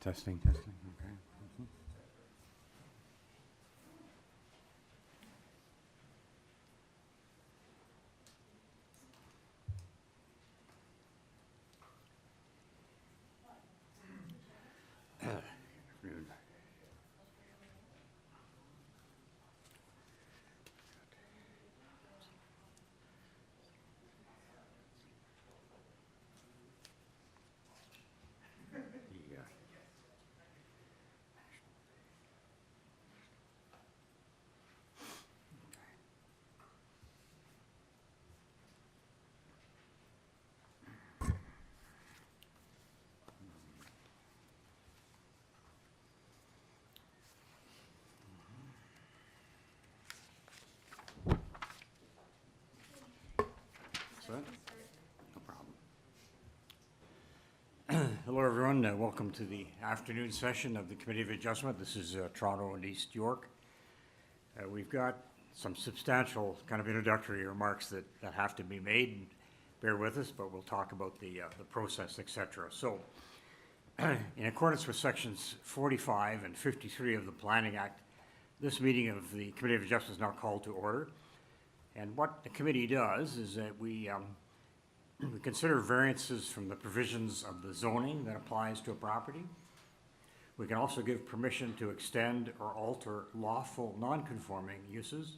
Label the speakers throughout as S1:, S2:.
S1: Testing, testing, okay. Mhm. Afternoon. Yeah. Is that? No problem. Hello, everyone. Welcome to the afternoon session of the Committee of Adjustment. This is Toronto and East York. We've got some substantial kind of introductory remarks that have to be made. Bear with us, but we'll talk about the process, etc. So, in accordance with sections 45 and 53 of the Planning Act, this meeting of the Committee of Adjustment is now called to order. And what the committee does is that we consider variances from the provisions of the zoning that applies to a property. We can also give permission to extend or alter lawful non-conforming uses.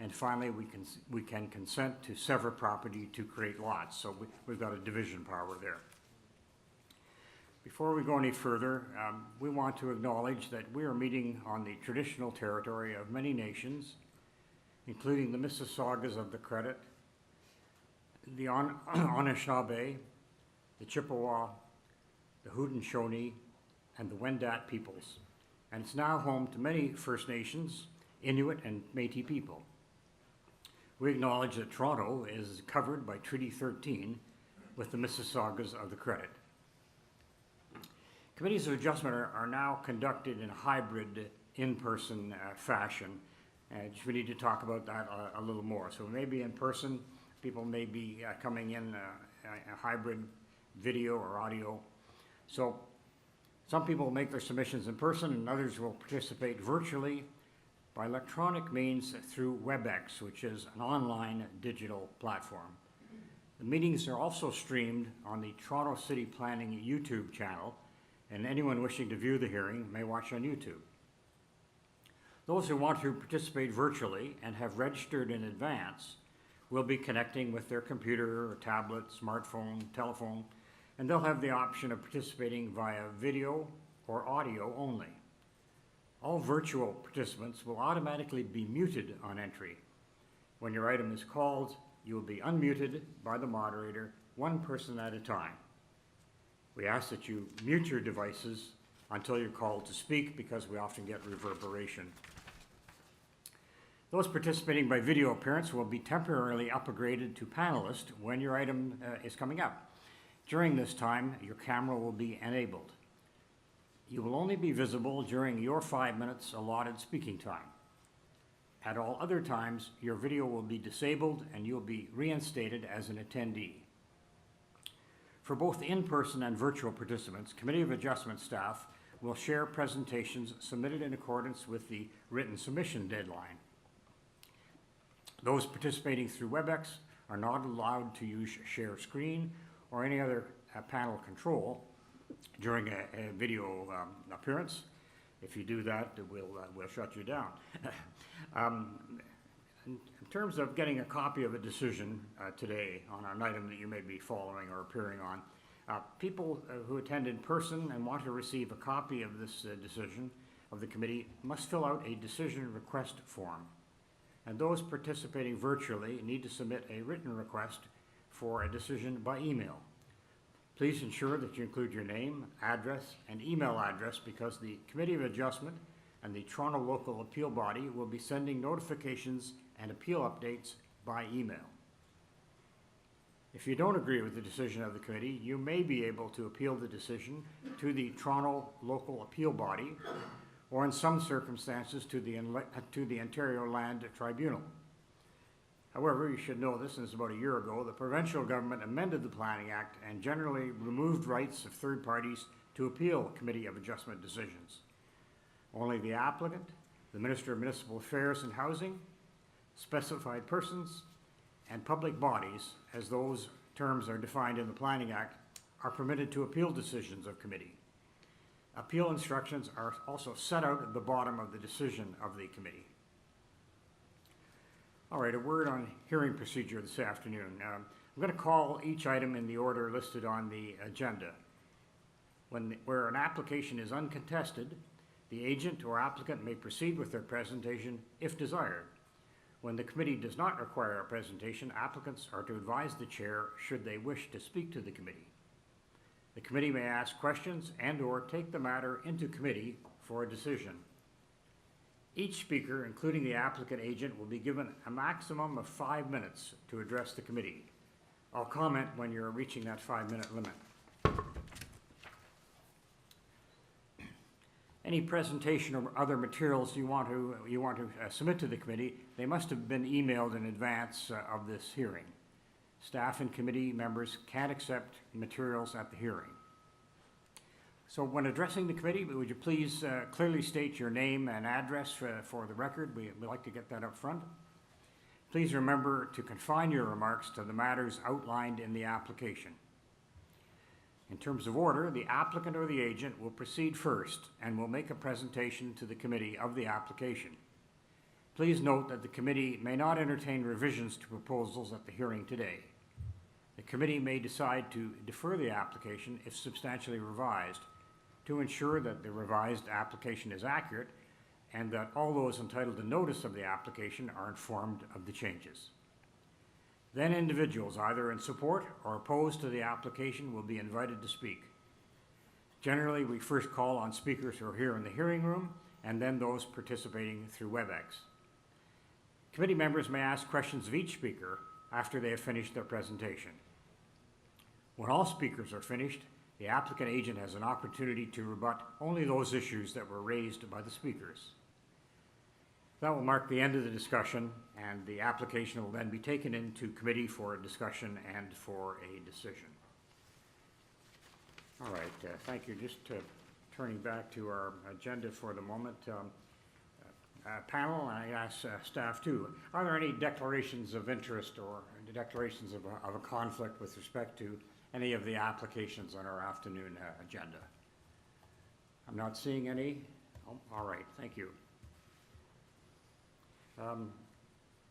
S1: And finally, we can consent to sever property to create lots. So we've got a division power there. Before we go any further, we want to acknowledge that we are meeting on the traditional territory of many nations, including the Mississaugas of the Credit, the Anishinaabe, the Chippewa, the Haudenosaunee, and the Wendat peoples. And it's now home to many First Nations, Inuit, and Métis people. We acknowledge that Toronto is covered by Treaty 13 with the Mississaugas of the Credit. Committees of Adjustment are now conducted in a hybrid, in-person fashion. We need to talk about that a little more. So maybe in person, people may be coming in a hybrid video or audio. So some people will make their submissions in person and others will participate virtually by electronic means through WebEx, which is an online digital platform. The meetings are also streamed on the Toronto City Planning YouTube channel, and anyone wishing to view the hearing may watch on YouTube. Those who want to participate virtually and have registered in advance will be connecting with their computer or tablet, smartphone, telephone, and they'll have the option of participating via video or audio only. All virtual participants will automatically be muted on entry. When your item is called, you will be unmuted by the moderator, one person at a time. We ask that you mute your devices until you're called to speak because we often get reverberation. Those participating by video appearance will be temporarily upgraded to panelist when your item is coming up. During this time, your camera will be enabled. You will only be visible during your 5 minutes allotted speaking time. At all other times, your video will be disabled and you'll be reinstated as an attendee. For both in-person and virtual participants, Committee of Adjustment staff will share presentations submitted in accordance with the written submission deadline. Those participating through WebEx are not allowed to use share screen or any other panel control during a video appearance. If you do that, we'll shut you down. In terms of getting a copy of a decision today on an item that you may be following or appearing on, people who attend in person and want to receive a copy of this decision of the committee must fill out a decision request form. And those participating virtually need to submit a written request for a decision by email. Please ensure that you include your name, address, and email address because the Committee of Adjustment and the Toronto Local Appeal Body will be sending notifications and appeal updates by email. If you don't agree with the decision of the committee, you may be able to appeal the decision to the Toronto Local Appeal Body or in some circumstances to the Ontario Land Tribunal. However, you should know this, since about a year ago, the provincial government amended the Planning Act and generally removed rights of third parties to appeal Committee of Adjustment decisions. Only the applicant, the Minister of Municipal Affairs and Housing, specified persons, and public bodies, as those terms are defined in the Planning Act, are permitted to appeal decisions of committee. Appeal instructions are also set out at the bottom of the decision of the committee. All right, a word on hearing procedure this afternoon. I'm going to call each item in the order listed on the agenda. Where an application is uncontested, the agent or applicant may proceed with their presentation if desired. When the committee does not require a presentation, applicants are to advise the chair should they wish to speak to the committee. The committee may ask questions and/or take the matter into committee for a decision. Each speaker, including the applicant agent, will be given a maximum of 5 minutes to address the committee. I'll comment when you're reaching that 5-minute limit. Any presentation or other materials you want to submit to the committee, they must have been emailed in advance of this hearing. Staff and committee members can't accept materials at the hearing. So when addressing the committee, would you please clearly state your name and address for the record? We'd like to get that up front. Please remember to confine your remarks to the matters outlined in the application. In terms of order, the applicant or the agent will proceed first and will make a presentation to the committee of the application. Please note that the committee may not entertain revisions to proposals at the hearing today. The committee may decide to defer the application if substantially revised to ensure that the revised application is accurate and that all those entitled to notice of the application are informed of the changes. Then individuals, either in support or opposed to the application, will be invited to speak. Generally, we first call on speakers who are here in the hearing room and then those participating through WebEx. Committee members may ask questions of each speaker after they have finished their presentation. When all speakers are finished, the applicant agent has an opportunity to rebut only those issues that were raised by the speakers. That will mark the end of the discussion, and the application will then be taken into committee for a discussion and for a decision. All right, thank you. Just turning back to our agenda for the moment. Panel, I ask staff too, are there any declarations of interest or declarations of a conflict with respect to any of the applications on our afternoon agenda? I'm not seeing any. Oh, all right, thank you.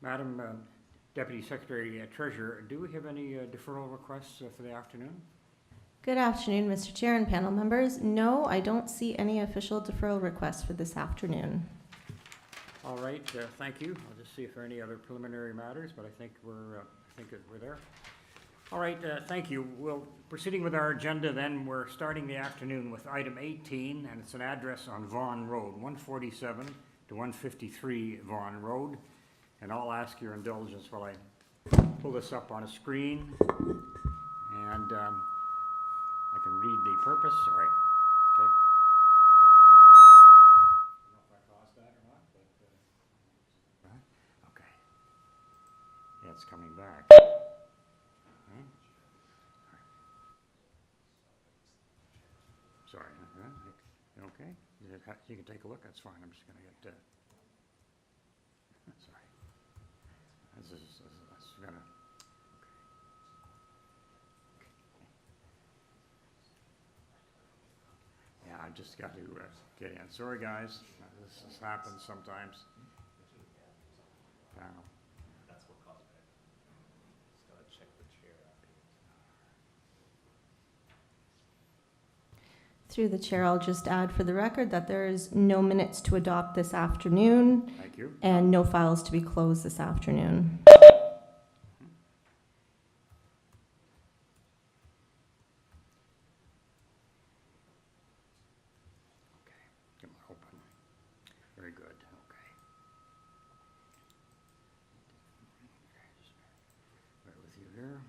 S1: Madam Deputy Secretary Treasurer, do we have any deferral requests for the afternoon?
S2: Good afternoon, Mr. Chair and panel members. No, I don't see any official deferral requests for this afternoon.
S1: All right, thank you. I'll just see if there are any other preliminary matters, but I think we're there. All right, thank you. We'll proceeding with our agenda then. We're starting the afternoon with item 18, and it's an address on Vaughan Road, 147 to 153 Vaughan Road. And I'll ask your indulgence while I pull this up on a screen. And I can read the purpose. All right, okay. I don't know if I caused that or not, but okay. Yeah, it's coming back. Okay. Sorry. Okay. You can take a look. That's fine. I'm just going to get. Sorry. This is going to. Yeah, I just got to get in. Sorry, guys. This happens sometimes.
S3: That's what caused it. Just gotta check the chair out here.
S2: Through the chair, I'll just add for the record that there is no minutes to adopt this afternoon.
S1: Thank you.
S2: And no files to be closed this afternoon.
S1: Very good, okay. Just bear with you here.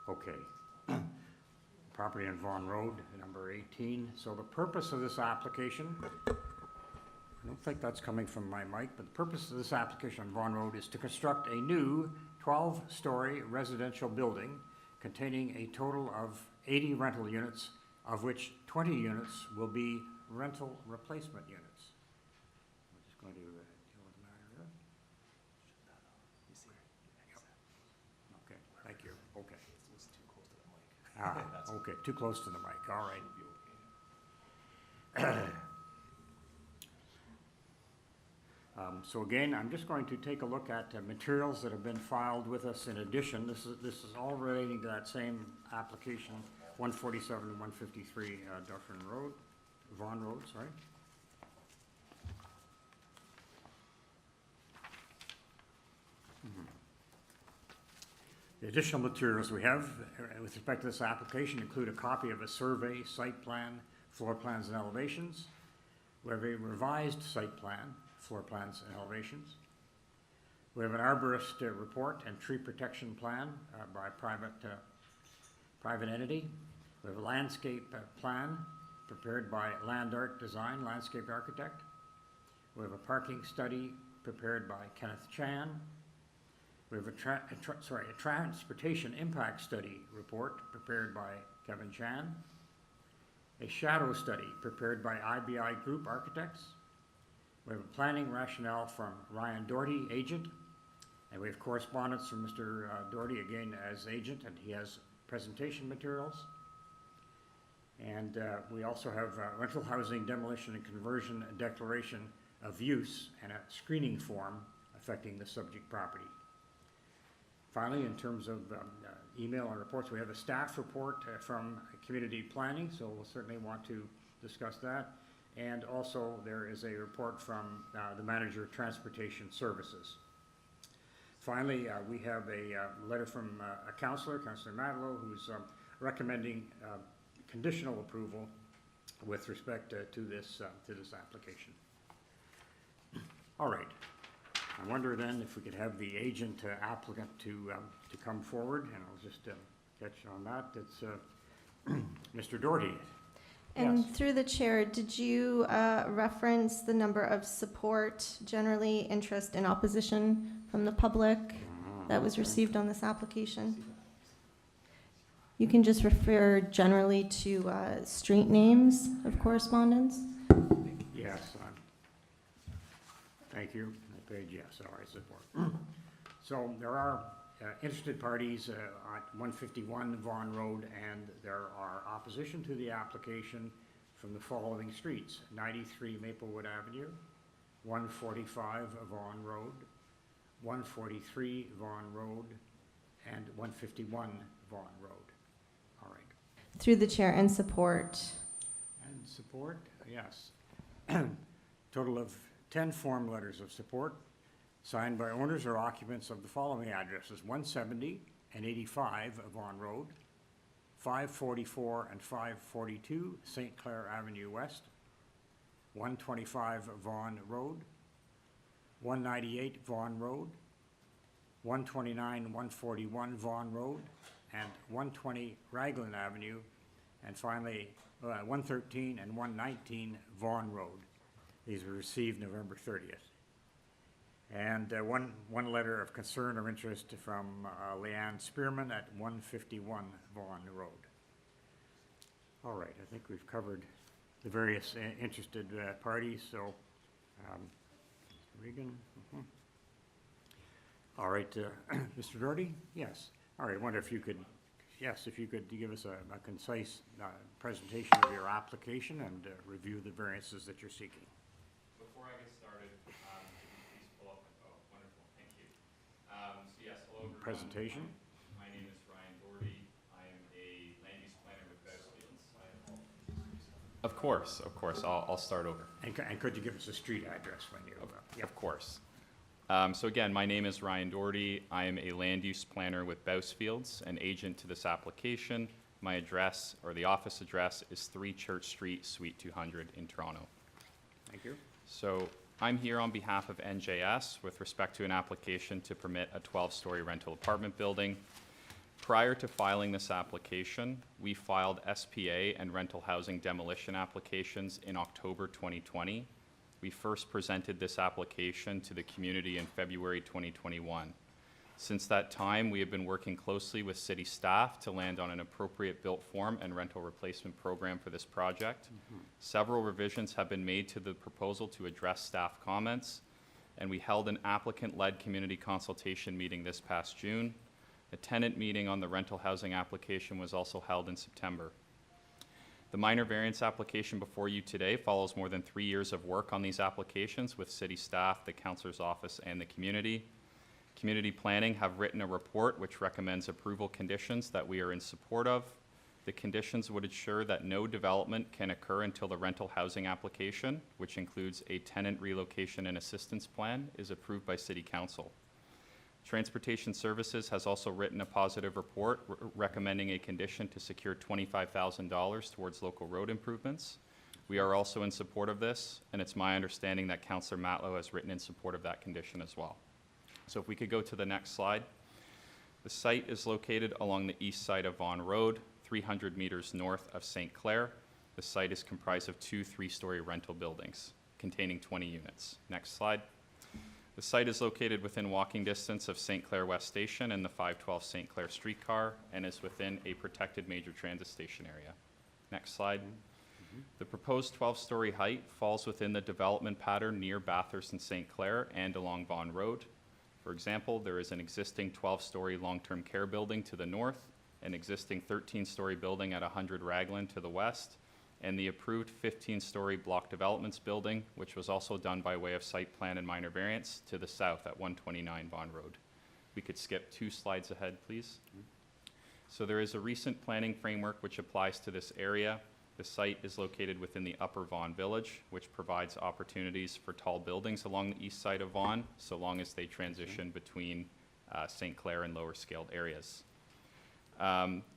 S1: Okay. Property on Vaughan Road, number 18. So the purpose of this application I don't think that's coming from my mic, but the purpose of this application on Vaughan Road is to construct a new 12-story residential building containing a total of 80 rental units, of which 20 units will be rental replacement units. I'm just going to deal with the matter here.
S3: You see?
S1: Okay, thank you. Okay.
S3: It was too close to the mic.
S1: Ah,
S3: That's
S1: okay, too close to the mic, all right.
S3: Should be okay.
S1: So again, I'm just going to take a look at materials that have been filed with us in addition. This is all relating to that same application, 147 and 153 Dufferin Road, Vaughan Road, sorry. The additional materials we have with respect to this application include a copy of a survey, site plan, floor plans and elevations. We have a revised site plan, floor plans and elevations. We have an arborist report and tree protection plan by private entity. We have a landscape plan prepared by Land Art Design, landscape architect. We have a parking study prepared by Kenneth Chan. We have a transportation impact study report prepared by Kevin Chan. A shadow study prepared by IBI Group Architects. We have a planning rationale from Ryan Doherty, agent, and we have correspondence from Mr. Doherty, again as agent, and he has presentation materials. And we also have rental housing demolition and conversion declaration of use and a screening form affecting the subject property. Finally, in terms of email and reports, we have a staff report from community planning, so we'll certainly want to discuss that. And also, there is a report from the manager of transportation services. Finally, we have a letter from a councillor, Councillor Madlow, who's recommending conditional approval with respect to this application. All right. I wonder then if we could have the agent applicant to come forward, and I'll just catch on that. It's Mr. Doherty.
S2: And
S1: Yes.
S2: through the chair, did you reference the number of support, generally interest and opposition from the public that was received on this application? You can just refer generally to street names of correspondence.
S1: Yes. Thank you. I paid yes. All right, support. So there are interested parties at 151 Vaughan Road, and there are opposition to the application from the following streets: 93 Maplewood Avenue, 145 Vaughan Road, 143 Vaughan Road, and 151 Vaughan Road. All right.
S2: Through the chair and support.
S1: And support, yes. Total of 10 form letters of support signed by owners or occupants of the following addresses: 170 and 85 Vaughan Road, 544 and 542 St. Clair Avenue West, 125 Vaughan Road, 198 Vaughan Road, 129, 141 Vaughan Road, and 120 Raglan Avenue, and finally 113 and 119 Vaughan Road. These were received November 30th. And one letter of concern or interest from Leanne Spearman at 151 Vaughan Road. All right, I think we've covered the various interested parties, so Mr. Regan. All right, Mr. Doherty? Yes. All right, I wonder if you could, yes, if you could give us a concise presentation of your application and review the variances that you're seeking.
S4: Before I get started, could you please pull up, oh, wonderful, thank you. So yes, hello everyone.
S1: Presentation.
S4: My name is Ryan Doherty. I am a land use planner with Bausfields. Of course, I'll start over.
S1: And could you give us a street address when you,
S4: Of course. So again, my name is Ryan Doherty. I am a land use planner with Bausfields, an agent to this application. My address, or the office address, is 3 Church Street, Suite 200 in Toronto.
S1: Thank you.
S4: So I'm here on behalf of NJS with respect to an application to permit a 12-story rental apartment building. Prior to filing this application, we filed SPA and rental housing demolition applications in October 2020. We first presented this application to the community in February 2021. Since that time, we have been working closely with city staff to land on an appropriate built form and rental replacement program for this project. Several revisions have been made to the proposal to address staff comments, and we held an applicant-led community consultation meeting this past June. A tenant meeting on the rental housing application was also held in September. The minor variance application before you today follows more than 3 years of work on these applications with city staff, the councillor's office, and the community. Community Planning have written a report which recommends approval conditions that we are in support of. The conditions would ensure that no development can occur until the rental housing application, which includes a tenant relocation and assistance plan, is approved by City Council. Transportation Services has also written a positive report recommending a condition to secure $25,000 towards local road improvements. We are also in support of this, and it's my understanding that Councillor Matlow has written in support of that condition as well. So if we could go to the next slide. The site is located along the east side of Vaughan Road, 300 meters north of St. Clair. The site is comprised of 2 3-story rental buildings containing 20 units. Next slide. The site is located within walking distance of St. Clair West Station and the 512 St. Clair streetcar and is within a protected major transit station area. Next slide. The proposed 12-story height falls within the development pattern near Bathurst and St. Clair and along Vaughan Road. For example, there is an existing 12-story long-term care building to the north, an existing 13-story building at 100 Raglan to the west, and the approved 15-story block developments building, which was also done by way of site plan and minor variance, to the south at 129 Vaughan Road. We could skip 2 slides ahead, please. So there is a recent planning framework which applies to this area. The site is located within the Upper Vaughan Village, which provides opportunities for tall buildings along the east side of Vaughan, so long as they transition between St. Clair and lower scaled areas.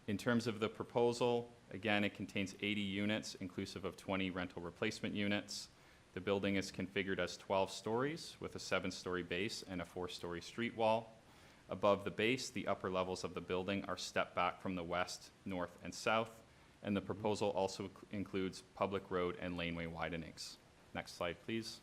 S4: In terms of the proposal, again, it contains 80 units, inclusive of 20 rental replacement units. The building is configured as 12 stories with a 7-story base and a 4-story street wall. Above the base, the upper levels of the building are stepped back from the west, north, and south, and the proposal also includes public road and laneway widenings. Next slide, please.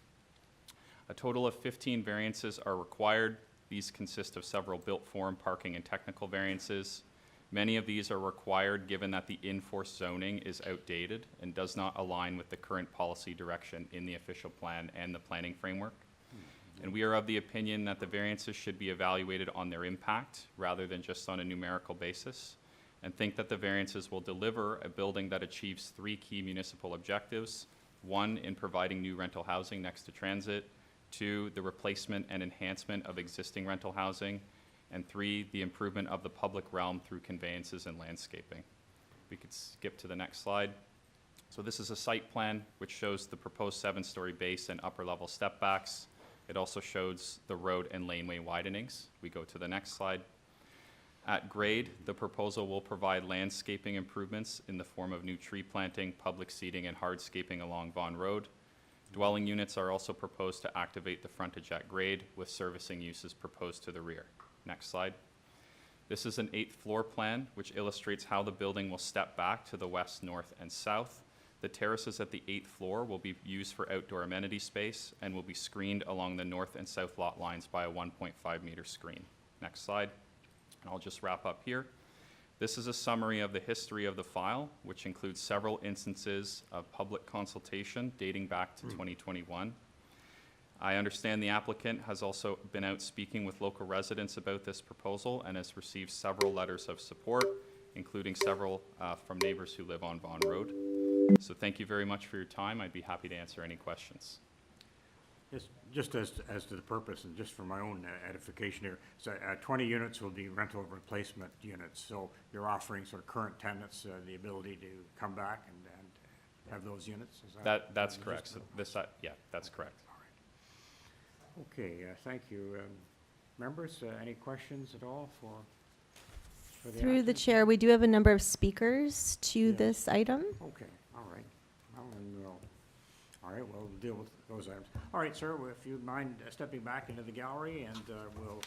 S4: A total of 15 variances are required. These consist of several built form, parking, and technical variances. Many of these are required given that the in-force zoning is outdated and does not align with the current policy direction in the official plan and the planning framework. And we are of the opinion that the variances should be evaluated on their impact rather than just on a numerical basis, and think that the variances will deliver a building that achieves 3 key municipal objectives. 1, in providing new rental housing next to transit. 2, the replacement and enhancement of existing rental housing. And 3, the improvement of the public realm through conveyances and landscaping. We could skip to the next slide. So this is a site plan which shows the proposed 7-story base and upper level step backs. It also shows the road and laneway widenings. We go to the next slide. At grade, the proposal will provide landscaping improvements in the form of new tree planting, public seating, and hardscaping along Vaughan Road. Dwelling units are also proposed to activate the frontage at grade, with servicing uses proposed to the rear. Next slide. This is an 8th floor plan, which illustrates how the building will step back to the west, north, and south. The terraces at the 8th floor will be used for outdoor amenity space and will be screened along the north and south lot lines by a 1.5 meter screen. Next slide. And I'll just wrap up here. This is a summary of the history of the file, which includes several instances of public consultation dating back to 2021. I understand the applicant has also been out speaking with local residents about this proposal and has received several letters of support, including several from neighbors who live on Vaughan Road. So thank you very much for your time. I'd be happy to answer any questions.
S1: Just as to the purpose and just for my own edification here, so 20 units will be rental replacement units. So you're offering sort of current tenants the ability to come back and have those units? Is
S4: That's correct. So this, yeah, that's correct.
S1: All right. Okay, thank you. Members, any questions at all for the
S2: Through the
S1: applicant?
S2: chair, we do have a number of speakers to
S1: Yes.
S2: this item.
S1: Okay, all right. Well, then all right, well, we'll deal with those items. All right, sir, well, if you'd mind stepping back into the gallery and we'll,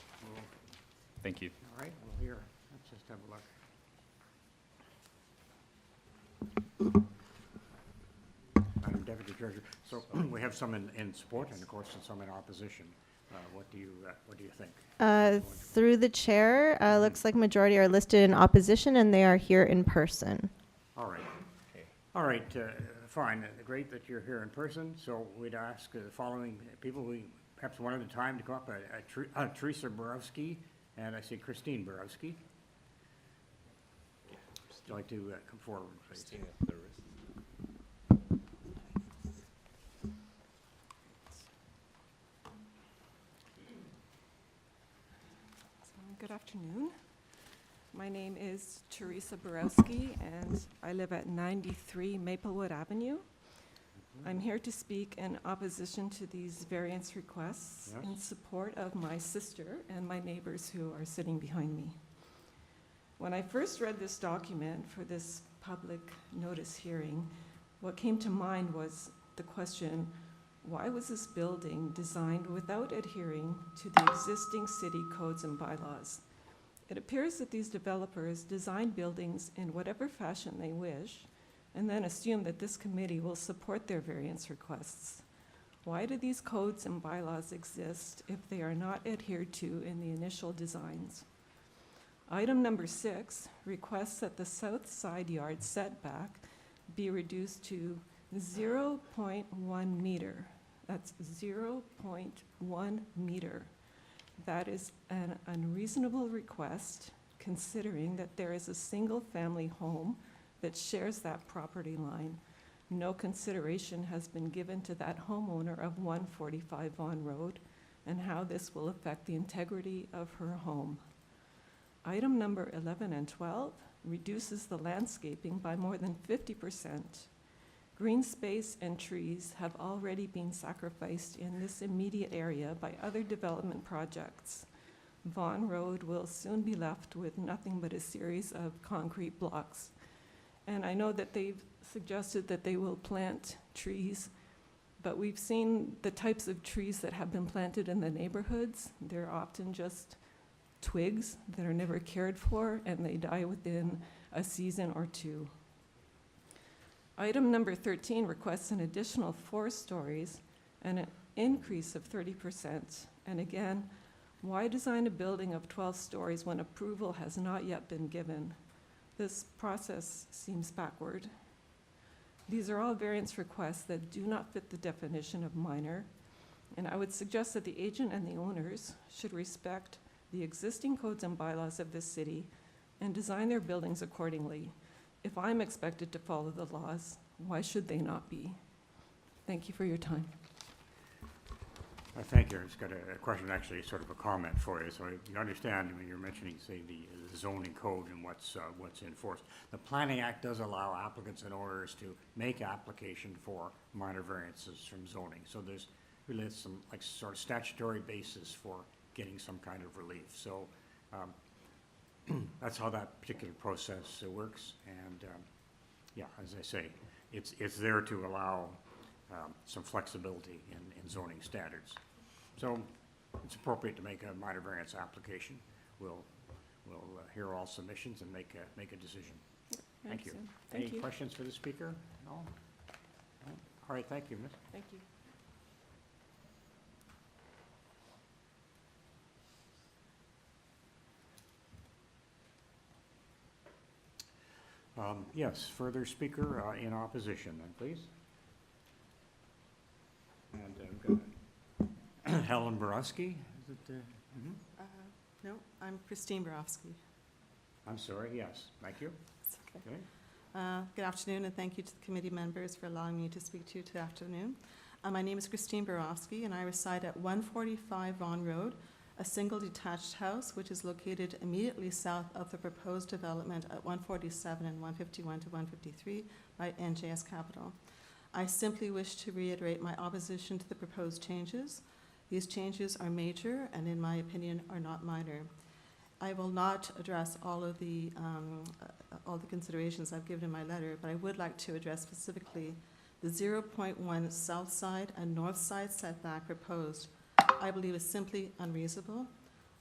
S4: Thank you.
S1: all right, we'll hear. Let's just have a look. Madam Deputy Treasurer. So we have some in support and, of course, some in opposition. What do you think?
S2: Through the chair, looks like majority are listed in opposition and they are here in person.
S1: All right.
S3: Okay.
S1: All right, fine. Great that you're here in person. So we'd ask the following people, perhaps one at a time, to come up. Teresa Borowski, and I see Christine Borowski. Would you like to come forward, please?
S3: Christina, the wrist.
S5: Good afternoon. My name is Teresa Borowski, and I live at 93 Maplewood Avenue. I'm here to speak in opposition to these variance requests
S1: Yes.
S5: in support of my sister and my neighbors who are sitting behind me. When I first read this document for this public notice hearing, what came to mind was the question, why was this building designed without adhering to the existing city codes and bylaws? It appears that these developers design buildings in whatever fashion they wish, and then assume that this committee will support their variance requests. Why do these codes and bylaws exist if they are not adhered to in the initial designs? Item number 6 requests that the south side yard setback be reduced to 0.1 meter. That's 0.1 meter. That is an unreasonable request, considering that there is a single-family home that shares that property line. No consideration has been given to that homeowner of 145 Vaughan Road and how this will affect the integrity of her home. Item number 11 and 12 reduces the landscaping by more than 50%. Green space and trees have already been sacrificed in this immediate area by other development projects. Vaughan Road will soon be left with nothing but a series of concrete blocks. And I know that they've suggested that they will plant trees, but we've seen the types of trees that have been planted in the neighborhoods. They're often just twigs that are never cared for, and they die within a season or two. Item number 13 requests an additional 4 stories and an increase of 30%. And again, why design a building of 12 stories when approval has not yet been given? This process seems backward. These are all variance requests that do not fit the definition of minor, and I would suggest that the agent and the owners should respect the existing codes and bylaws of this city and design their buildings accordingly. If I'm expected to follow the laws, why should they not be? Thank you for your time.
S1: Thank you. It's got a question, actually, sort of a comment for you. So you understand when you're mentioning, say, the zoning code and what's enforced. The Planning Act does allow applicants and owners to make application for minor variances from zoning. So there's really some like sort of statutory basis for getting some kind of relief. So that's how that particular process works. And yeah, as I say, it's there to allow some flexibility in zoning standards. So it's appropriate to make a minor variance application. We'll hear all submissions and make a decision. Thank you.
S5: Thank
S1: Any
S5: you.
S1: questions for the speaker? No? No? All right, thank you, Miss.
S5: Thank you.
S1: Yes, further speaker in opposition, then, please. And Helen Borowski, is it? Mhm.
S6: No, I'm Christine Borowski.
S1: I'm sorry, yes, thank you.
S6: It's okay.
S1: Okay.
S6: Good afternoon, and thank you to the committee members for allowing me to speak to you today afternoon. My name is Christine Borowski, and I reside at 145 Vaughan Road, a single detached house which is located immediately south of the proposed development at 147 and 151 to 153 by NJS Capital. I simply wish to reiterate my opposition to the proposed changes. These changes are major and, in my opinion, are not minor. I will not address all the considerations I've given in my letter, but I would like to address specifically the 0.1 south side and north side setback proposed. I believe is simply unreasonable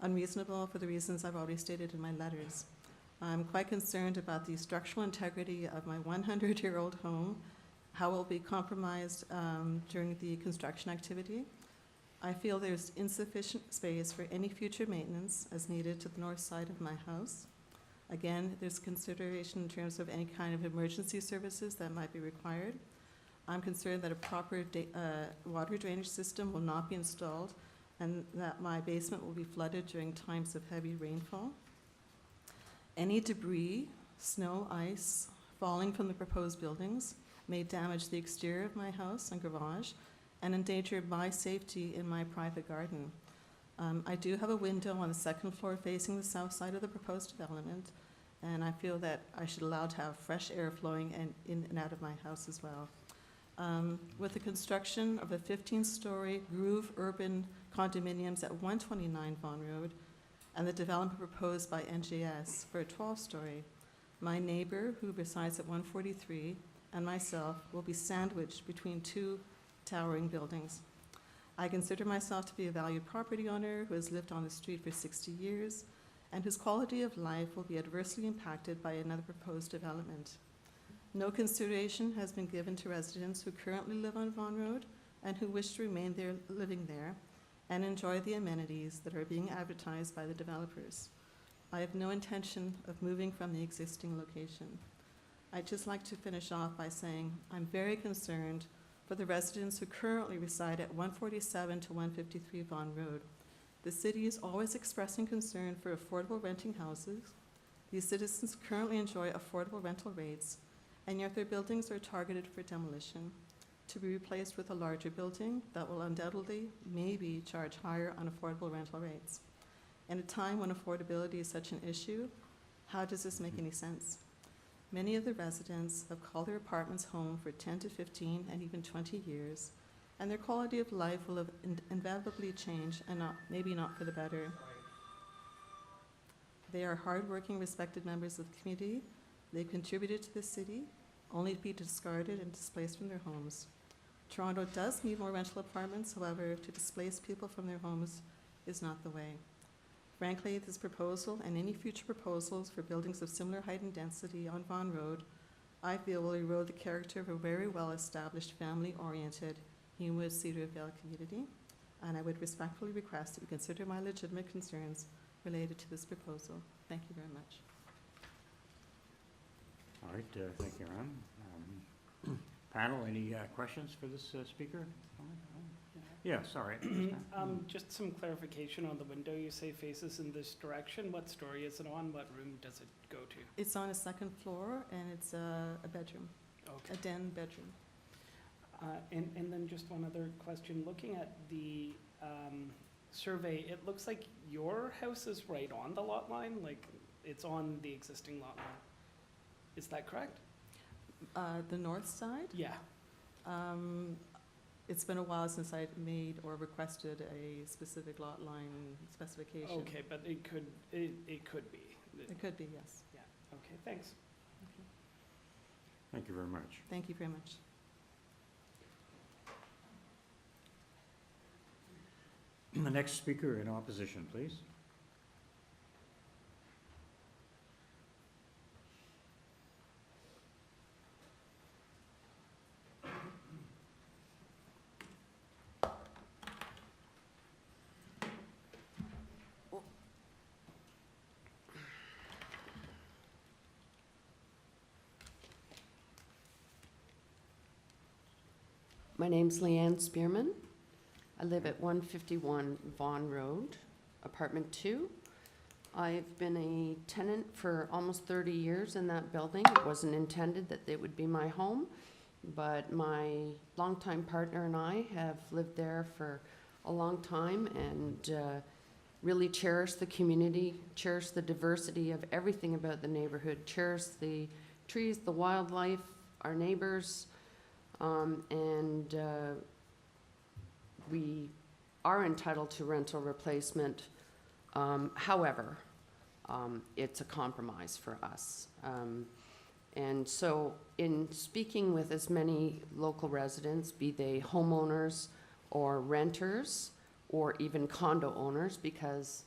S6: for the reasons I've already stated in my letters. I'm quite concerned about the structural integrity of my 100-year-old home, how it will be compromised during the construction activity. I feel there's insufficient space for any future maintenance as needed to the north side of my house. Again, there's consideration in terms of any kind of emergency services that might be required. I'm concerned that a proper water drainage system will not be installed and that my basement will be flooded during times of heavy rainfall. Any debris, snow, ice, falling from the proposed buildings may damage the exterior of my house and garage and endanger my safety in my private garden. I do have a window on the second floor facing the south side of the proposed development, and I feel that I should allow to have fresh air flowing in and out of my house as well. With the construction of a 15-story Groove urban condominiums at 129 Vaughan Road and the development proposed by NJS for a 12-story, my neighbor who resides at 143 and myself will be sandwiched between two towering buildings. I consider myself to be a valued property owner who has lived on the street for 60 years and whose quality of life will be adversely impacted by another proposed development. No consideration has been given to residents who currently live on Vaughan Road and who wish to remain there, living there and enjoy the amenities that are being advertised by the developers. I have no intention of moving from the existing location. I'd just like to finish off by saying I'm very concerned for the residents who currently reside at 147 to 153 Vaughan Road. The city is always expressing concern for affordable renting houses. These citizens currently enjoy affordable rental rates, and yet their buildings are targeted for demolition to be replaced with a larger building that will undoubtedly maybe charge higher unaffordable rental rates. In a time when affordability is such an issue, how does this make any sense? Many of the residents have called their apartments home for 10 to 15 and even 20 years, and their quality of life will have inevitably changed and maybe not for the better. They are hardworking, respected members of the community. They've contributed to the city, only to be discarded and displaced from their homes. Toronto does need more rental apartments, however, to displace people from their homes is not the way. Frankly, this proposal and any future proposals for buildings of similar height and density on Vaughan Road, I feel will erode the character of a very well-established, family-oriented, humorous Cedarville community, and I would respectfully request that you consider my legitimate concerns related to this proposal. Thank you very much.
S1: All right, thank you, Ron. Panel, any questions for this speaker? Yes, all right.
S7: Just some clarification on the window you say faces in this direction. What story is it on? What room does it go to?
S6: It's on a second floor, and it's a bedroom,
S7: Okay.
S6: a den bedroom.
S7: And then just one other question. Looking at the survey, it looks like your house is right on the lot line, like it's on the existing lot line. Is that correct?
S6: The north side,
S7: Yeah.
S6: it's been a while since I made or requested a specific lot line specification.
S7: Okay, but it could be.
S6: It could be, yes.
S7: Yeah, okay, thanks.
S1: Thank you very much.
S6: Thank you very much.
S1: The next speaker in opposition, please.
S8: My name's Leanne Spearman. I live at 151 Vaughan Road, apartment 2. I've been a tenant for almost 30 years in that building. It wasn't intended that it would be my home, but my longtime partner and I have lived there for a long time and really cherish the community, cherish the diversity of everything about the neighborhood, cherish the trees, the wildlife, our neighbors, and we are entitled to rental replacement. However, it's a compromise for us. And so in speaking with as many local residents, be they homeowners or renters or even condo owners, because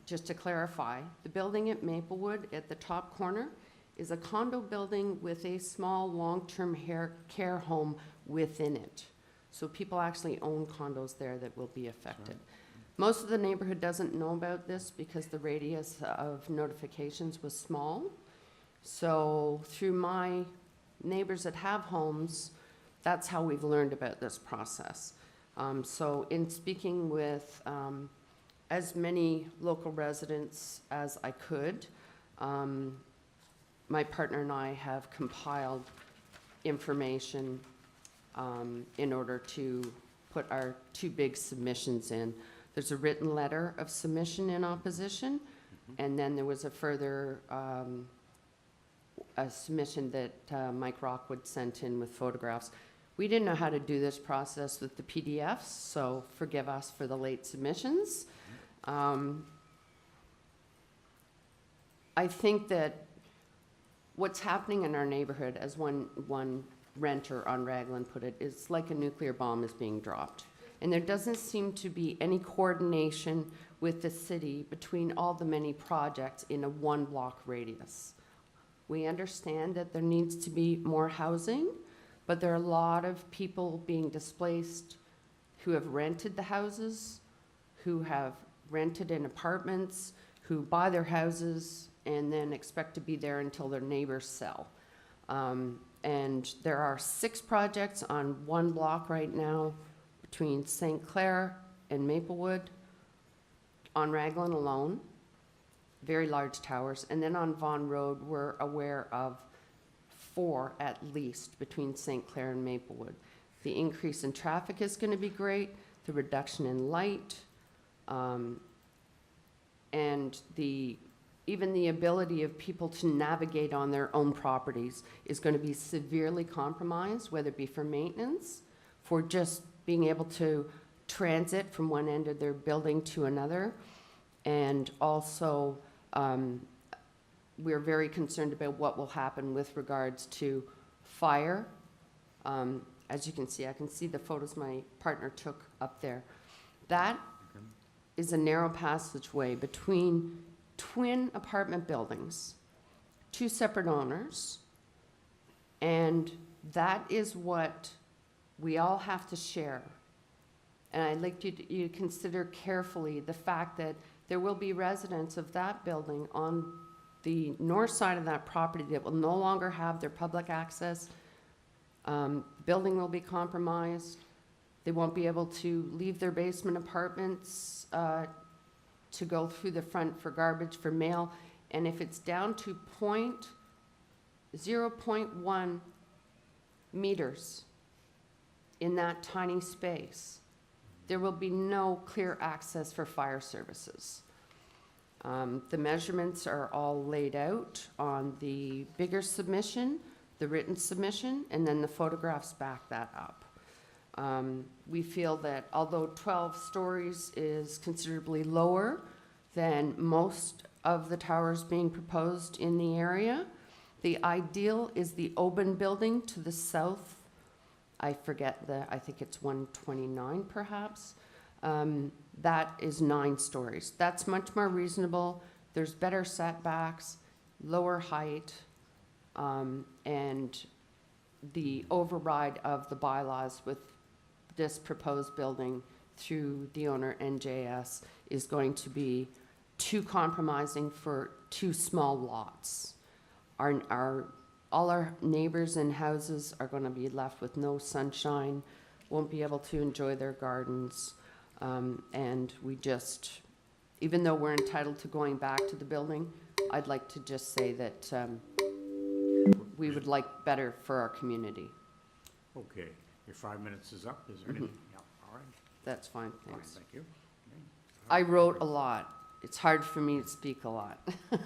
S8: just to clarify, the building at Maplewood at the top corner is a condo building with a small long-term care home within it. So people actually own condos there that will be affected. Most of the neighborhood doesn't know about this because the radius of notifications was small. So through my neighbors that have homes, that's how we've learned about this process. So in speaking with as many local residents as I could, my partner and I have compiled information in order to put our two big submissions in. There's a written letter of submission in opposition, and then there was a further a submission that Mike Rockwood sent in with photographs. We didn't know how to do this process with the PDFs, so forgive us for the late submissions. I think that what's happening in our neighborhood, as one renter on Raglan put it, is like a nuclear bomb is being dropped. And there doesn't seem to be any coordination with the city between all the many projects in a one-block radius. We understand that there needs to be more housing, but there are a lot of people being displaced who have rented the houses, who have rented in apartments, who buy their houses and then expect to be there until their neighbors sell. And there are 6 projects on one block right now between St. Clair and Maplewood on Raglan alone, very large towers. And then on Vaughan Road, we're aware of 4 at least between St. Clair and Maplewood. The increase in traffic is going to be great, the reduction in light, and even the ability of people to navigate on their own properties is going to be severely compromised, whether it be for maintenance, for just being able to transit from one end of their building to another. And also, we're very concerned about what will happen with regards to fire. As you can see, I can see the photos my partner took up there. That is a narrow passageway between twin apartment buildings, 2 separate owners, and that is what we all have to share. And I'd like you to consider carefully the fact that there will be residents of that building on the north side of that property that will no longer have their public access. Building will be compromised. They won't be able to leave their basement apartments to go through the front for garbage, for mail. And if it's down to 0.1 meters in that tiny space, there will be no clear access for fire services. The measurements are all laid out on the bigger submission, the written submission, and then the photographs back that up. We feel that although 12 stories is considerably lower than most of the towers being proposed in the area, the ideal is the Oban building to the south. I think it's 129 perhaps. That is 9 stories. That's much more reasonable. There's better setbacks, lower height, and the override of the bylaws with this proposed building through the owner NJS is going to be too compromising for 2 small lots. All our neighbors and houses are going to be left with no sunshine, won't be able to enjoy their gardens, and we just, even though we're entitled to going back to the building, I'd like to just say that we would like better for our community.
S1: Okay, your 5 minutes is up. Is there anything? Yeah, all right.
S8: That's fine,
S1: Fine,
S8: thanks.
S1: thank you. Okay.
S8: I wrote a lot. It's hard for me to speak a lot.
S1: Yeah.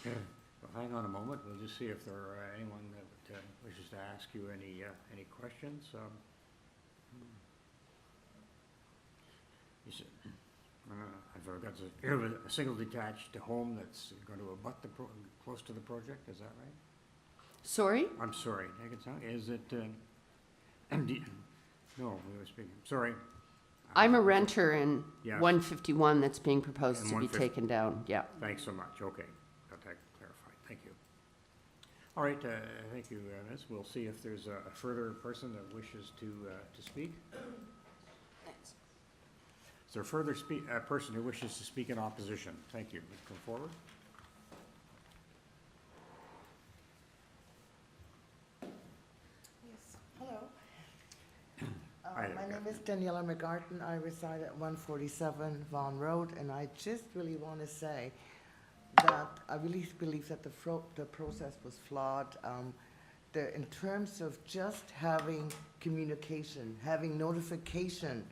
S1: Well, hang on a moment. We'll just see if there are anyone that wishes to ask you any questions. You said, I forgot to, you have a single detached home that's going to abut close to the project, is that right?
S8: Sorry?
S1: I'm sorry, is it, no, we were speaking, sorry.
S8: I'm a renter in
S1: Yes.
S8: 151 that's being proposed
S1: And
S8: to be
S1: 150.
S8: taken down, yeah.
S1: Thanks so much, okay, got that clarified, thank you. All right, thank you, Ms. We'll see if there's a further person that wishes to speak. Is there a further person who wishes to speak in opposition? Thank you. Come forward.
S9: Yes, hello.
S1: Hi there,
S9: My name
S1: Catherine.
S9: is Daniela McGarten. I reside at 147 Vaughan Road, and I just really want to say that I really believe that the process was flawed. In terms of just having communication, having notification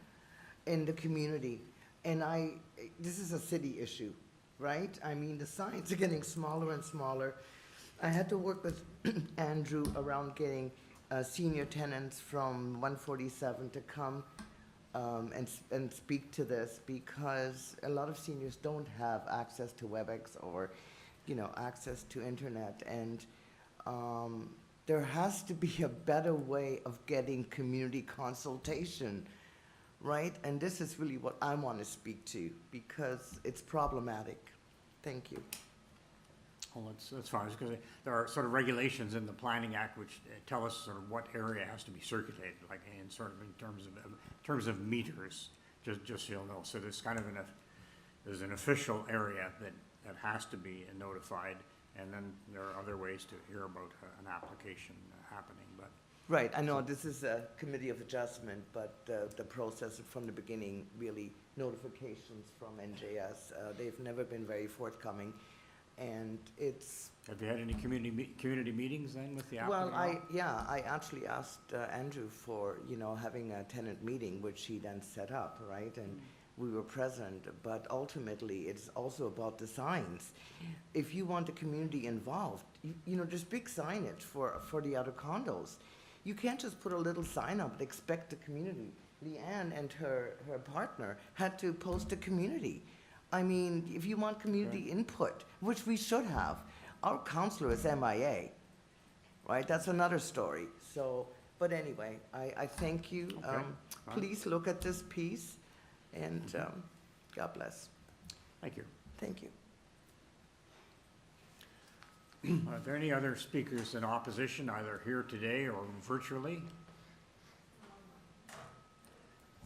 S9: in the community, and this is a city issue, right? I mean, the signs are getting smaller and smaller. I had to work with Andrew around getting senior tenants from 147 to come and speak to this, because a lot of seniors don't have access to WebEx or, access to internet, and there has to be a better way of getting community consultation, right? And this is really what I want to speak to, because it's problematic. Thank you.
S1: Well, that's fine, because there are sort of regulations in the Planning Act which tell us sort of what area has to be circulated, like in terms of meters, just so you'll know. So there's kind of there's an official area that has to be notified, and then there are other ways to hear about an application happening, but.
S9: Right, I know this is a committee of adjustment, but the process from the beginning, really notifications from NJS, they've never been very forthcoming, and it's.
S1: Have you had any community meetings then with the applicant?
S9: Well, I actually asked Andrew for, having a tenant meeting, which he then set up, right? And we were present, but ultimately, it's also about the signs. If you want the community involved, there's big signage for the other condos. You can't just put a little sign up and expect the community. Leanne and her partner had to post a community. I mean, if you want community input, which we should have, our counselor is MIA, right? That's another story. So, but anyway, I thank you.
S1: Okay.
S9: Please look at this piece, and God bless.
S1: Thank you.
S9: Thank you.
S1: Are there any other speakers in opposition, either here today or virtually?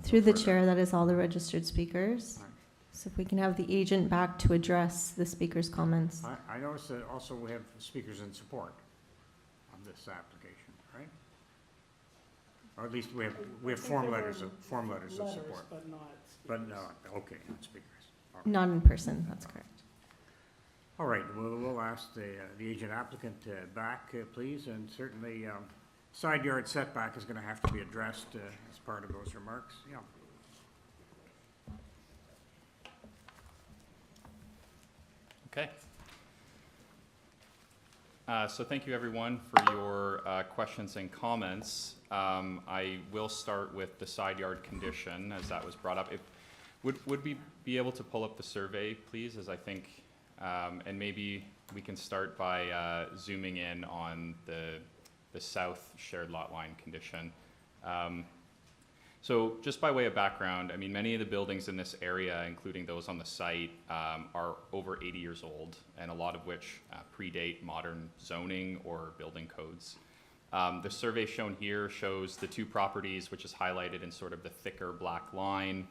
S2: Through the chair, that is all the registered speakers.
S1: Right.
S2: So if we can have the agent back to address the speaker's comments.
S1: I noticed that also we have speakers in support of this application, right? Or at least we have
S7: I think
S1: form
S7: there
S1: letters
S7: were
S1: of support.
S7: But not
S1: But
S7: speakers.
S1: no, okay, not speakers. All right.
S2: Not in person, that's correct.
S1: All right, we'll ask the agent applicant back, please, and certainly side yard setback is going to have to be addressed as part of those remarks. Yeah.
S4: Okay. So thank you, everyone, for your questions and comments. I will start with the side yard condition, as that was brought up. Would we be able to pull up the survey, please, as I think, and maybe we can start by zooming in on the south shared lot line condition. So just by way of background, I mean, many of the buildings in this area, including those on the site, are over 80 years old, and a lot of which predate modern zoning or building codes. The survey shown here shows the two properties, which is highlighted in sort of the thicker black line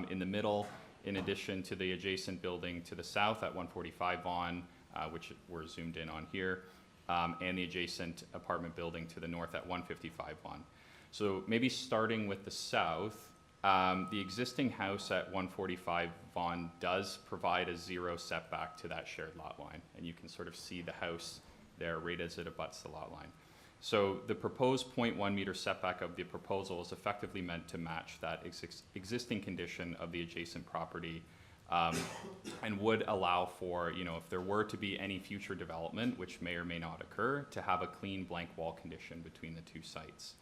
S4: in the middle, in addition to the adjacent building to the south at 145 Vaughan, which we're zoomed in on here, and the adjacent apartment building to the north at 155 Vaughan. So maybe starting with the south, the existing house at 145 Vaughan does provide a 0 setback to that shared lot line, and you can sort of see the house there right as it abuts the lot line. So the proposed 0.1 meter setback of the proposal is effectively meant to match that existing condition of the adjacent property, and would allow for, if there were to be any future development, which may or may not occur, to have a clean blank wall condition between the two sites.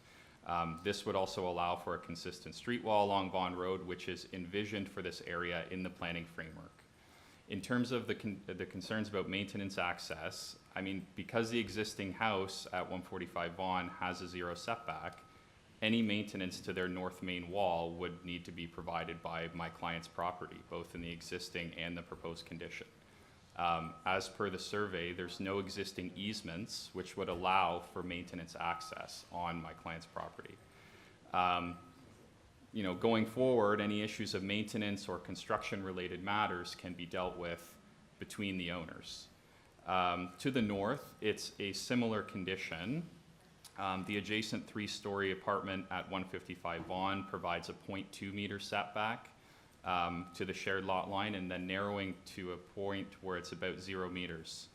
S4: This would also allow for a consistent street wall along Vaughan Road, which is envisioned for this area in the planning framework. In terms of the concerns about maintenance access, I mean, because the existing house at 145 Vaughan has a 0 setback, any maintenance to their north main wall would need to be provided by my client's property, both in the existing and the proposed condition. As per the survey, there's no existing easements which would allow for maintenance access on my client's property. You know, going forward, any issues of maintenance or construction-related matters can be dealt with between the owners. To the north, it's a similar condition. The adjacent 3-story apartment at 155 Vaughan provides a 0.2 meter setback to the shared lot line, and then narrowing to a point where it's about 0 meters.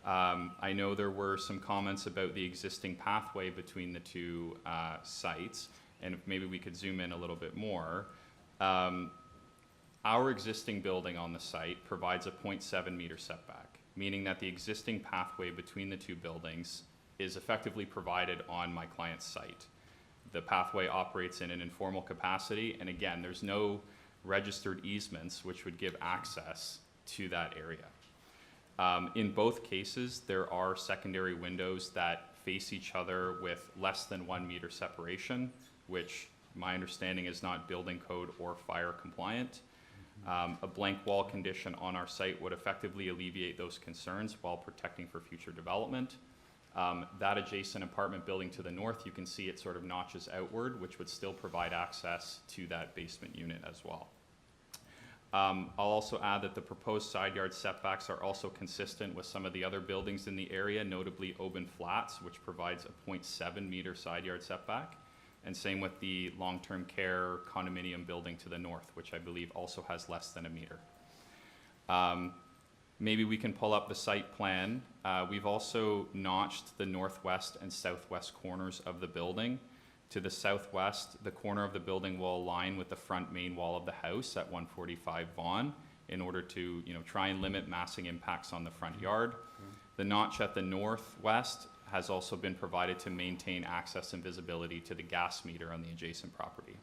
S4: I know there were some comments about the existing pathway between the two sites, and if maybe we could zoom in a little bit more. Our existing building on the site provides a 0.7 meter setback, meaning that the existing pathway between the two buildings is effectively provided on my client's site. The pathway operates in an informal capacity, and again, there's no registered easements which would give access to that area. In both cases, there are secondary windows that face each other with less than 1 meter separation, which my understanding is not building code or fire compliant. A blank wall condition on our site would effectively alleviate those concerns while protecting for future development. That adjacent apartment building to the north, you can see it sort of notches outward, which would still provide access to that basement unit as well. I'll also add that the proposed side yard setbacks are also consistent with some of the other buildings in the area, notably Oban Flats, which provides a 0.7 meter side yard setback, and same with the long-term care condominium building to the north, which I believe also has less than a meter. Maybe we can pull up the site plan. We've also notched the northwest and southwest corners of the building. To the southwest, the corner of the building will align with the front main wall of the house at 145 Vaughan in order to, you know, try and limit massing impacts on the front yard. The notch at the northwest has also been provided to maintain access and visibility to the gas meter on the adjacent property.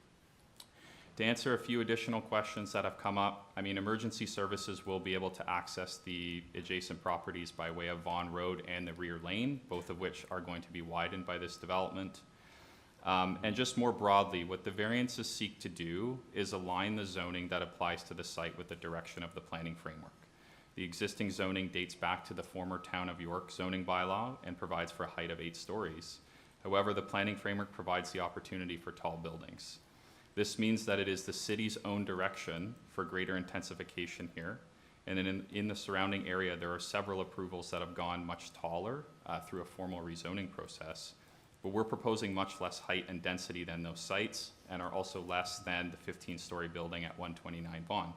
S4: To answer a few additional questions that have come up, I mean, emergency services will be able to access the adjacent properties by way of Vaughan Road and the rear lane, both of which are going to be widened by this development. And just more broadly, what the variances seek to do is align the zoning that applies to the site with the direction of the planning framework. The existing zoning dates back to the former Town of York zoning bylaw and provides for a height of 8 stories. However, the planning framework provides the opportunity for tall buildings. This means that it is the city's own direction for greater intensification here. And then in the surrounding area, there are several approvals that have gone much taller through a formal rezoning process. But we're proposing much less height and density than those sites and are also less than the 15-story building at 129 Vaughan.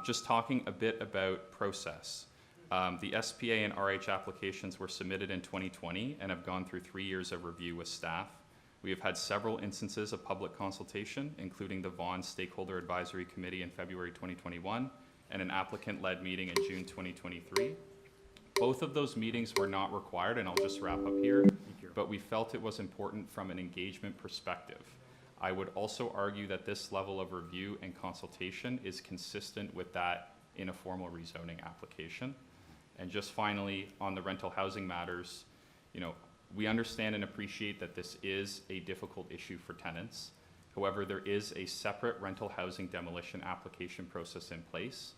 S4: Just talking a bit about process. The SPA and RH applications were submitted in 2020 and have gone through 3 years of review with staff. We have had several instances of public consultation, including the Vaughan Stakeholder Advisory Committee in February 2021 and an applicant-led meeting in June 2023. Both of those meetings were not required, and I'll just wrap up here, but we felt it was important from an engagement perspective. I would also argue that this level of review and consultation is consistent with that in a formal rezoning application. And just finally, on the rental housing matters, you know, we understand and appreciate that this is a difficult issue for tenants. However, there is a separate rental housing demolition application process in place,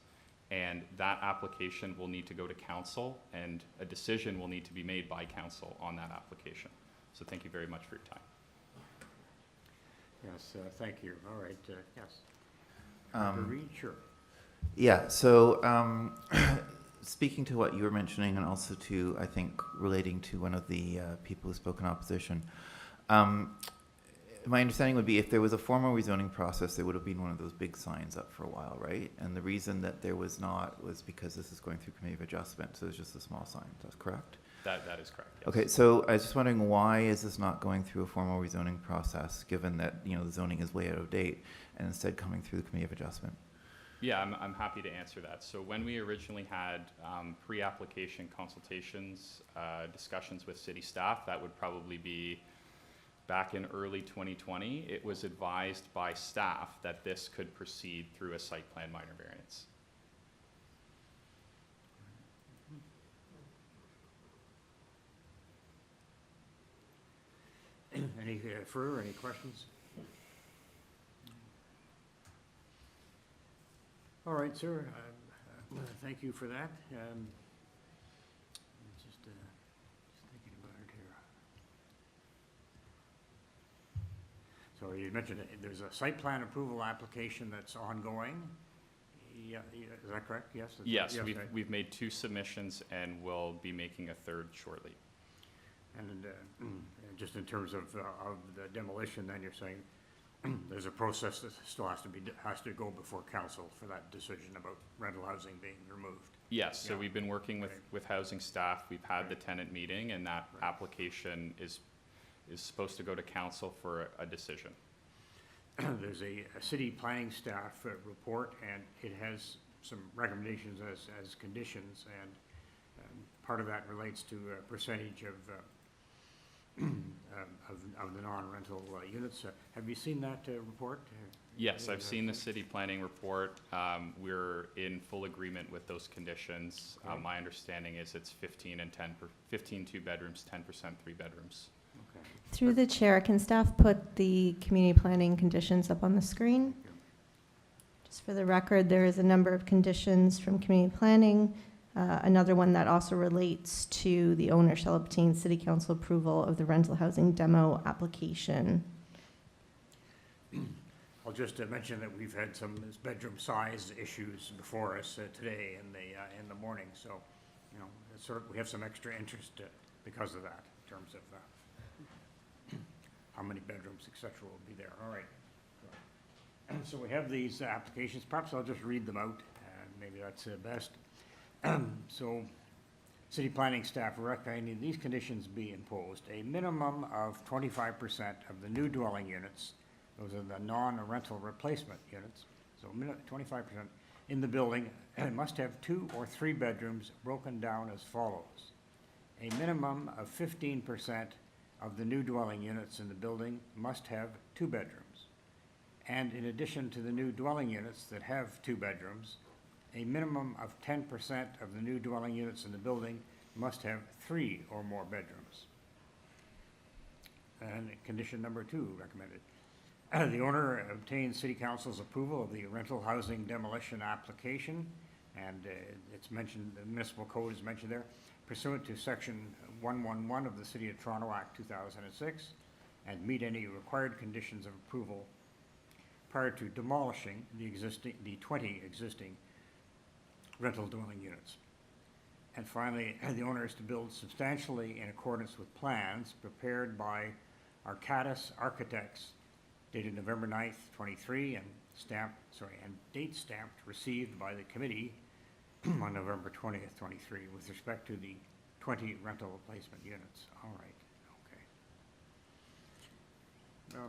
S4: and that application will need to go to council, and a decision will need to be made by council on that application. So thank you very much for your time.
S1: Yes, thank you. All right, yes. Dr. Reed, sure.
S10: Yeah, so speaking to what you were mentioning and also to, I think, relating to one of the people who spoke in opposition, my understanding would be if there was a formal rezoning process, there would have been one of those big signs up for a while, right? And the reason that there was not was because this is going through committee of adjustment, so it's just a small sign. That's correct?
S4: That is correct, yes.
S10: Okay, so I was just wondering, why is this not going through a formal rezoning process, given that, you know, the zoning is way out of date, and instead coming through the committee of adjustment?
S4: Yeah, I'm happy to answer that. So when we originally had pre-application consultations, discussions with city staff, that would probably be back in early 2020, it was advised by staff that this could proceed through a site plan minor variance.
S1: Any further, any questions? All right, sir. Thank you for that. Just thinking about it here. So you mentioned there's a site plan approval application that's ongoing. Yeah, is that correct? Yes?
S4: Yes,
S1: right.
S4: we've made 2 submissions and we'll be making a 3rd shortly.
S1: And just in terms of the demolition, then you're saying there's a process that still has to go before council for that decision about rental housing being removed.
S4: Yes, so
S1: Yeah.
S4: we've been working
S1: Right.
S4: with housing staff. We've had the
S1: Right.
S4: tenant meeting, and that
S1: Right.
S4: application is supposed to go to council for a decision.
S1: There's a city planning staff report, and it has some recommendations as conditions, and part of that relates to a percentage of the non-rental units. Have you seen that report?
S4: Yes, I've seen the city planning report. We're in full agreement with those conditions.
S1: Okay.
S4: My understanding is it's 15 and 10, 15 2-bedrooms, 10% 3-bedrooms.
S1: Okay.
S2: Through the chair, can staff put the community planning conditions up on the screen?
S1: Thank you.
S2: Just for the record, there is a number of conditions from community planning. Another one that also relates to the owner shall obtain city council approval of the rental housing demo application.
S1: I'll just mention that we've had some bedroom size issues before us today in the morning, so, you know, we have some extra interest because of that, in terms of how many bedrooms, et cetera, will be there. All right. So we have these applications. Perhaps I'll just read them out, and maybe that's best. So, city planning staff recommending these conditions be imposed. A minimum of 25% of the new dwelling units, those are the non-rental replacement units, so 25% in the building, must have 2 or 3 bedrooms broken down as follows. A minimum of 15% of the new dwelling units in the building must have 2 bedrooms. And in addition to the new dwelling units that have 2 bedrooms, a minimum of 10% of the new dwelling units in the building must have 3 or more bedrooms. And condition number 2 recommended. The owner obtains city council's approval of the rental housing demolition application, and it's mentioned, the municipal code is mentioned there, pursuant to section 111 of the City of Toronto Act 2006, and meet any required conditions of approval prior to demolishing the 20 existing rental dwelling units. And finally, the owner is to build substantially in accordance with plans prepared by Arcadis Architects dated November 9th, 23, and date stamped received by the committee on November 20th, 23, with respect to the 20 rental replacement units. All right, okay.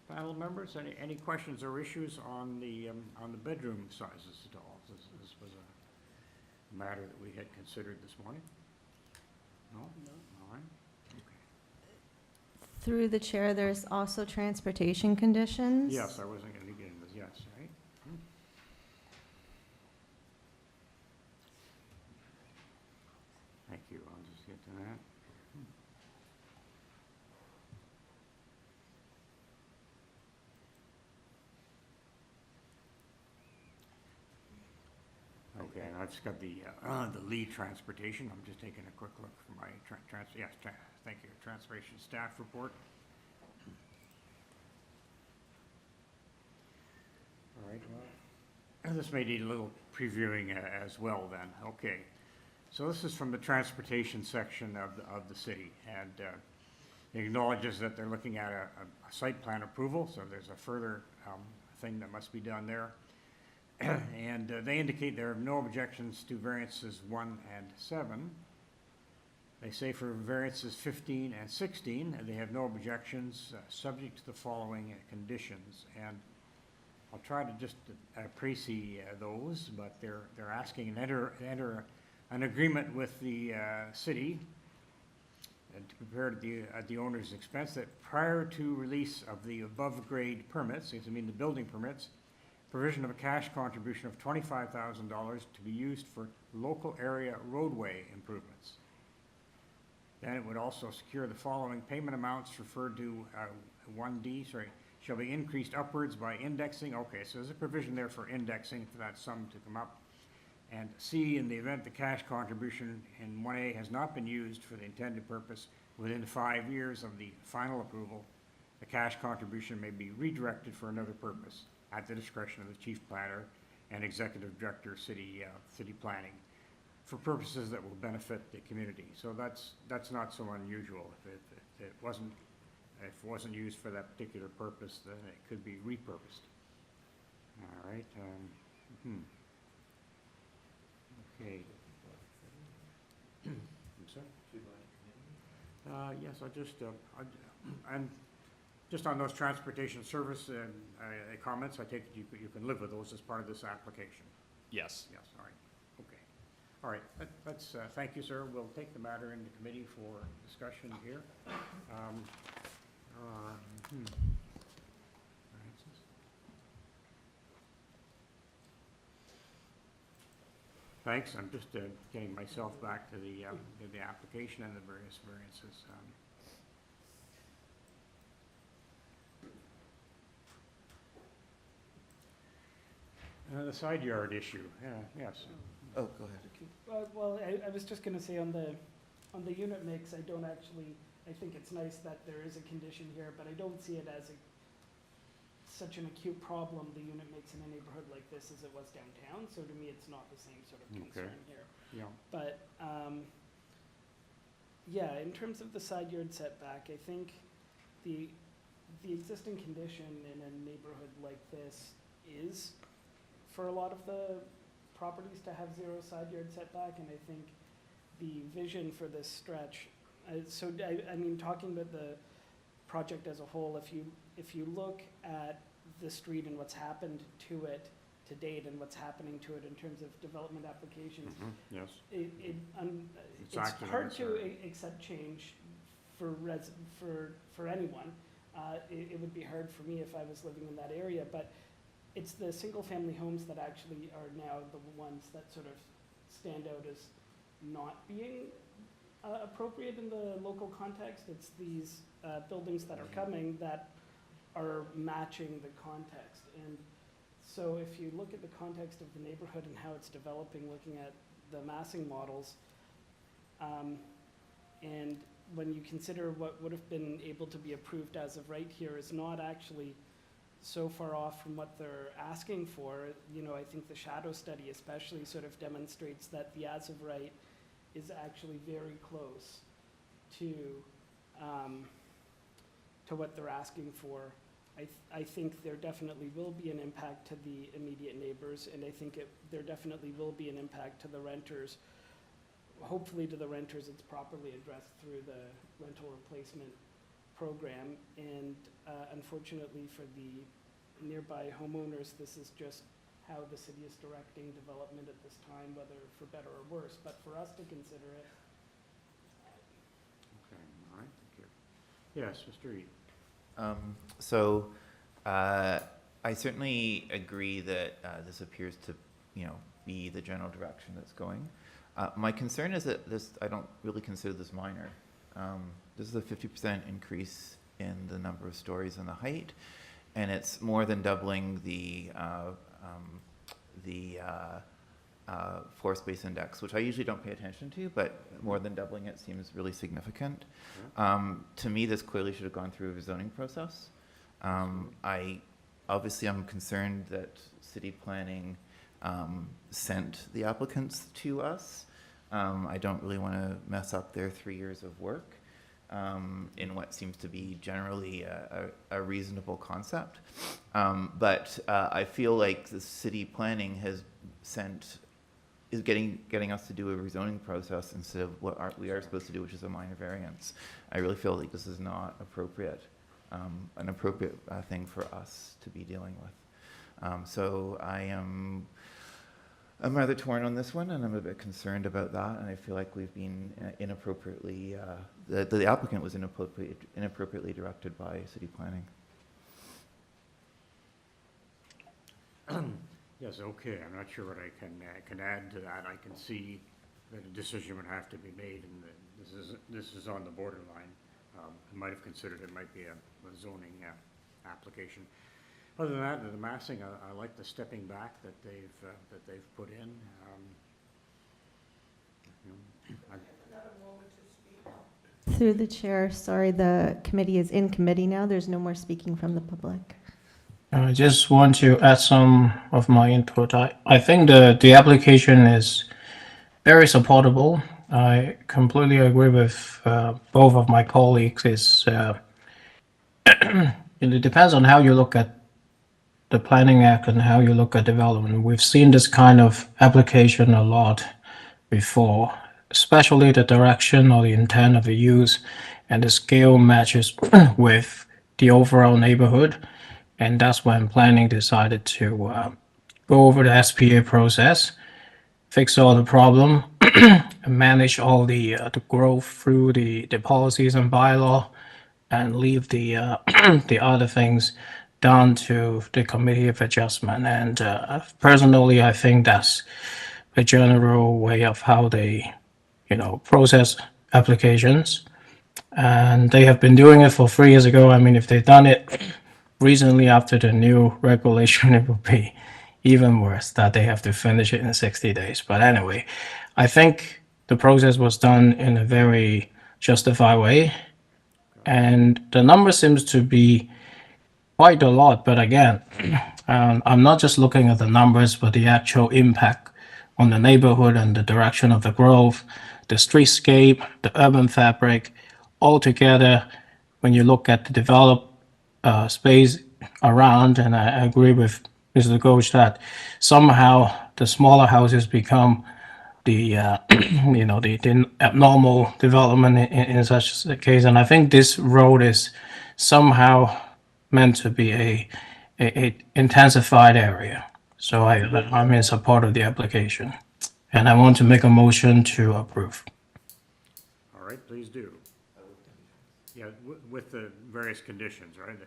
S1: Panel members, any questions or issues on the bedroom sizes at all? This was a matter that we had considered this morning. No? No. All right. Okay.
S2: Through the chair, there's also transportation conditions.
S1: Yes, I wasn't going to get into this. Yes, right. Thank you. I'll just get to that. Okay, and I've just got the lead transportation. I'm just taking a quick look for my thank you, transportation staff report. All right, well, this may need a little previewing as well then. Okay, so this is from the transportation section of the city, and it acknowledges that they're looking at a site plan approval, so there's a further thing that must be done there. And they indicate there are no objections to variances 1 and 7. They say for variances 15 and 16, they have no objections, subject to the following conditions. And I'll try to just précis those, but they're asking and enter an agreement with the city and to prepare at the owner's expense that prior to release of the above grade permits, I mean the building permits, provision of a cash contribution of $25,000 to be used for local area roadway improvements. Then it would also secure the following payment amounts referred to 1D, shall be increased upwards by indexing. Okay, so there's a provision there for indexing for that sum to come up. And C, in the event the cash contribution in 1A has not been used for the intended purpose within 5 years of the final approval, the cash contribution may be redirected for another purpose at the discretion of the chief planner and executive director of city planning for purposes that will benefit the community. So that's not so unusual. If it wasn't used for that particular purpose, then it could be repurposed. All right. Okay. I'm sorry? Yes, and just on those transportation service comments, I take it you can live with those as part of this application?
S4: Yes.
S1: Yes, all right, okay. All right, that's, thank you, sir. We'll take the matter into committee for discussion here. Thanks, I'm just getting myself back to the application and the various variances. The side yard issue, yes.
S10: Oh, go ahead.
S7: Well, I was just gonna say on the unit mix, I don't actually, I think it's nice that there is a condition here, but I don't see it as such an acute problem, the unit mix in a neighborhood like this as it was downtown, so to me, it's not the same sort of concern here.
S1: Yeah.
S7: But, yeah, in terms of the side yard setback, I think the existing condition in a neighborhood like this is for a lot of the properties to have 0 side yard setback, and I think the vision for this stretch, I mean, talking about the project as a whole, if you look at the street and what's happened to it to date and what's happening to it in terms of development applications,
S1: Yes.
S7: it's
S1: active in
S7: hard
S1: this
S7: to
S1: area.
S7: accept change for anyone. It would be hard for me if I was living in that area, but it's the single-family homes that actually are now the ones that sort of stand out as not being appropriate in the local context. It's these buildings that are coming that are matching the context. And so if you look at the context of the neighborhood and how it's developing, looking at the massing models, and when you consider what would have been able to be approved as of right here is not actually so far off from what they're asking for. You know, I think the shadow study especially sort of demonstrates that the as of right is actually very close to what they're asking for. I think there definitely will be an impact to the immediate neighbors, and I think there definitely will be an impact to the renters. Hopefully to the renters, it's properly addressed through the rental replacement program, and unfortunately for the nearby homeowners, this is just how the city is directing development at this time, whether for better or worse, but for us to consider it.
S1: Okay, all right, thank you. Yes, Mr. Reed.
S10: So I certainly agree that this appears to, be the general direction that's going. My concern is that I don't really consider this minor. This is a 50% increase in the number of stories and the height, and it's more than doubling the floor space index, which I usually don't pay attention to, but more than doubling it seems really significant. To me, this clearly should have gone through a zoning process. I'm concerned that city planning sent the applicants to us. I don't really want to mess up their 3 years of work in what seems to be generally a reasonable concept. But I feel like the city planning is getting us to do a rezoning process instead of what we are supposed to do, which is a minor variance. I really feel like this is not appropriate, an appropriate thing for us to be dealing with. So I'm rather torn on this one, and I'm a bit concerned about that, and I feel like we've been inappropriately, the applicant was inappropriately directed by city planning.
S1: Yes, okay, I'm not sure what I can add to that. I can see that a decision would have to be made, and that this is on the borderline. I might have considered it might be a zoning application. Other than that, the massing, I like the stepping back that they've put in. You know,
S2: Through the chair, sorry, the committee is in committee now. There's no more speaking from the public.
S11: I just want to add some of my input. I think the application is very supportable. I completely agree with both of my colleagues. It depends on how you look at the Planning Act and how you look at development. We've seen this kind of application a lot before, especially the direction or the intent of the use and the scale matches with the overall neighborhood. And that's when planning decided to go over the SPA process, fix all the problem, and manage all the growth through the policies and bylaw, and leave the the other things down to the committee of adjustment. And personally, I think that's a general way of how they, process applications. And they have been doing it for 3 years ago. I mean, if they've done it recently after the new regulation, it would be even worse that they have to finish it in 60 days. But anyway, I think the process was done in a very justified way. And the number seems to be quite a lot. But again, I'm not just looking at the numbers, but the actual impact on the neighborhood and the direction of the growth, the streetscape, the urban fabric, all together. When you look at the developed space around, and I agree with Mr. Ghosh that somehow the smaller houses become the the abnormal development in such a case. And I think this road is somehow meant to be a intensified area. So I'm in support of the application, and I want to make a motion to approve.
S1: all right, please do. Yeah, with the various conditions, right? The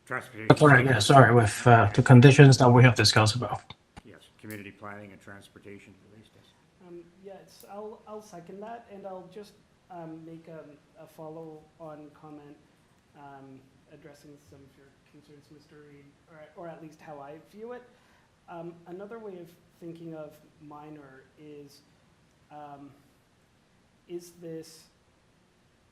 S1: transportation.
S11: Sorry, yeah, sorry, with the conditions that we have discussed about.
S1: Yes, community planning and transportation at least.
S7: Yes, I'll second that, and I'll just make a follow-on comment addressing some of your concerns, Mr. Reid, or at least how I view it. Another way of thinking of minor is this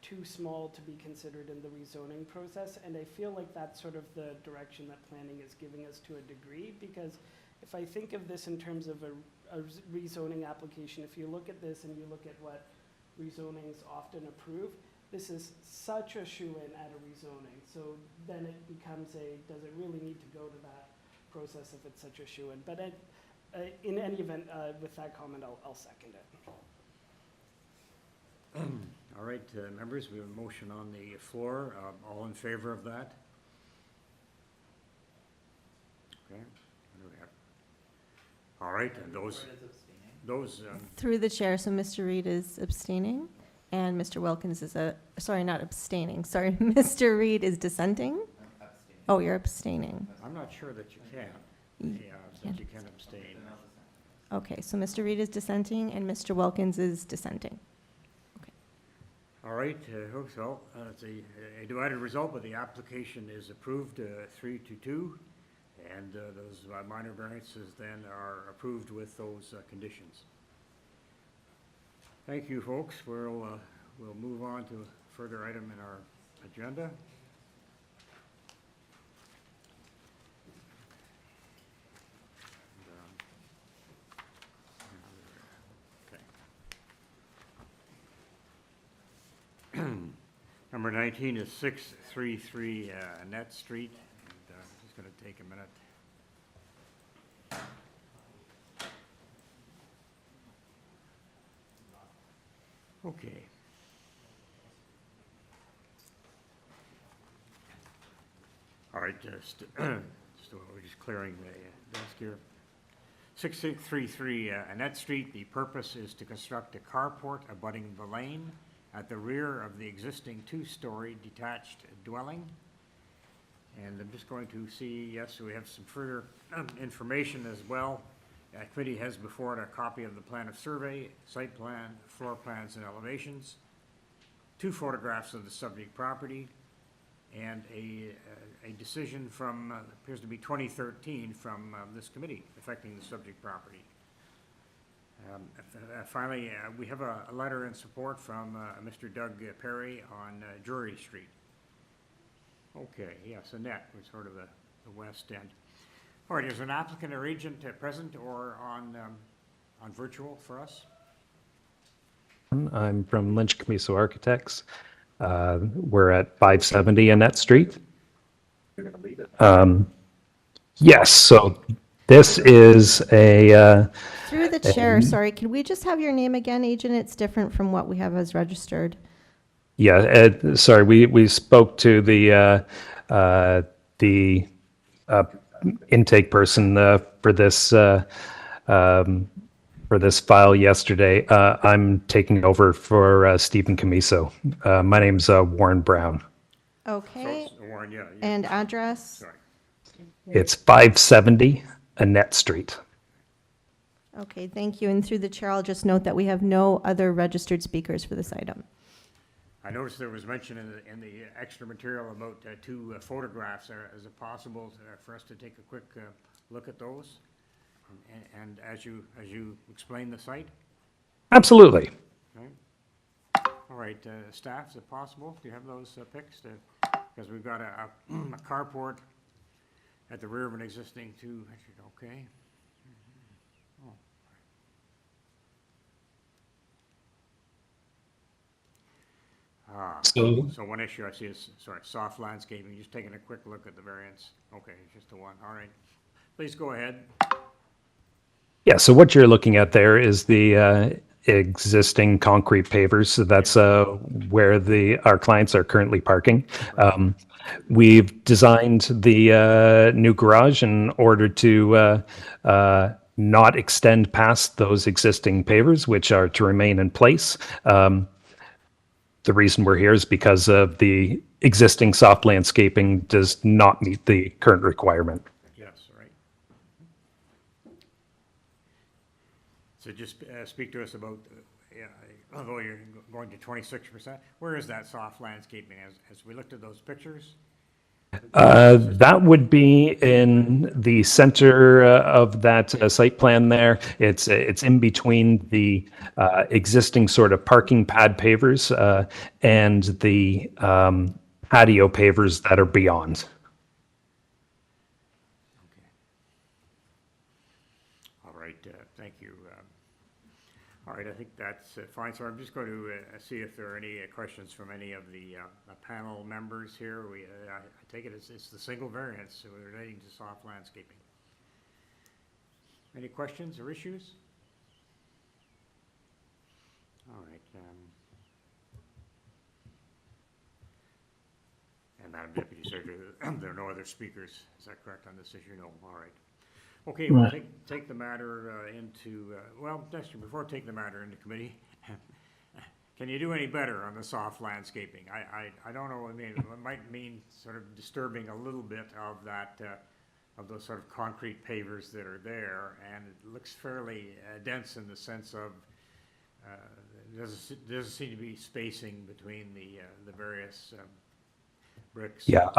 S7: too small to be considered in the rezoning process? And I feel like that's sort of the direction that planning is giving us to a degree, because if I think of this in terms of a rezoning application, if you look at this and you look at what rezonings often approve, this is such a shoe-in at a rezoning. So then it becomes does it really need to go to that process if it's such a shoe-in? But in any event, with that comment, I'll second it.
S1: All right, members, we have a motion on the floor. All in favor of that? Okay, what do we have? All right, and those,
S2: Through the chair, so Mr. Reid is abstaining, and Mr. Wilkins is sorry, not abstaining, sorry, Mr. Reid is dissenting? Oh, you're abstaining.
S1: I'm not sure that you can. Yeah, that you can abstain.
S2: Okay, so Mr. Reid is dissenting, and Mr. Wilkins is dissenting.
S1: All right, so it's a divided result, but the application is approved 3-2, and those minor variances then are approved with those conditions. Thank you, folks. We'll move on to a further item in our agenda. Number 19 is 633 Annette Street, and just going to take a minute. Okay. All right, just we're just clearing the desk here. 633 Annette Street, the purpose is to construct a carport abutting the lane at the rear of the existing two-story detached dwelling. And I'm just going to see, yes, we have some further information as well. The committee has before it a copy of the plan of survey, site plan, floor plans and elevations, 2 photographs of the subject property, and a decision from, appears to be 2013 from this committee affecting the subject property. Finally, we have a letter in support from Mr. Doug Perry on Drury Street. Okay, yes, Annette was sort of the west end. All right, is an applicant or agent present or on virtual for us?
S12: I'm from Lynch Camiso Architects. We're at 570 Annette Street. Yes, so this is a,
S2: Through the chair, sorry, can we just have your name again, agent? It's different from what we have as registered.
S12: sorry, we spoke to the intake person for this file yesterday. I'm taking over for Stephen Camiso. My name's Warren Brown.
S2: Okay,
S1: So, Warren, yeah.
S2: and address?
S1: Sorry.
S12: It's 570 Annette Street.
S2: Okay, thank you. And through the chair, I'll just note that we have no other registered speakers for this item.
S1: I noticed there was mention in the extra material about two photographs. Is it possible for us to take a quick look at those? And as you explain the site?
S12: Absolutely.
S1: Okay. All right, staff, is it possible? Do you have those pics? Because we've got a carport at the rear of an existing two, okay. Oh. So one issue I see is, sorry, soft landscaping, just taking a quick look at the variance. Okay, just a one, all right. Please go ahead.
S12: Yeah, so what you're looking at there is the existing concrete pavers. So that's where our clients are currently parking. We've designed the new garage in order to not extend past those existing pavers, which are to remain in place. The reason we're here is because of the existing soft landscaping does not meet the current requirement.
S1: Yes, right. So just speak to us about, although you're going to 26%, where is that soft landscaping as we looked at those pictures?
S12: That would be in the center of that site plan there. It's in between the existing sort of parking pad pavers and the patio pavers that are beyond.
S1: Okay. All right, thank you. All right, I think that's fine. So I'm just going to see if there are any questions from any of the panel members here. I take it it's the single variance relating to soft landscaping. Any questions or issues? All right. And Madam Deputy Secretary, there are no other speakers. Is that correct on this issue? No. All right. Okay, we'll take the matter into, well, Dexter, before I take the matter into committee, can you do any better on the soft landscaping? I don't know, I mean, it might mean sort of disturbing a little bit of that, of those sort of concrete pavers that are there, and it looks fairly dense in the sense of, there doesn't seem to be spacing between the various bricks.
S12: Yeah,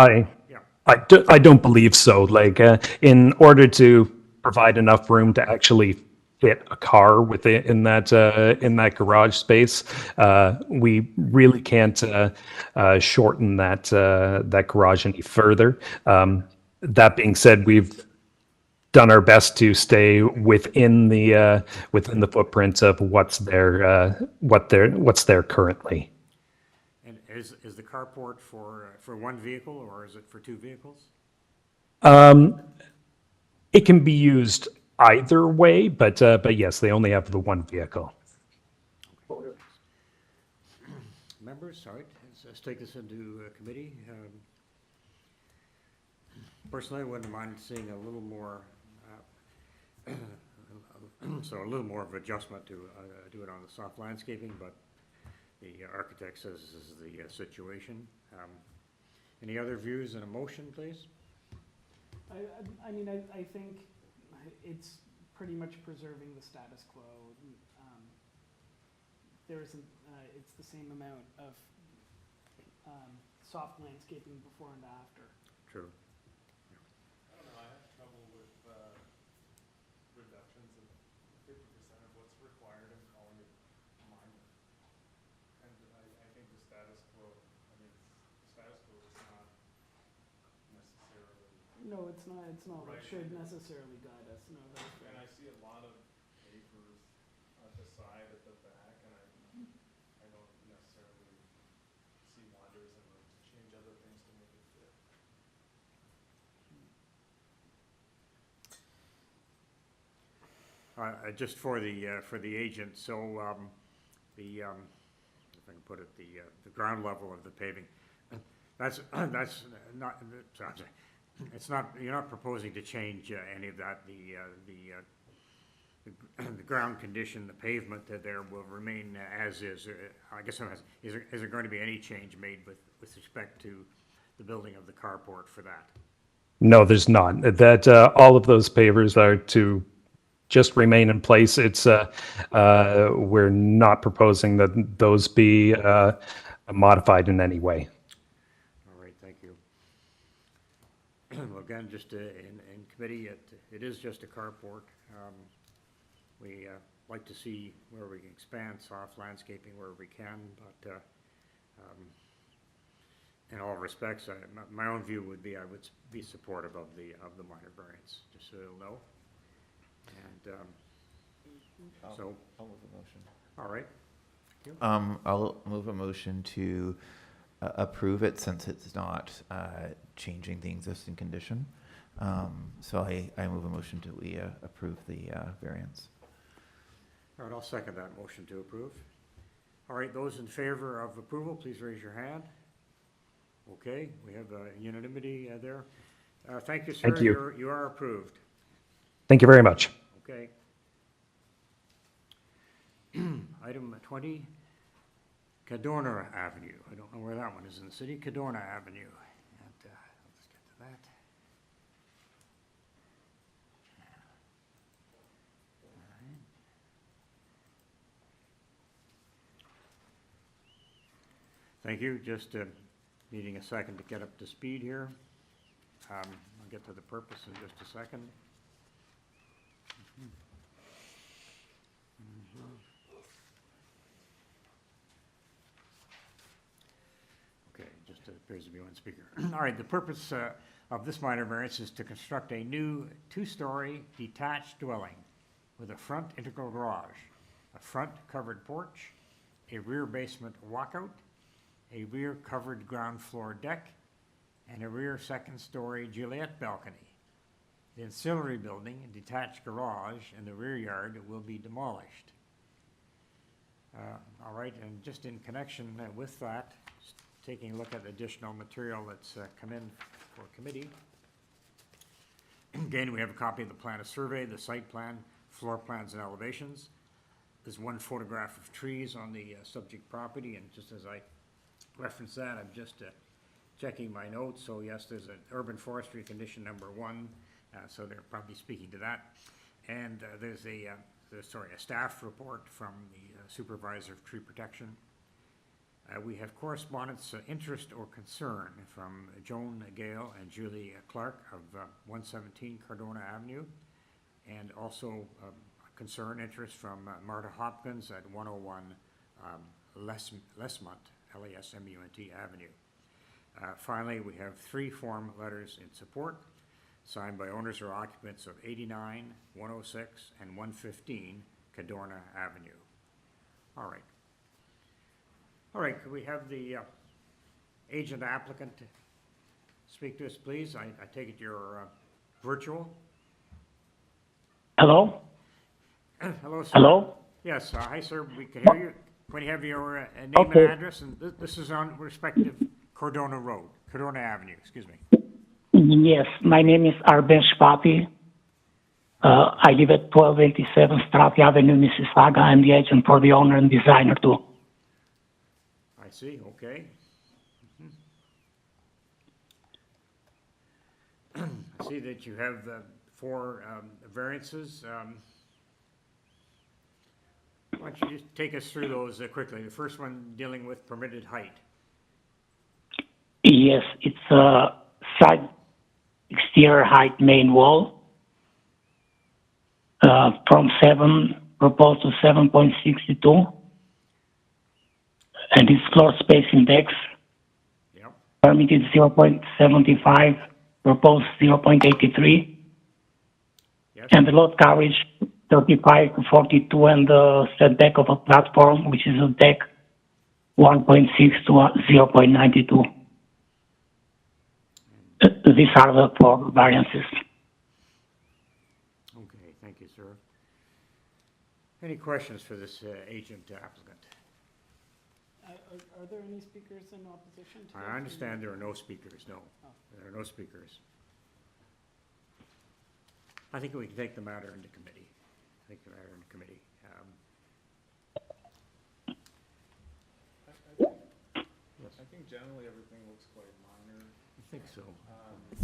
S12: I don't believe so. Like, in order to provide enough room to actually fit a car within in that garage space, we really can't shorten that garage any further. That being said, we've done our best to stay within the footprint of what's there currently.
S1: And is the carport for one vehicle, or is it for two vehicles?
S12: It can be used either way, but yes, they only have the one vehicle.
S1: Okay. Members, all right, let's take this into committee. Personally, I wouldn't mind seeing a little more, a little more of adjustment to do it on the soft landscaping, but the architect says this is the situation. Any other views and a motion, please?
S7: I mean, I think it's pretty much preserving the status quo. There isn't, it's the same amount of soft landscaping before and after.
S1: True.
S3: I don't know, I have trouble with reductions of 50% of what's required and calling it minor. And I think the status quo, I mean, the status quo is not necessarily,
S7: No, it's not what
S3: Right.
S7: should necessarily guide us, no, that's fair.
S3: and I see a lot of pavers at the side, at the back, and I don't necessarily see why there isn't room to change other things to make it fit.
S1: Just for the agent, so, if I can put it, the ground level of the paving, that's not, it's not, you're not proposing to change any of that, the ground condition, the pavement there will remain as is. I guess I'm asking, is there going to be any change made with respect to the building of the carport for that?
S12: No, there's not. That all of those pavers are to just remain in place. It's we're not proposing that those be modified in any way.
S1: All right, thank you. Well, again, just in committee, it is just a carport. We like to see where we can expand soft landscaping where we can, but in all respects, my own view would be I would be supportive of the minor variance, just so you'll know. And so,
S10: I'll move a motion.
S1: all right. Thank you.
S10: I'll move a motion to approve it since it's not changing the existing condition. So I move a motion to we approve the variance.
S1: All right, I'll second that motion to approve. All right, those in favor of approval, please raise your hand. Okay, we have unanimity there. Thank you, sir.
S12: Thank you.
S1: You are approved.
S12: Thank you very much.
S1: Okay. Item 20, Cadorna Avenue. I don't know where that one is in the city. Cadorna Avenue. And let's get to that. All right. Thank you. Just needing a second to get up to speed here. I'll get to the purpose in just a second. Okay, just appears to be one speaker. All right, the purpose of this minor variance is to construct a new two-story detached dwelling with a front integral garage, a front covered porch, a rear basement walkout, a rear covered ground floor deck, and a rear second-story Juliet balcony. The ancillary building, a detached garage, and the rear yard will be demolished. All right, and just in connection with that, just taking a look at additional material that's come in for committee. Again, we have a copy of the plan of survey, the site plan, floor plans and elevations. There's one photograph of trees on the subject property, and just as I reference that, I'm just checking my notes. So yes, there's an urban forestry condition number 1, so they're probably speaking to that. And there's a staff report from the supervisor of tree protection. We have correspondence, interest or concern from Joan Gale and Julie Clark of 117 Cardona Avenue, and also concern, interest from Marta Hopkins at 101 Lesmont, L-A-S-M-U-N-T Avenue. Finally, we have 3 form letters in support, signed by owners or occupants of 89, 106, and 115 Cadorna Avenue. All right. All right, could we have the agent applicant speak to us, please? I take it you're virtual?
S13: Hello?
S1: Hello, sir.
S13: Hello?
S1: Yes, hi, sir. We can hear you. Can you have your name
S13: Okay.
S1: and address? And this is on respective Cardona Road, Cardona Avenue, excuse me.
S13: Yes, my name is Arben Spapi. I live at 1287 Strath Avenue, Mississauga. I'm the agent for the owner and designer too.
S1: I see, okay. I see that you have 4 variances. Why don't you just take us through those quickly? The first one dealing with permitted height.
S13: Yes, it's a side exterior height main wall from 7 proposed to 7.62, and its floor space index
S1: Yep,
S13: permitted 0.75, proposed 0.83,
S1: yes,
S13: and the lot coverage 35 to 42, and the setback of a platform, which is a deck, 1.6 to 0.92. These are the 4 variances.
S1: okay, thank you, sir. Any questions for this agent applicant?
S7: Are there any speakers in opposition to this?
S1: I understand there are no speakers, no. There are no speakers. I think we can take the matter into committee. Take the matter into committee.
S3: I think generally everything looks quite minor.
S1: I think so.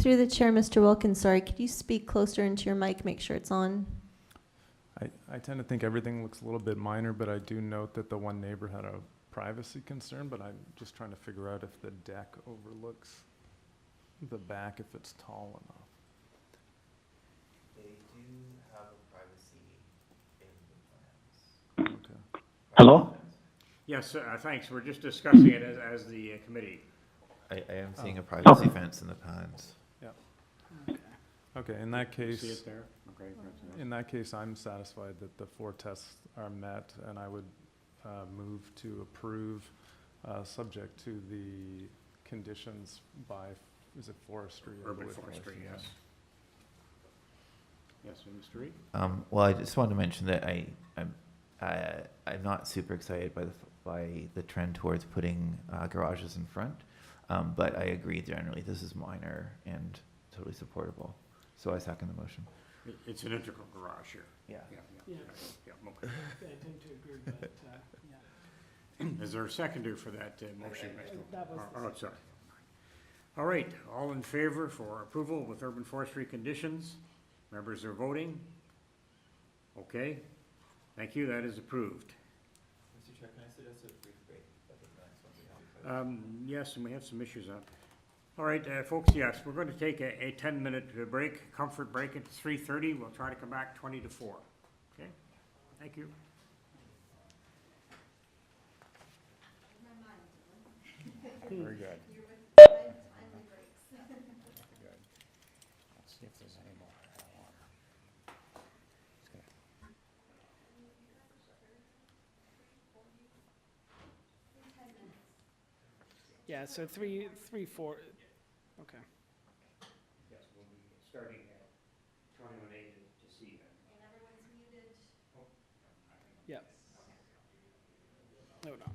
S2: Through the chair, Mr. Wilkins, sorry, could you speak closer into your mic, make sure it's on?
S3: I tend to think everything looks a little bit minor, but I do note that the one neighbor had a privacy concern, but I'm just trying to figure out if the deck overlooks the back, if it's tall enough.
S10: They do have a privacy in the plans.
S3: Okay.
S13: Hello?
S1: Yes, thanks. We're just discussing it as the committee.
S10: I am seeing a privacy fence in the plans.
S3: Okay, in that case.
S1: See it there? Okay, that's nice.
S3: In that case, I'm satisfied that the 4 tests are met, and I would move to approve, subject to the conditions by, is it forestry? I
S1: Urban
S3: believe
S1: forestry,
S3: yeah.
S1: yes. Yes, Mr. Reed?
S10: Well, I just wanted to mention that I'm not super excited by the trend towards putting garages in front, but I agree generally this is minor and totally supportable. So I second the motion.
S1: It's an integral garage here.
S10: Yeah.
S7: Yeah.
S1: Okay.
S7: I tend to agree, but, yeah.
S1: Is there a seconder for that motion, Mr.
S7: That was the
S1: Oh, sorry. All right, all in favor for approval with urban forestry conditions? Members are voting. Okay, thank you, that is approved.
S10: Mr. Chair, can I suggest a brief break? I think the next one we have.
S1: Yes, and we have some issues on. All right, folks, yes, we're going to take a 10-minute break, comfort break at 3:30. We'll try to come back 20 to 4. Okay, thank you. Very good. Good. Let's see if there's any more.
S7: Yeah, so 3, 4, okay.
S1: Yes, we'll be starting at 21A to see then.
S2: And everyone's muted.
S7: Yeah. No, no.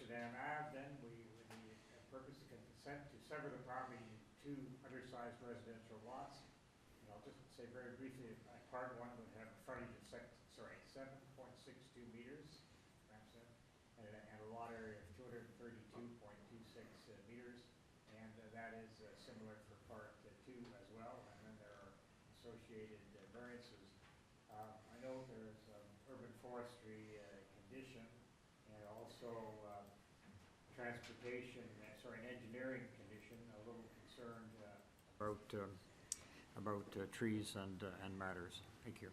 S1: Amsterdam Ave, then the purpose of consent to sever the property into two undersized residential lots. And I'll just say very briefly, part one would have a frontage of 7.62 meters, and a lot area of 232.26 meters, and that is similar for part two as well, and then there are associated variances. I know there's urban forestry condition, and also transportation, an engineering condition, a little concerned about trees and matters. Thank you.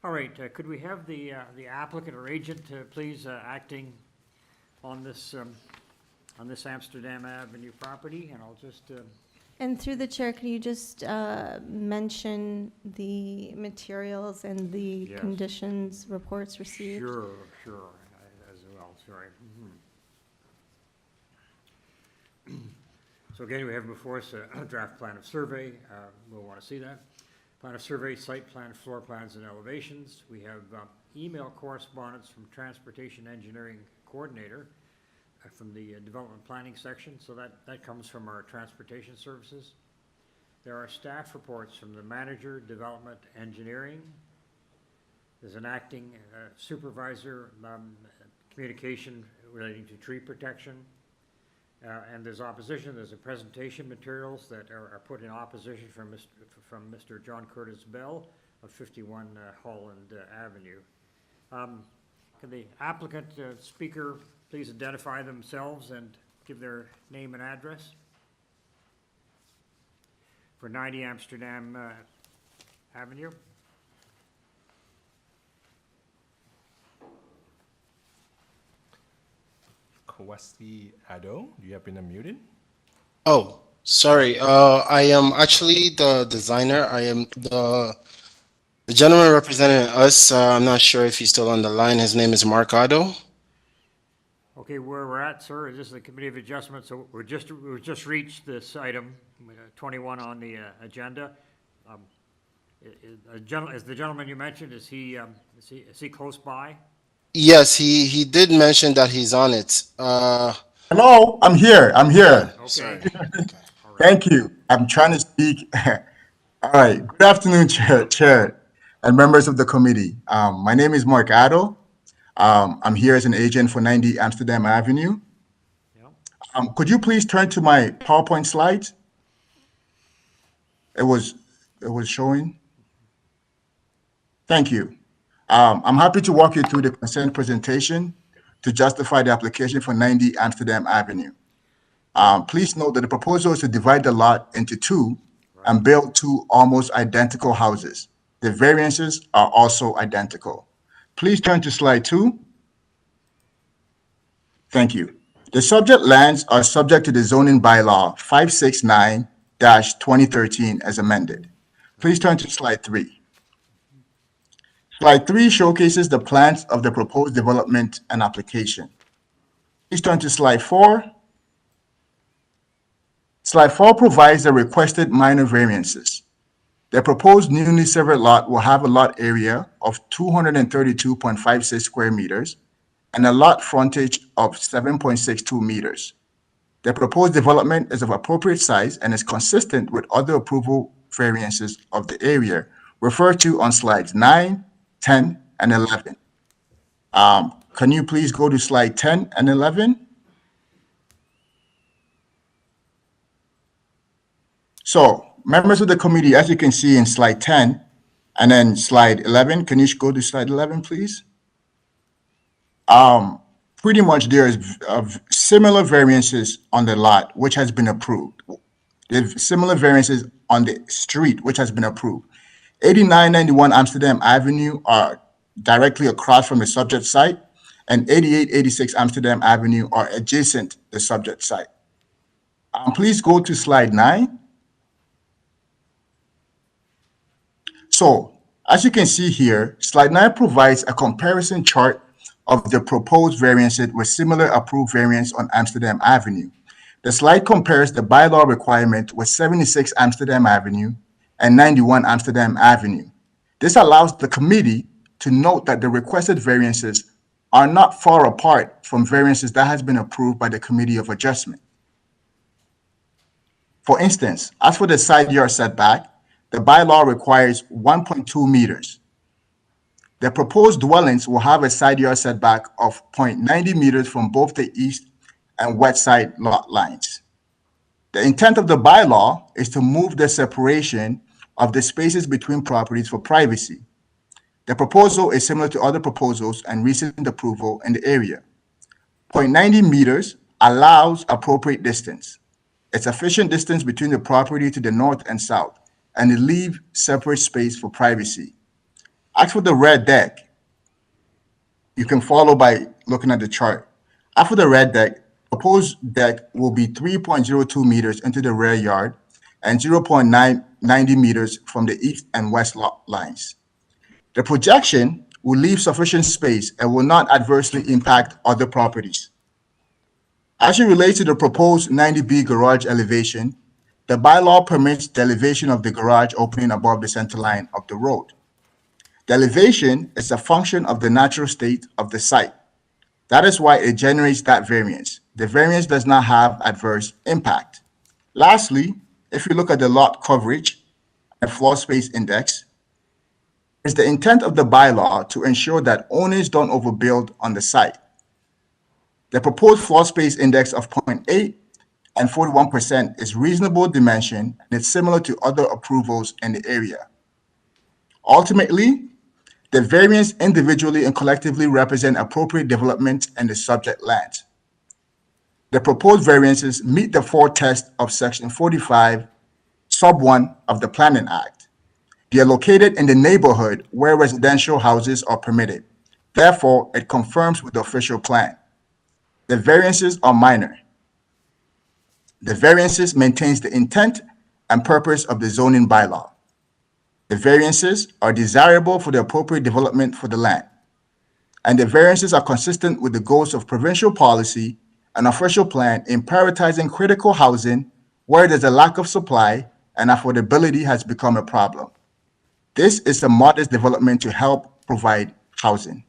S1: All right, could we have the applicant or agent, please, acting on this Amsterdam Avenue property, and I'll just.
S2: And through the chair, can you just mention the materials and the
S1: Yes.
S2: conditions reports received?
S1: Sure, as well, sorry. So again, we have before us a draft plan of survey. We'll want to see that. Plan of survey, site plan, floor plans, and elevations. We have email correspondence from Transportation Engineering Coordinator from the Development Planning section, so that comes from our Transportation Services. There are staff reports from the Manager, Development Engineering. There's an acting supervisor, communication relating to tree protection. And there's opposition. There's a presentation materials that are put in opposition from Mr. John Curtis Bell of 51 Holland Avenue. Can the applicant speaker please identify themselves and give their name and address? For 90 Amsterdam Avenue.
S14: Kowalski Ado, you have been unmuted.
S15: Oh, sorry. I am actually the designer. I am the gentleman representing us. I'm not sure if he's still on the line. His name is Mark Ado.
S1: Okay, where we're at, sir, is this the Committee of Adjustment? So we've just reached this item, 21 on the agenda. Is the gentleman you mentioned, is he close by?
S15: Yes, he did mention that he's on it.
S16: Hello, I'm here.
S1: Okay.
S15: Sorry.
S16: Thank you. I'm trying to speak. All right. Good afternoon, Chair, and members of the committee. My name is Mark Addo. I'm here as an agent for 90 Amsterdam Avenue.
S1: Yeah.
S16: Could you please turn to my PowerPoint slides? It was showing. Thank you. I'm happy to walk you through the consent presentation to justify the application for 90 Amsterdam Avenue. Please note that the proposal is to divide the lot into two and build two almost identical houses. The variances are also identical. Please turn to slide 2. Thank you. The subject lands are subject to the zoning bylaw 569-2013 as amended. Please turn to slide 3. Slide 3 showcases the plans of the proposed development and application. Please turn to slide 4. Slide 4 provides the requested minor variances. The proposed newly severed lot will have a lot area of 232.56 square meters and a lot frontage of 7.62 meters. The proposed development is of appropriate size and is consistent with other approval variances of the area referred to on slides 9, 10, and 11. Can you please go to slide 10 and 11? So, members of the committee, as you can see in slide 10 and then slide 11, can you go to slide 11, please? Pretty much there is similar variances on the lot, which has been approved. There's similar variances on the street, which has been approved. 8991 Amsterdam Avenue are directly across from the subject site, and 8886 Amsterdam Avenue are adjacent to the subject site. Please go to slide 9. So, as you can see here, slide 9 provides a comparison chart of the proposed variances with similar approved variance on Amsterdam Avenue. The slide compares the bylaw requirement with 76 Amsterdam Avenue and 91 Amsterdam Avenue. This allows the committee to note that the requested variances are not far apart from variances that has been approved by the Committee of Adjustment. For instance, as for the side yard setback, the bylaw requires 1.2 meters. The proposed dwellings will have a side yard setback of 0.90 meters from both the east and west side lot lines. The intent of the bylaw is to move the separation of the spaces between properties for privacy. The proposal is similar to other proposals and recent approval in the area. 0.90 meters allows appropriate distance. It's sufficient distance between the property to the north and south, and it leaves separate space for privacy. As for the rear deck, you can follow by looking at the chart. As for the rear deck, proposed deck will be 3.02 meters into the rear yard and 0.990 meters from the east and west lot lines. The projection will leave sufficient space and will not adversely impact other properties. As it relates to the proposed 90B garage elevation, the bylaw permits the elevation of the garage opening above the center line of the road. The elevation is a function of the natural state of the site. That is why it generates that variance. The variance does not have adverse impact. Lastly, if you look at the lot coverage and floor space index, it's the intent of the bylaw to ensure that owners don't overbuild on the site. The proposed floor space index of 0.8 and 41% is reasonable dimension, and it's similar to other approvals in the area. Ultimately, the variance individually and collectively represent appropriate development in the subject land. The proposed variances meet the four tests of Section 45, Sub 1 of the Planning Act. They are located in the neighborhood where residential houses are permitted. Therefore, it conforms with the official plan. The variances are minor. The variances maintains the intent and purpose of the zoning bylaw. The variances are desirable for the appropriate development for the land. And the variances are consistent with the goals of provincial policy and official plan in prioritizing critical housing where there's a lack of supply and affordability has become a problem. This is a modest development to help provide housing.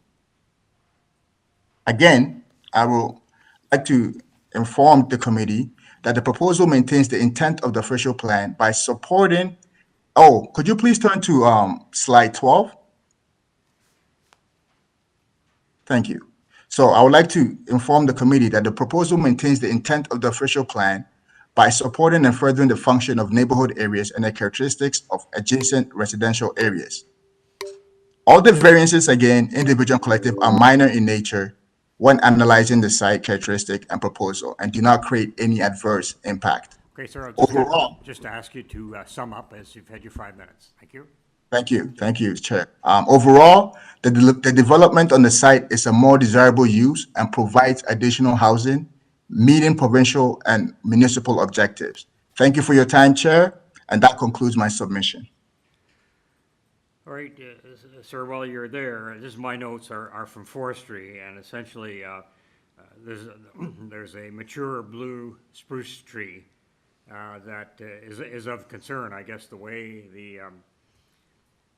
S16: Again, I will like to inform the committee that the proposal maintains the intent of the official plan by supporting. Oh, could you please turn to slide 12? Thank you. So I would like to inform the committee that the proposal maintains the intent of the official plan by supporting and furthering the function of neighborhood areas and the characteristics of adjacent residential areas. All the variances, again, individual and collective, are minor in nature when analyzing the site characteristic and proposal and do not create any adverse impact.
S1: Okay, sir,
S16: Overall,
S1: just ask you to sum up as you've had your 5 minutes. Thank you.
S16: Thank you, Chair. Overall, the development on the site is a more desirable use and provides additional housing, meeting provincial and municipal objectives. Thank you for your time, Chair, and that concludes my submission.
S1: All right, sir, while you're there, my notes are from forestry, and essentially there's a mature blue spruce tree that is of concern, I guess, the way the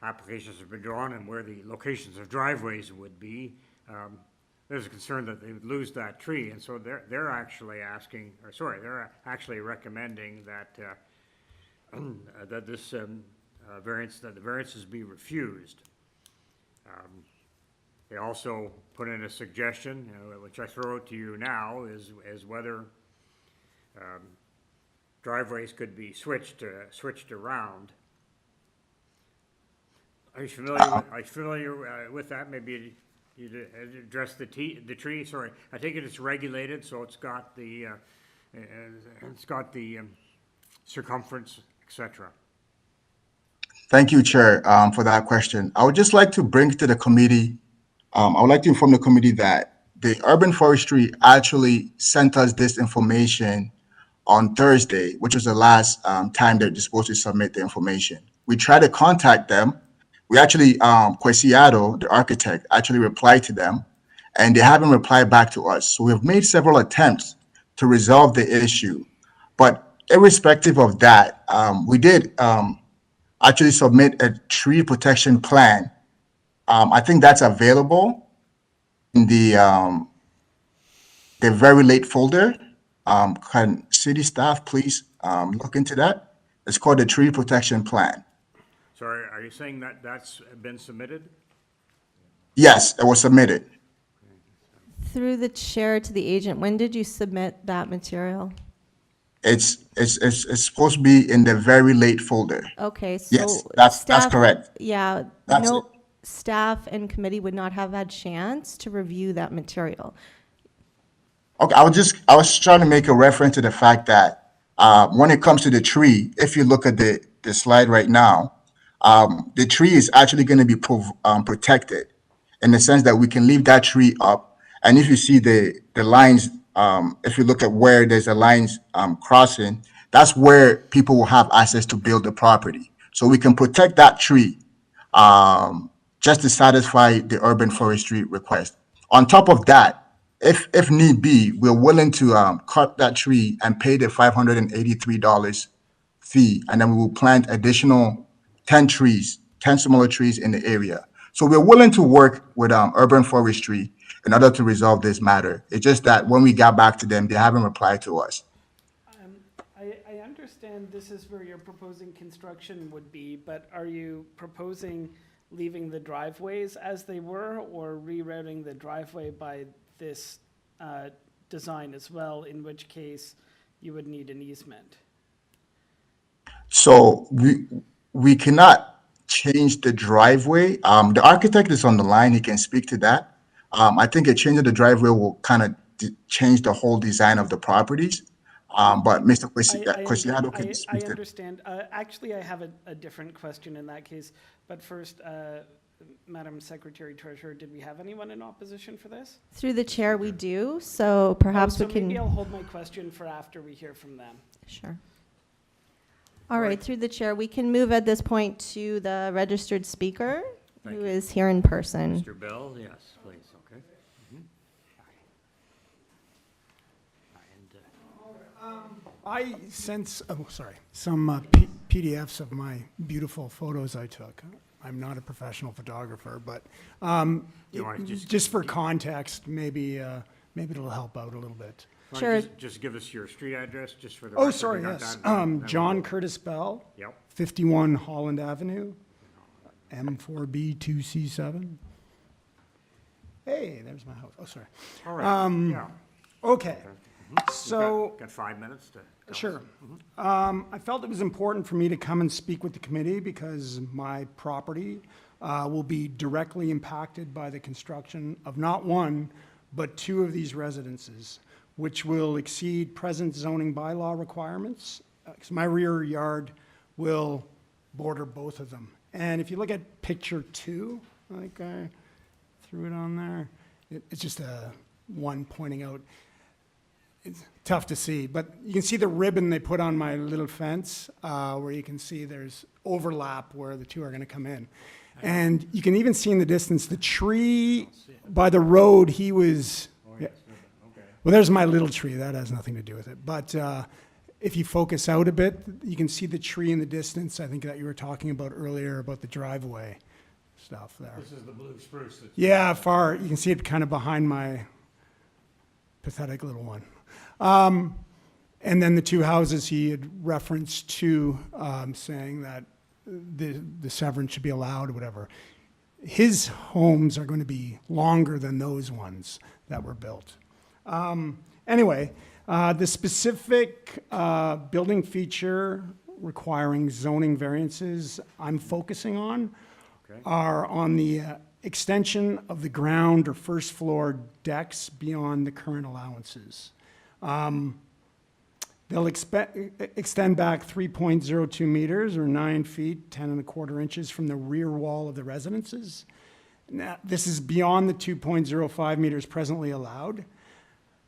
S1: applications have been drawn and where the locations of driveways would be. There's a concern that they would lose that tree, and so they're actually asking, or sorry, they're actually recommending that that this that the variances be refused. They also put in a suggestion, which I throw to you now, is whether driveways could be switched around. Are you familiar with that? Maybe you'd address the tree. Sorry, I take it it's regulated, so it's got the circumference, etc.
S16: Thank you, Chair, for that question. I would just like to bring to the committee, I would like to inform the committee that the Urban Forestry actually sent us this information on Thursday, which was the last time they're supposed to submit the information. We tried to contact them. We actually, Quesiado, the architect, actually replied to them, and they haven't replied back to us. So we've made several attempts to resolve the issue. But irrespective of that, we did actually submit a tree protection plan. I think that's available. the very late folder. Can city staff please look into that? It's called the Tree Protection Plan.
S1: Sorry, are you saying that that's been submitted?
S16: Yes, it was submitted.
S2: Through the chair to the agent, when did you submit that material?
S16: It's supposed to be in the very late folder.
S2: Okay, so
S16: Yes, that's
S2: staff,
S16: correct.
S2: yeah,
S16: That's
S2: no, staff and committee would not have had chance to review that material.
S16: Okay, I was trying to make a reference to the fact that when it comes to the tree, if you look at the slide right now, the tree is actually going to be protected in the sense that we can leave that tree up. And if you see the lines, if you look at where there's a lines crossing, that's where people will have access to build the property. So we can protect that tree just to satisfy the urban forestry request. On top of that, if need be, we're willing to cut that tree and pay the $583 fee, and then we will plant additional 10 trees, 10 smaller trees in the area. So we're willing to work with urban forestry in order to resolve this matter. It's just that when we got back to them, they haven't replied to us.
S7: I understand this is where you're proposing construction would be, but are you proposing leaving the driveways as they were, or rerouting the driveway by this design as well, in which case you would need an easement?
S16: So we cannot change the driveway. The architect is on the line. He can speak to that. I think a change of the driveway will kind of change the whole design of the properties. But Mr. Quasiado can speak
S7: I
S16: to it.
S7: understand. Actually, I have a different question in that case. But first, Madam Secretary Treasurer, did we have anyone in opposition for this?
S2: Through the chair, we do, so perhaps we can.
S7: Maybe I'll hold my question for after we hear from them.
S2: Sure. All right, through the chair, we can move at this point to the registered speaker, who is here in person.
S1: Mr. Bell, yes, please, okay.
S17: I sent some PDFs of my beautiful photos I took. I'm not a professional photographer, but just for context, maybe it'll help out a little bit.
S2: Sure.
S1: Just give us your street address, just for the.
S17: Oh,
S1: record.
S17: sorry,
S1: We got
S17: yes.
S1: that.
S17: John Curtis Bell.
S1: Yep.
S17: 51 Holland Avenue, M4B2C7. Hey, there's my house. Oh, sorry.
S1: All right, yeah.
S17: Okay,
S1: Mhm.
S17: so.
S1: Got 5 minutes to. tell us.
S17: Sure. I felt it was important for me to come and speak with the committee because my property will be directly impacted by the construction of not one, but two of these residences, which will exceed present zoning bylaw requirements. 'Cause my rear yard will border both of them. And if you look at picture 2, like I threw it on there, it's just a one pointing out. It's tough to see, but you can see the ribbon they put on my little fence, where you can see there's overlap where the two are going to come in. And you can even see in the distance, the tree by the road, he was, yeah. Well, there's my little tree. That has nothing to do with it. But if you focus out a bit, you can see the tree in the distance. I think that you were talking about earlier about the driveway stuff there.
S1: This is the blue spruce.
S17: Yeah, far. You can see it kind of behind my pathetic little one. And then the two houses he had referenced to, saying that the severance should be allowed or whatever. His homes are going to be longer than those ones that were built. Anyway, the specific building feature requiring zoning variances I'm focusing on are on the extension of the ground or first floor decks beyond the current allowances. They'll extend back 3.02 meters or 9 feet, 10.25 inches from the rear wall of the residences. Now, this is beyond the 2.05 meters presently allowed.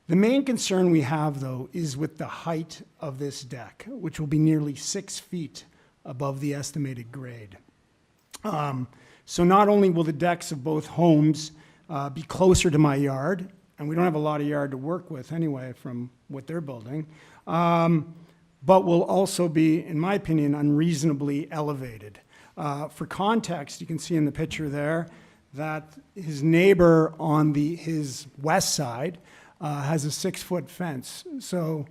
S17: The main concern we have, though, is with the height of this deck, which will be nearly 6 feet above the estimated grade. So not only will the decks of both homes be closer to my yard, and we don't have a lot of yard to work with anyway from what they're building, but will also be, in my opinion, unreasonably elevated. For context, you can see in the picture there, that his neighbor on his west side has a 6-foot fence. So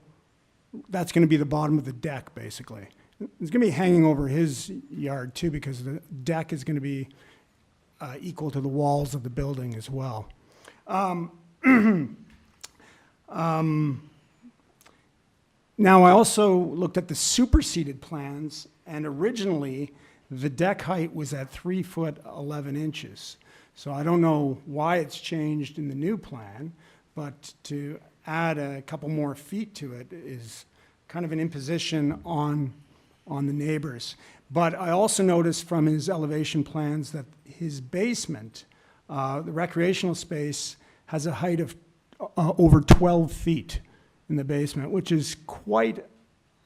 S17: that's going to be the bottom of the deck, basically. It's going to be hanging over his yard too, because the deck is going to be equal to the walls of the building as well. Now, I also looked at the superseded plans, and originally the deck height was at 3 foot 11 inches. So I don't know why it's changed in the new plan, but to add a couple more feet to it is kind of an imposition on the neighbors. But I also noticed from his elevation plans that his basement, the recreational space, has a height of over 12 feet in the basement, which is quite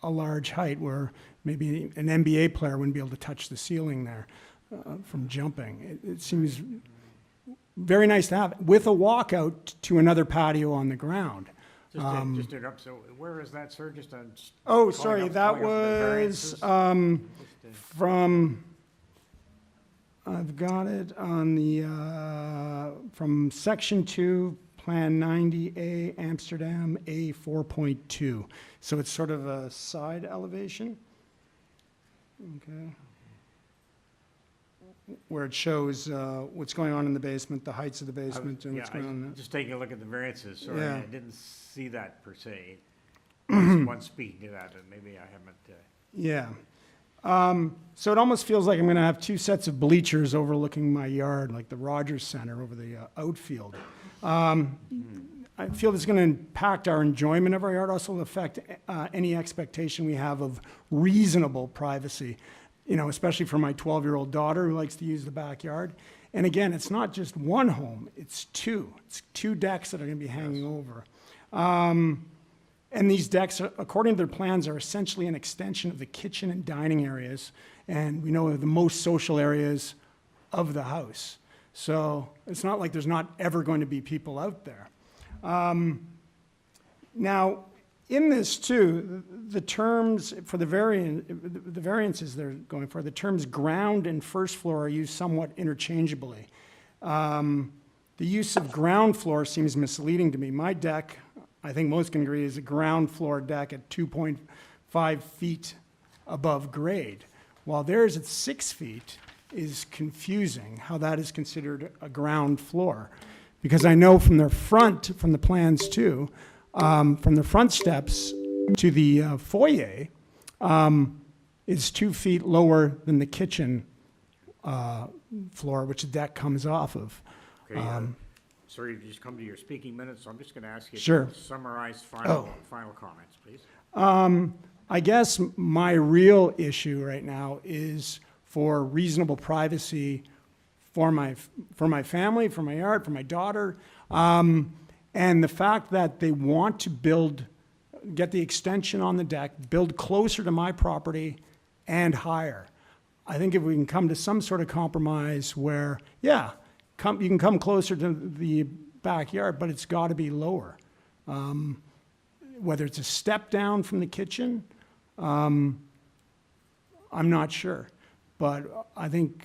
S17: a large height, where maybe an NBA player wouldn't be able to touch the ceiling there from jumping. It seems very nice to have, with a walkout to another patio on the ground.
S1: Just to interrupt, so where is that, sir? Just on.
S17: Oh, sorry, that was from, I've got it on the, from section 2, Plan 90A, Amsterdam, A 4.2. So it's sort of a side elevation. Okay. Where it shows what's going on in the basement, the heights of the basement, and what's going on.
S1: Just taking a look at the variances, sorry,
S17: Yeah.
S1: I didn't see that per se. One speed to that, and maybe I haven't.
S17: Yeah. So it almost feels like I'm going to have 2 sets of bleachers overlooking my yard, like the Rogers Center over the outfield. I feel this is going to impact our enjoyment of our yard, also affect any expectation we have of reasonable privacy, you know, especially for my 12-year-old daughter who likes to use the backyard. And again, it's not just one home, it's 2. It's 2 decks that are going to be hanging over. And these decks, according to their plans, are essentially an extension of the kitchen and dining areas, and we know are the most social areas of the house. So it's not like there's not ever going to be people out there. Now, in this too, the terms for the variances they're going for, the terms ground and first floor are used somewhat interchangeably. The use of ground floor seems misleading to me. My deck, I think most can agree, is a ground floor deck at 2.5 feet above grade, while theirs at 6 feet is confusing how that is considered a ground floor. Because I know from the plans too, from the front steps to the foyer is 2 feet lower than the kitchen floor, which the deck comes off of.
S1: Okay, sorry, you just come to your speaking minutes, so I'm just going to ask you
S17: Sure.
S1: to summarize final comments, please.
S17: I guess my real issue right now is for reasonable privacy for my family, for my yard, for my daughter, and the fact that they want to get the extension on the deck, build closer to my property and higher. I think if we can come to some sort of compromise where, yeah, you can come closer to the backyard, but it's got to be lower. Whether it's a step down from the kitchen, I'm not sure. But I think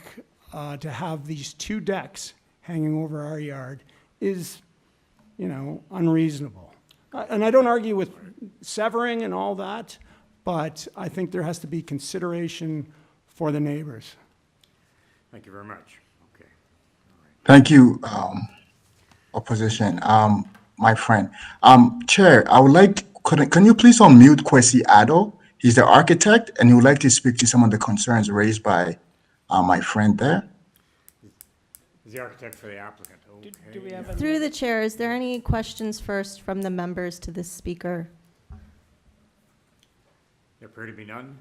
S17: to have these 2 decks hanging over our yard is, you know, unreasonable. And I don't argue with severing and all that, but I think there has to be consideration for the neighbors.
S1: Thank you very much. Okay.
S16: Thank you, opposition. My friend. Chair, I would like, can you please unmute Kwesi Addo? He's the architect, and he would like to speak to some of the concerns raised by my friend there.
S1: Is the architect for the applicant? Okay.
S7: Do we have
S2: Through the chair, is there any questions first from the members to the speaker?
S1: There appear to be none.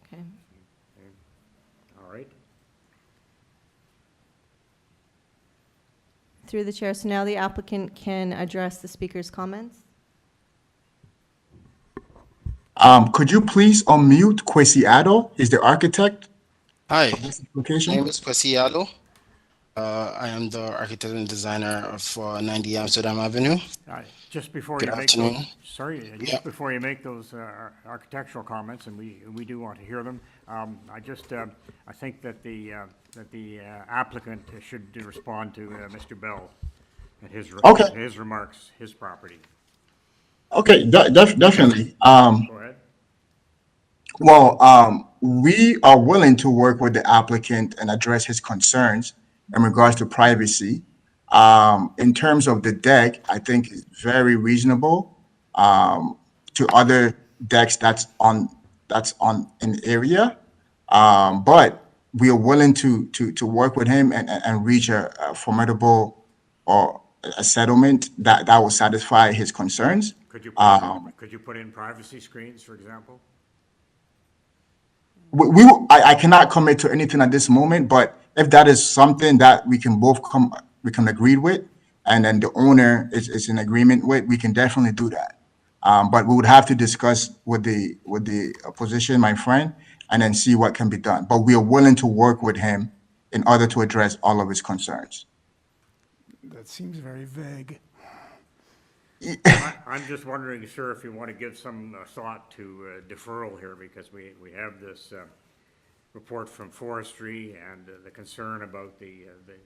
S2: Okay.
S1: All right.
S2: Through the chair, so now the applicant can address the speaker's comments.
S16: Could you please unmute Kwesi Addo? He's the architect.
S15: Hi,
S16: of this
S15: my
S16: application.
S15: name is Kwesi Addo. I am the architect and designer of 90 Amsterdam Avenue.
S1: Just before
S15: Good
S1: you make
S15: afternoon.
S1: those, sorry,
S15: Yeah.
S1: just before you make those architectural comments, and we do want to hear them, I think that the applicant should respond to Mr. Bell and
S16: Okay.
S1: his remarks, his property.
S16: Okay, definitely.
S1: Go ahead.
S16: Well, we are willing to work with the applicant and address his concerns in regards to privacy. In terms of the deck, I think it's very reasonable to other decks that's on an area. But we are willing to work with him and reach a formidable or a settlement that will satisfy his concerns.
S1: Could you put in privacy screens, for example?
S16: I cannot commit to anything at this moment, but if that is something that we can agree with, and then the owner is in agreement with, we can definitely do that. But we would have to discuss with the opposition, my friend, and then see what can be done. But we are willing to work with him in order to address all of his concerns.
S17: That seems very vague.
S1: I'm just wondering, sir, if you want to give some thought to deferral here, because we have this report from forestry and the concern about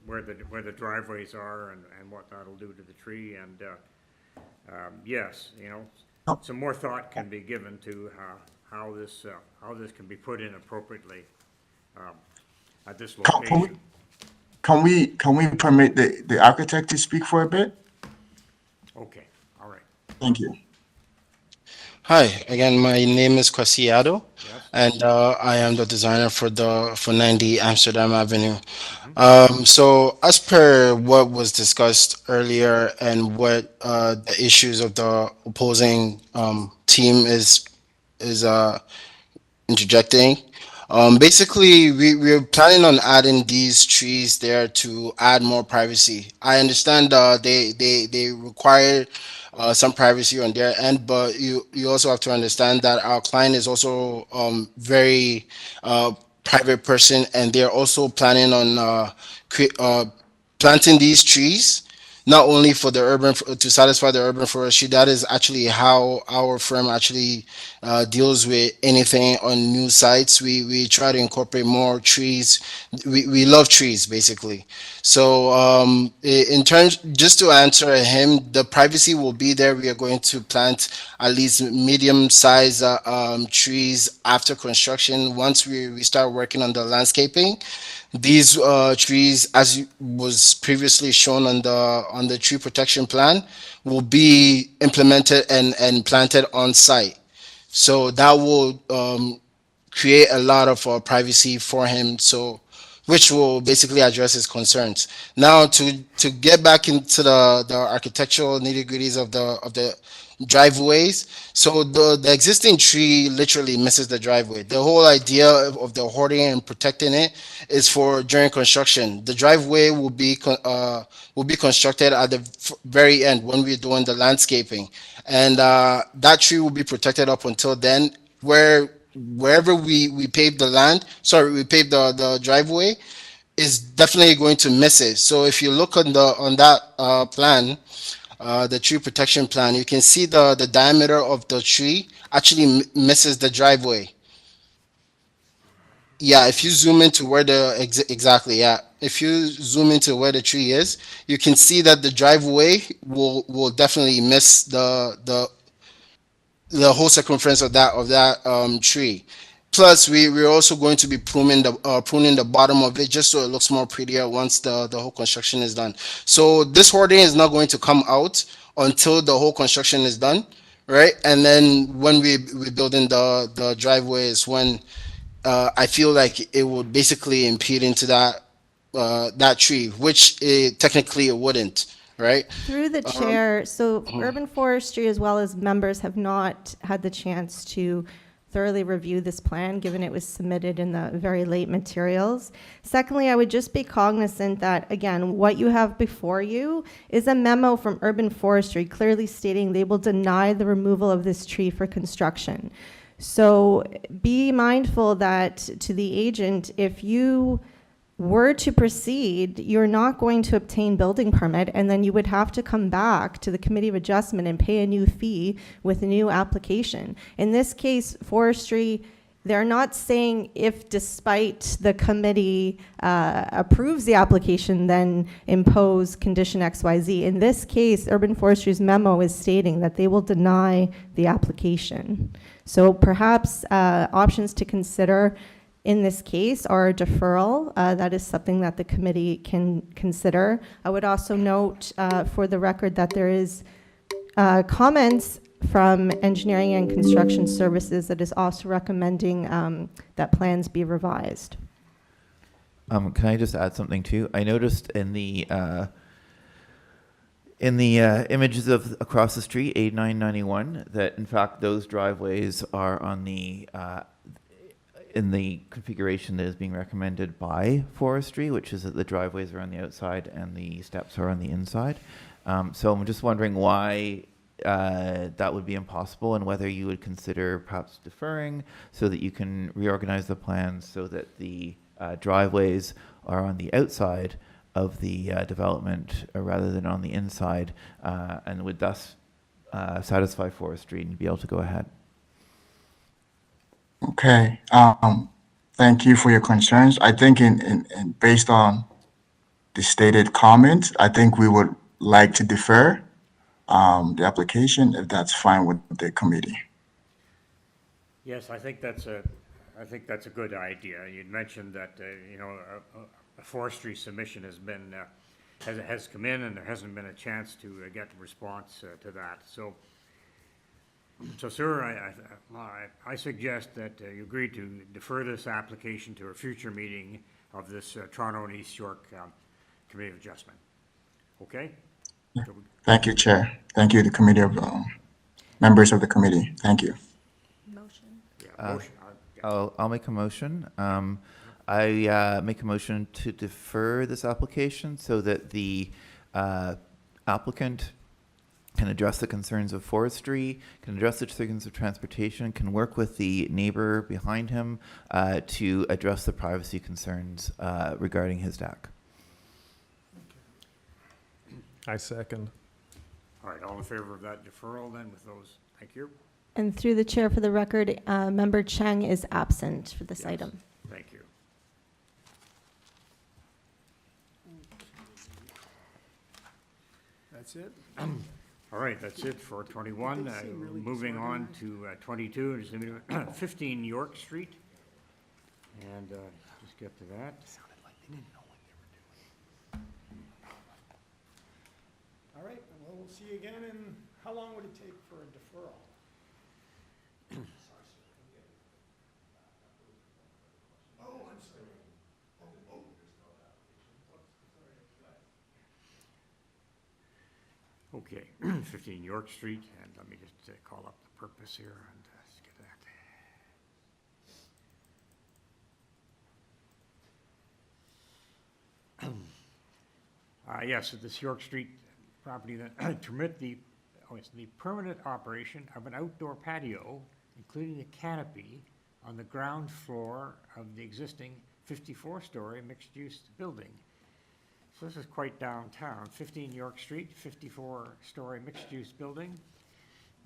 S1: where the driveways are and what that'll do to the tree. And yes, some more thought can be given to how this can be put in appropriately at this location.
S16: Can we permit the architect to speak for a bit?
S1: Okay. All right.
S16: Thank you.
S15: Hi, again, my name is Kwasi Ado, and I am the designer for 90 Amsterdam Avenue. So as per what was discussed earlier and what the issues of the opposing team is interjecting, basically we're planning on adding these trees there to add more privacy. I understand they require some privacy on their end, but you also have to understand that our client is also very private person, and they're also planning on planting these trees not only for the to satisfy the urban forestry. That is actually how our firm actually deals with anything on new sites. We try to incorporate more trees. We love trees, basically. So in terms, just to answer him, the privacy will be there. We are going to plant at least medium-sized trees after construction. Once we start working on the landscaping, these trees, as was previously shown on the tree protection plan, will be implemented and planted on site. So that will create a lot of privacy for him. So, which will basically address his concerns. Now, to get back into the architectural nitty-gritties of the driveways. So the existing tree literally misses the driveway. The whole idea of the hoarding and protecting it is for during construction. The driveway will be constructed at the very end when we're doing the landscaping, and that tree will be protected up until then. Wherever we pave the land, we pave the driveway, is definitely going to miss it. So if you look on that plan, the tree protection plan, you can see the diameter of the tree actually misses the driveway. Yeah, if you zoom into where if you zoom into where the tree is, you can see that the driveway will definitely miss the whole circumference of that tree. Plus, we're also going to be pruning the bottom of it just so it looks more prettier once the whole construction is done. So this hoarding is not going to come out until the whole construction is done, right? And then when we're building the driveway is when I feel like it would basically impede into that tree, which technically it wouldn't. Right?
S2: Through the chair, so Urban Forestry as well as members have not had the chance to thoroughly review this plan, given it was submitted in the very late materials. Secondly, I would just be cognizant that, again, what you have before you is a memo from Urban Forestry clearly stating they will deny the removal of this tree for construction. So be mindful that to the agent, if you were to proceed, you're not going to obtain building permit, and then you would have to come back to the Committee of Adjustment and pay a new fee with a new application. In this case, forestry, they're not saying if despite the committee approves the application, then impose condition XYZ. In this case, Urban Forestry's memo is stating that they will deny the application. So perhaps options to consider in this case are a deferral. That is something that the committee can consider. I would also note for the record that there is comments from Engineering and Construction Services that is also recommending that plans be revised.
S10: Can I just add something too? I noticed in the images of across the street, 8991, that in fact those driveways are on the in the configuration that is being recommended by forestry, which is that the driveways are on the outside and the steps are on the inside. So I'm just wondering why that would be impossible, and whether you would consider perhaps deferring so that you can reorganize the plans so that the driveways are on the outside of the development rather than on the inside, and would thus satisfy forestry and be able to go ahead.
S16: Okay, thank you for your concerns. I think in based on the stated comments, I think we would like to defer the application, if that's fine with the committee.
S1: Yes, I think that's a good idea. You'd mentioned that, you know, a forestry submission has been, has come in, and there hasn't been a chance to get a response to that. So, sir, I suggest that you agree to defer this application to a future meeting of this Toronto and East York Committee of Adjustment. Okay? So,
S16: Thank you, Chair. Thank you, the committee of members of the committee. Thank you.
S2: Motion.
S1: yeah, motion.
S10: I'll make a motion. I make a motion to defer this application so that the applicant can address the concerns of forestry, can address the concerns of transportation, can work with the neighbor behind him to address the privacy concerns regarding his deck.
S14: I second.
S1: All right, all in favor of that deferral then with those, thank you.
S2: And through the chair, for the record, Member Cheng is absent for this
S1: Yes.
S2: item.
S1: Thank you.
S17: That's it?
S1: All right, that's it for 21. Moving on to 22, is 15 York Street. And just get to that.
S17: All right, well, we'll see you again, and how long would it take for a deferral? Oh, I'm sorry.
S1: Okay, 15 York Street, and let me just call up the purpose here and let's get that. Yes, at this York Street property, that to permit it's the permanent operation of an outdoor patio, including a canopy on the ground floor of the existing 54-story mixed-use building. So this is quite downtown, 15 York Street, 54-story mixed-use building.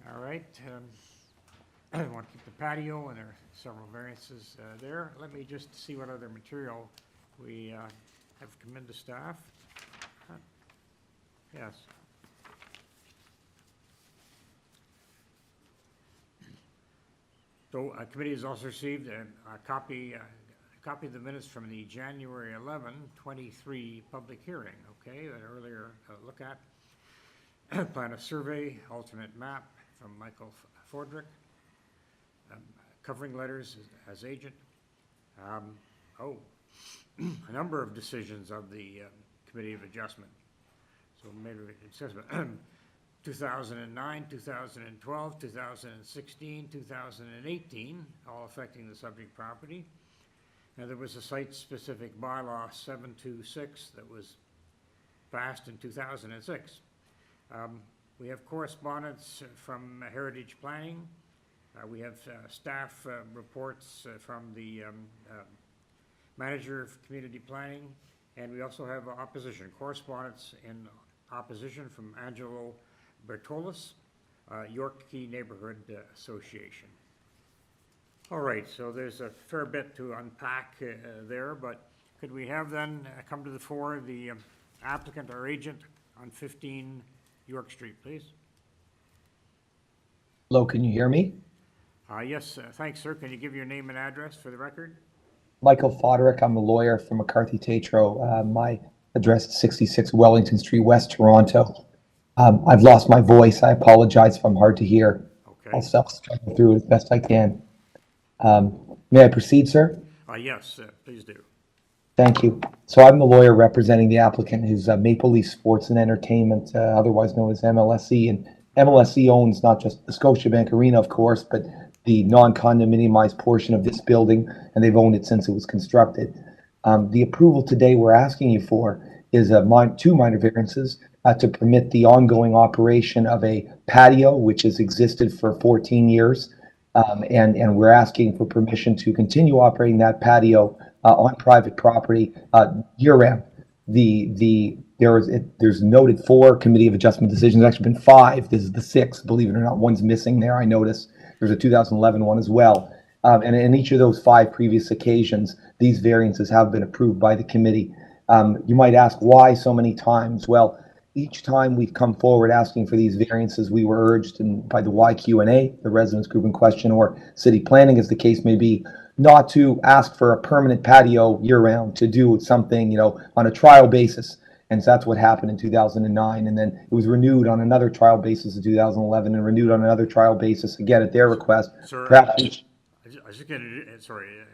S1: All right, I want to keep the patio, and there are several variances there. Let me just see what other material we have come into staff. Yes. So, committee has also received a copy of the minutes from the January 11, 23 public hearing, okay, that earlier look at. Plan of survey, alternate map from Michael Fordrick. Covering letters as agent. A number of decisions of the Committee of Adjustment. So maybe it says 2009, 2012, 2016, 2018, all affecting the subject property. Now, there was a site-specific bylaw 726 that was passed in 2006. We have correspondence from Heritage Planning. We have staff reports from the Manager of Community Planning, and we also have opposition, correspondence in opposition from Angelo Bertolis, York Key Neighborhood Association. All right, so there's a fair bit to unpack there, but could we have then come to the fore the applicant or agent on 15 York Street, please?
S18: Hello, can you hear me?
S1: Yes, thanks, sir. Can you give your name and address for the record?
S18: Michael Foderick, I'm a lawyer from McCarthy Tatro. My address is 66 Wellington Street, West Toronto. I've lost my voice. I apologize if I'm hard to hear.
S1: Okay.
S18: I'll struggle through it as best I can. May I proceed, sir?
S1: Yes, please do.
S18: Thank you. So I'm the lawyer representing the applicant, who's Maple Leaf Sports and Entertainment, otherwise known as MLSE. And MLSE owns not just the Scotiabank Arena, of course, but the non-condominiumized portion of this building, and they've owned it since it was constructed. The approval today we're asking you for is two minor variances to permit the ongoing operation of a patio, which has existed for 14 years. And we're asking for permission to continue operating that patio on private property year-round. There's noted 4 Committee of Adjustment decisions. There's actually been 5. This is the 6th, believe it or not. One's missing there, I notice. There's a 2011 one as well. And in each of those 5 previous occasions, these variances have been approved by the committee. You might ask why so many times. Well, each time we've come forward asking for these variances, we were urged by the YQ&A, the residents group in question, or city planning, as the case may be, not to ask for a permanent patio year-round, to do something, on a trial basis. And so that's what happened in 2009. And then it was renewed on another trial basis in 2011 and renewed on another trial basis again at their request.
S1: Sir,
S18: Perhaps
S1: I was just going to,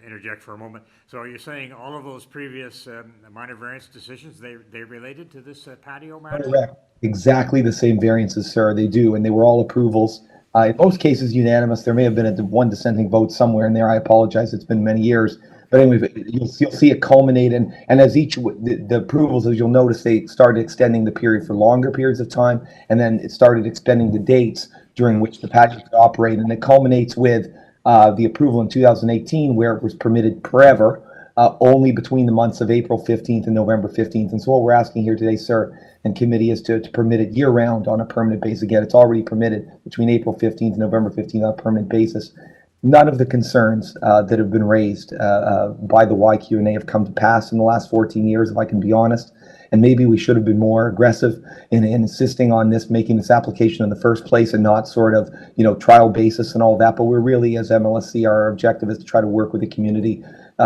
S1: interject for a moment. So are you saying all of those previous minor variance decisions, they related to this patio matter?
S18: correct. Exactly the same variances, sir. They do, and they were all approvals. In most cases, unanimous. There may have been one dissenting vote somewhere in there. I apologize. It's been many years. But anyway, you'll see it culminate, and as the approvals, as you'll notice, they started extending the period for longer periods of time, and then it started extending the dates during which the patio could operate, and it culminates with the approval in 2018, where it was permitted forever, only between the months of April 15th and November 15th. And so what we're asking here today, sir, and committee, is to permit it year-round on a permanent basis. Again, it's already permitted between April 15th and November 15th on a permanent basis. None of the concerns that have been raised by the YQ&A have come to pass in the last 14 years, if I can be honest. And maybe we should have been more aggressive in insisting on this, making this application in the first place, and not sort of, trial basis and all that. But we're really, as MLSC, our objective is to try to work with the community.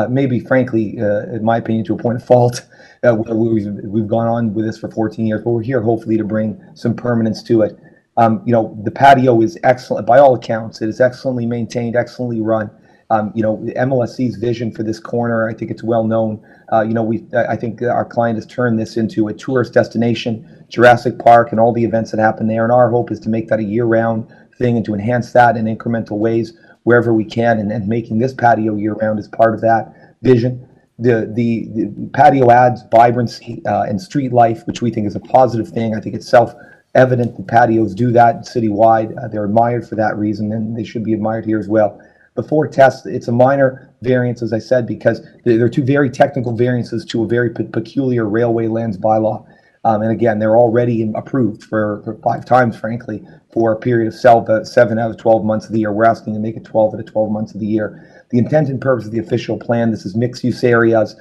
S18: Maybe, frankly, in my opinion, to a point of fault, where we've gone on with this for 14 years. But we're here, hopefully, to bring some permanence to it. The patio is excellent by all accounts. It is excellently maintained, excellently run. MLSC's vision for this corner, I think it's well known. I think our client has turned this into a tourist destination, Jurassic Park, and all the events that happen there. And our hope is to make that a year-round thing and to enhance that in incremental ways wherever we can. And making this patio year-round is part of that vision. The patio adds vibrancy and street life, which we think is a positive thing. I think it's self-evident that patios do that citywide. They're admired for that reason, and they should be admired here as well. Before tests, it's a minor variance, as I said, because there are 2 very technical variances to a very peculiar railway lands bylaw. And again, they're already approved for 5 times, frankly, for a period of 7 out of 12 months of the year. We're asking to make it 12 out of 12 months of the year. The intent and purpose of the official plan, this is mixed-use areas.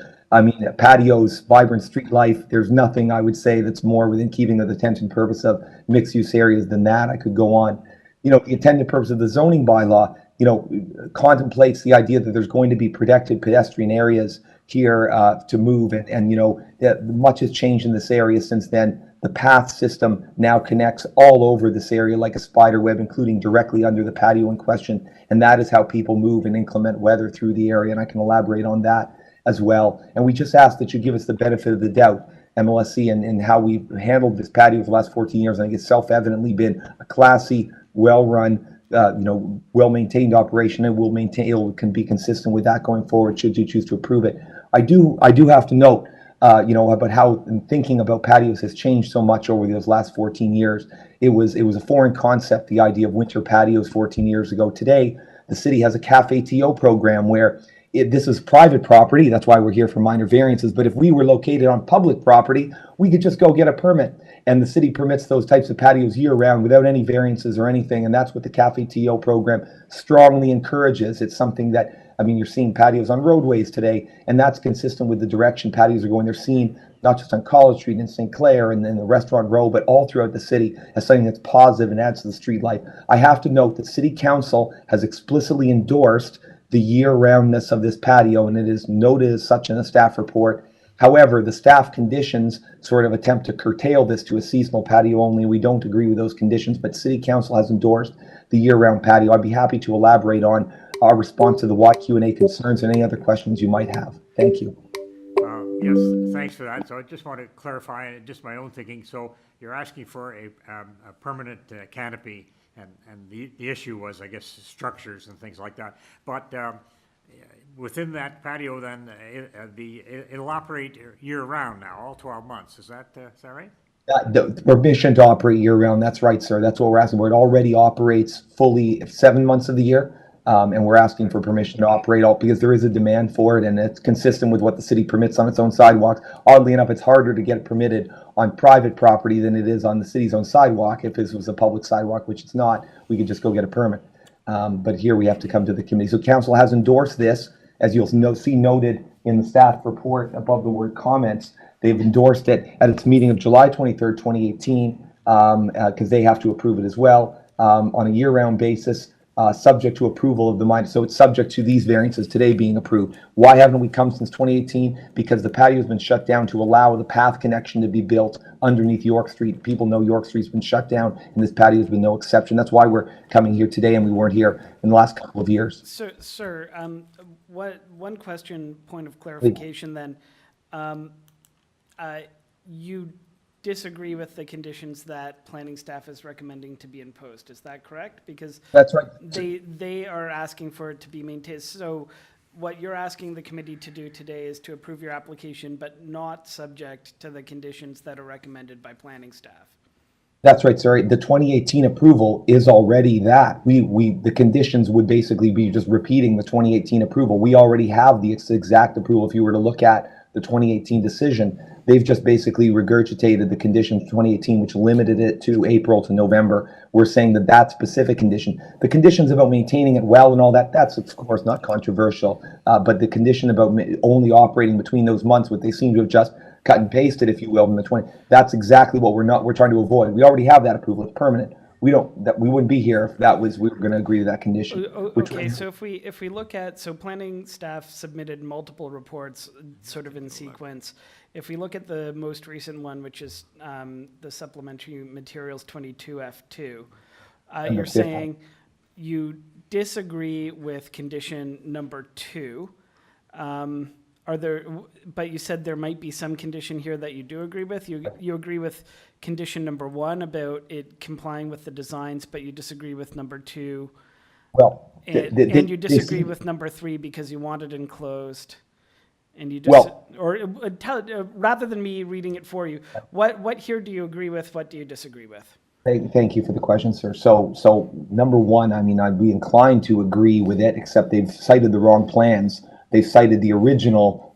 S18: Patios, vibrant street life. There's nothing, I would say, that's more within keeping of the intent and purpose of mixed-use areas than that. I could go on. The intent and purpose of the zoning bylaw, contemplates the idea that there's going to be protected pedestrian areas here to move, and much has changed in this area since then. The path system now connects all over this area like a spider web, including directly under the patio in question, and that is how people move in inclement weather through the area, and I can elaborate on that as well. And we just ask that you give us the benefit of the doubt, MLSC, and how we've handled this patio for the last 14 years. I think it's self-evidently been a classy, well-run, well-maintained operation, and it can be consistent with that going forward should you choose to approve it. I do have to note, about how thinking about patios has changed so much over those last 14 years. It was a foreign concept, the idea of winter patios 14 years ago. Today, the city has a Cafe TO program where this is private property, that's why we're here for minor variances, but if we were located on public property, we could just go get a permit. And the city permits those types of patios year-round without any variances or anything, and that's what the Cafe TO program strongly encourages. It's something that, I mean, you're seeing patios on roadways today, and that's consistent with the direction patios are going. They're seen not just on College Street and St. Clair and then the Restaurant Row, but all throughout the city as something that's positive and adds to the street life. I have to note that City Council has explicitly endorsed the year-roundness of this patio, and it is noted as such in the staff report. However, the staff conditions sort of attempt to curtail this to a seasonal patio only. We don't agree with those conditions, but City Council has endorsed the year-round patio. I'd be happy to elaborate on our response to the Y&A concerns and any other questions you might have. Thank you.
S1: Yes, thanks for that. So I just want to clarify just my own thinking. So you're asking for a permanent canopy, and the issue was, I guess, structures and things like that. But within that patio, then it'll operate year-round now, all 12 months. Is that right?
S18: The permission to operate year-round, that's right, sir. That's what we're asking for. It already operates fully 7 months of the year. And we're asking for permission to operate all because there is a demand for it, and it's consistent with what the city permits on its own sidewalks. Oddly enough, it's harder to get it permitted on private property than it is on the city's own sidewalk. If this was a public sidewalk, which it's not, we could just go get a permit. But here we have to come to the committee. So council has endorsed this, as you'll see noted in the staff report above the word comments. They've endorsed it at its meeting of July 23rd, 2018, because they have to approve it as well on a year-round basis. Subject to approval of the minor. So it's subject to these variances today being approved. Why haven't we come since 2018? Because the patio has been shut down to allow the path connection to be built underneath York Street. People know York Street's been shut down, and this patio has been no exception. That's why we're coming here today, and we weren't here in the last couple of years.
S7: Sir, one question, point of clarification then. You disagree with the conditions that planning staff is recommending to be imposed. Is that correct? Because
S18: that's right.
S7: They are asking for it to be maintained. So what you're asking the committee to do today is to approve your application, but not subject to the conditions that are recommended by planning staff.
S18: That's right, sir. The 2018 approval is already that. The conditions would basically be just repeating the 2018 approval. We already have the exact approval if you were to look at the 2018 decision. They've just basically regurgitated the conditions of 2018, which limited it to April to November. We're saying that specific condition, the conditions about maintaining it well and all that, that's of course not controversial. But the condition about only operating between those months, what they seem to have just cut and pasted, if you will, from the 20, that's exactly what we're trying to avoid. We already have that approval. It's permanent. We wouldn't be here if we were going to agree to that condition.
S7: Okay, so if we look at, so planning staff submitted multiple reports sort of in sequence. If we look at the most recent one, which is the supplementary materials 22F2, you're saying you disagree with condition number 2. But you said there might be some condition here that you do agree with. You agree with condition number 1 about it complying with the designs, but you disagree with number 2.
S18: Well,
S7: and you disagree with number 3 because you want it enclosed. And you rather than me reading it for you, what here do you agree with? What do you disagree with?
S18: Thank you for the question, sir. So number 1, I mean, I'd be inclined to agree with it, except they've cited the wrong plans. They've cited the original,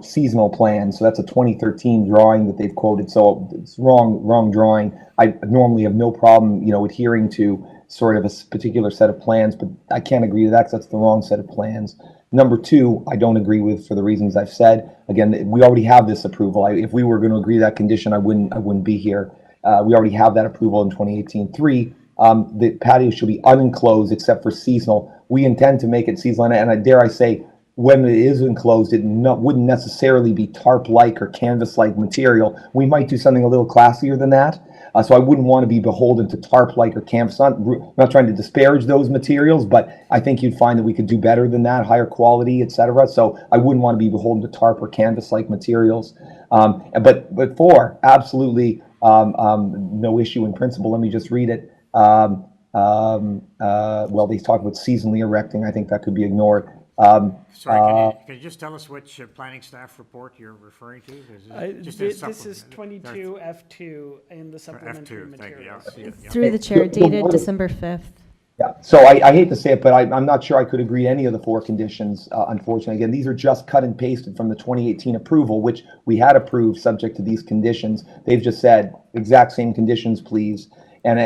S18: seasonal plan. So that's a 2013 drawing that they've quoted. So it's wrong drawing. I normally have no problem, adhering to sort of a particular set of plans, but I can't agree to that because that's the wrong set of plans. Number 2, I don't agree with for the reasons I've said. Again, we already have this approval. If we were going to agree to that condition, I wouldn't be here. We already have that approval in 2018. 3, the patio should be unenclosed except for seasonal. We intend to make it seasonal, and I dare I say, when it is enclosed, it wouldn't necessarily be tarp-like or canvas-like material. We might do something a little classier than that. So I wouldn't want to be beholden to tarp-like or canvas. I'm not trying to disparage those materials, but I think you'd find that we could do better than that, higher quality, etc. So I wouldn't want to be beholden to tarp or canvas-like materials. But 4, absolutely no issue in principle. Let me just read it. Well, they talk about seasonally erecting. I think that could be ignored.
S1: Sorry, can you just tell us which planning staff report you're referring to?
S7: This is 22F2 in the supplementary materials.
S2: Through the chair, dated December 5th.
S18: Yeah, so I hate to say it, but I'm not sure I could agree to any of the four conditions, unfortunately. Again, these are just cut and pasted from the 2018 approval, which we had approved subject to these conditions. They've just said, exact same conditions, please. And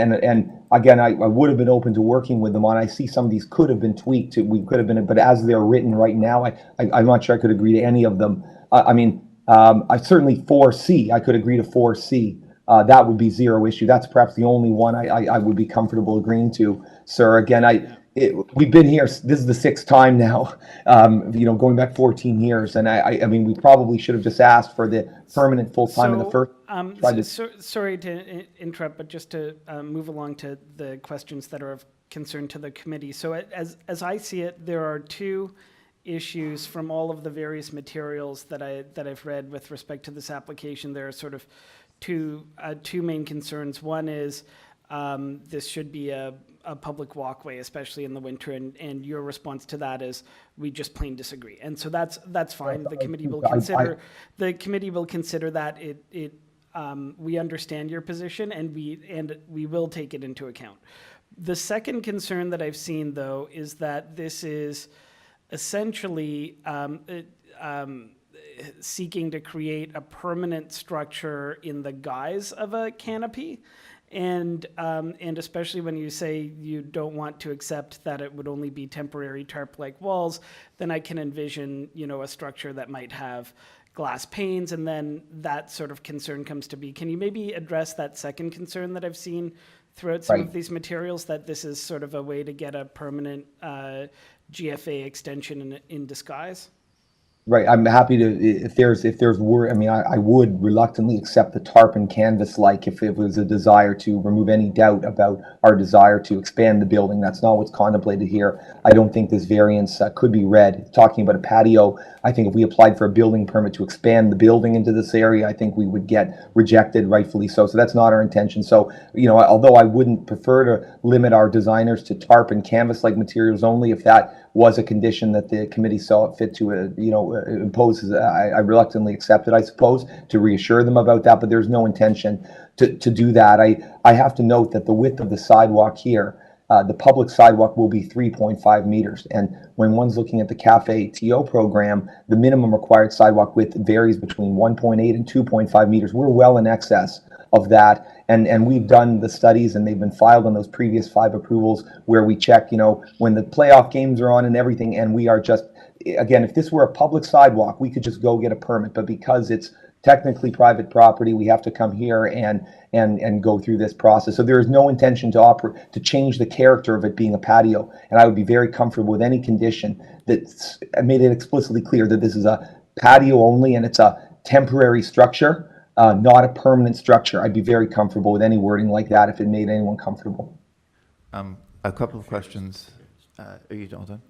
S18: again, I would have been open to working with them on. I see some of these could have been tweaked. We could have been, but as they're written right now, I'm not sure I could agree to any of them. I mean, I certainly 4C, I could agree to 4C. That would be zero issue. That's perhaps the only one I would be comfortable agreeing to, sir. Again, we've been here, this is the sixth time now, going back 14 years. And I mean, we probably should have just asked for the permanent full-time in the first.
S7: Sorry to interrupt, but just to move along to the questions that are of concern to the committee. So as I see it, there are two issues from all of the various materials that I've read with respect to this application. There are sort of two main concerns. One is this should be a public walkway, especially in the winter, and your response to that is we just plain disagree. And so that's fine. The committee will consider that. We understand your position, and we will take it into account. The second concern that I've seen, though, is that this is essentially seeking to create a permanent structure in the guise of a canopy. And especially when you say you don't want to accept that it would only be temporary tarp-like walls, then I can envision, a structure that might have glass panes, and then that sort of concern comes to be. Can you maybe address that second concern that I've seen throughout some of these materials, that this is sort of a way to get a permanent GFA extension in disguise?
S18: Right, I'm happy to, if there's word, I mean, I would reluctantly accept the tarp and canvas, like if it was a desire to remove any doubt about our desire to expand the building. That's not what's contemplated here. I don't think this variance could be read. Talking about a patio, I think if we applied for a building permit to expand the building into this area, I think we would get rejected, rightfully so. So that's not our intention. So, although I wouldn't prefer to limit our designers to tarp and canvas-like materials only, if that was a condition that the committee saw it fit to, impose, I reluctantly accept it, I suppose, to reassure them about that, but there's no intention to do that. I have to note that the width of the sidewalk here, the public sidewalk will be 3.5 meters. And when one's looking at the Cafe TO program, the minimum required sidewalk width varies between 1.8 and 2.5 meters. We're well in excess of that. And we've done the studies, and they've been filed on those previous 5 approvals where we check, when the playoff games are on and everything, and we are just, again, if this were a public sidewalk, we could just go get a permit, but because it's technically private property, we have to come here and go through this process. So there is no intention to change the character of it being a patio, and I would be very comfortable with any condition that's made it explicitly clear that this is a patio only and it's a temporary structure. Not a permanent structure. I'd be very comfortable with any wording like that if it made anyone comfortable.
S10: A couple of questions. Are you all done?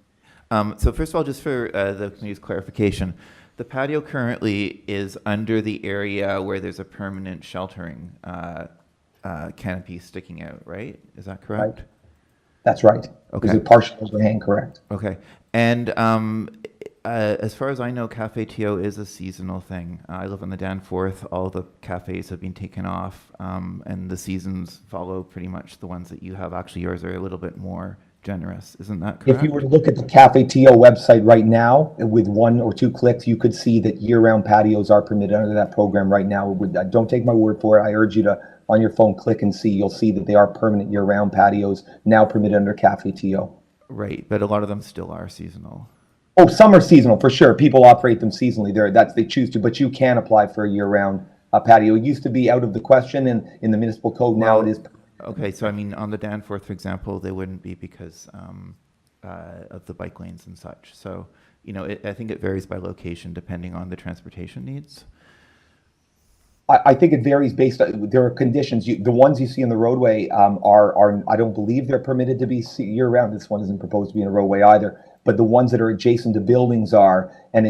S10: So first of all, just for the committee's clarification, the patio currently is under the area where there's a permanent sheltering canopy sticking out, right? Is that correct?
S18: Right. That's right.
S10: Okay.
S18: Is it partial overhang, correct?
S10: Okay. And as far as I know, Cafe TO is a seasonal thing. I live on the Danforth. All the cafes have been taken off, and the seasons follow pretty much the ones that you have. Actually, yours are a little bit more generous. Isn't that correct?
S18: If you were to look at the Cafe TO website right now, with 1 or 2 clicks, you could see that year-round patios are permitted under that program right now. Don't take my word for it. I urge you to, on your phone, click and see. You'll see that they are permanent year-round patios now permitted under Cafe TO.
S10: Right, but a lot of them still are seasonal.
S18: Oh, some are seasonal for sure. People operate them seasonally. They choose to, but you can apply for a year-round patio. It used to be out of the question in the municipal code. Now it is.
S10: Okay, so I mean, on the Danforth, for example, they wouldn't be because of the bike lanes and such. So, I think it varies by location depending on the transportation needs.
S18: I think it varies based on, there are conditions. The ones you see in the roadway are I don't believe they're permitted to be year-round. This one isn't proposed to be in a roadway either. But the ones that are adjacent to buildings are, and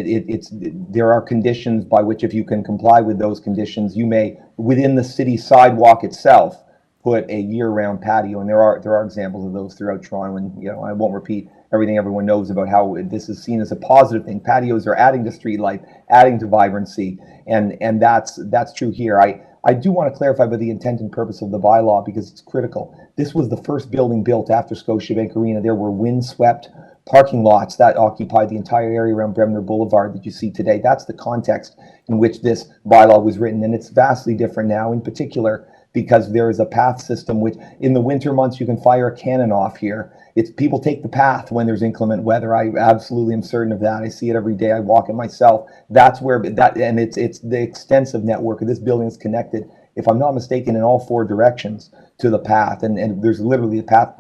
S18: there are conditions by which, if you can comply with those conditions, you may, within the city sidewalk itself, put a year-round patio. And there are examples of those throughout Toronto, and I won't repeat everything everyone knows about how this is seen as a positive thing. Patios are adding to street life, adding to vibrancy, and that's true here. I do want to clarify about the intent and purpose of the bylaw because it's critical. This was the first building built after Scotiabank Arena. There were windswept parking lots that occupied the entire area around Bremner Boulevard that you see today. That's the context in which this bylaw was written, and it's vastly different now, in particular because there is a path system which in the winter months you can fire a cannon off here. It's people take the path when there's inclement weather. I absolutely am certain of that. I see it every day. I walk it myself. That's where that, and it's the extensive network of this building is connected, if I'm not mistaken, in all four directions to the path, and there's literally a path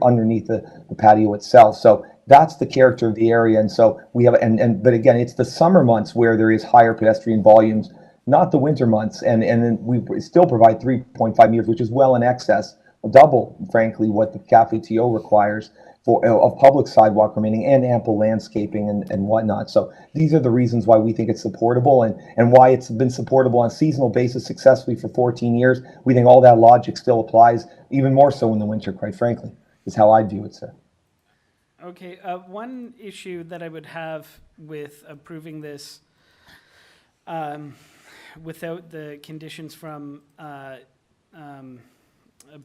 S18: underneath the patio itself. So that's the character of the area, and so we have, but again, it's the summer months where there is higher pedestrian volumes, not the winter months, and then we still provide 3.5 meters, which is well in excess, double, frankly, what the Cafe TO requires for of public sidewalk remaining and ample landscaping and whatnot. So these are the reasons why we think it's supportable and why it's been supportable on a seasonal basis successfully for 14 years. We think all that logic still applies, even more so in the winter, quite frankly, is how I view it, sir.
S7: Okay, one issue that I would have with approving this without the conditions from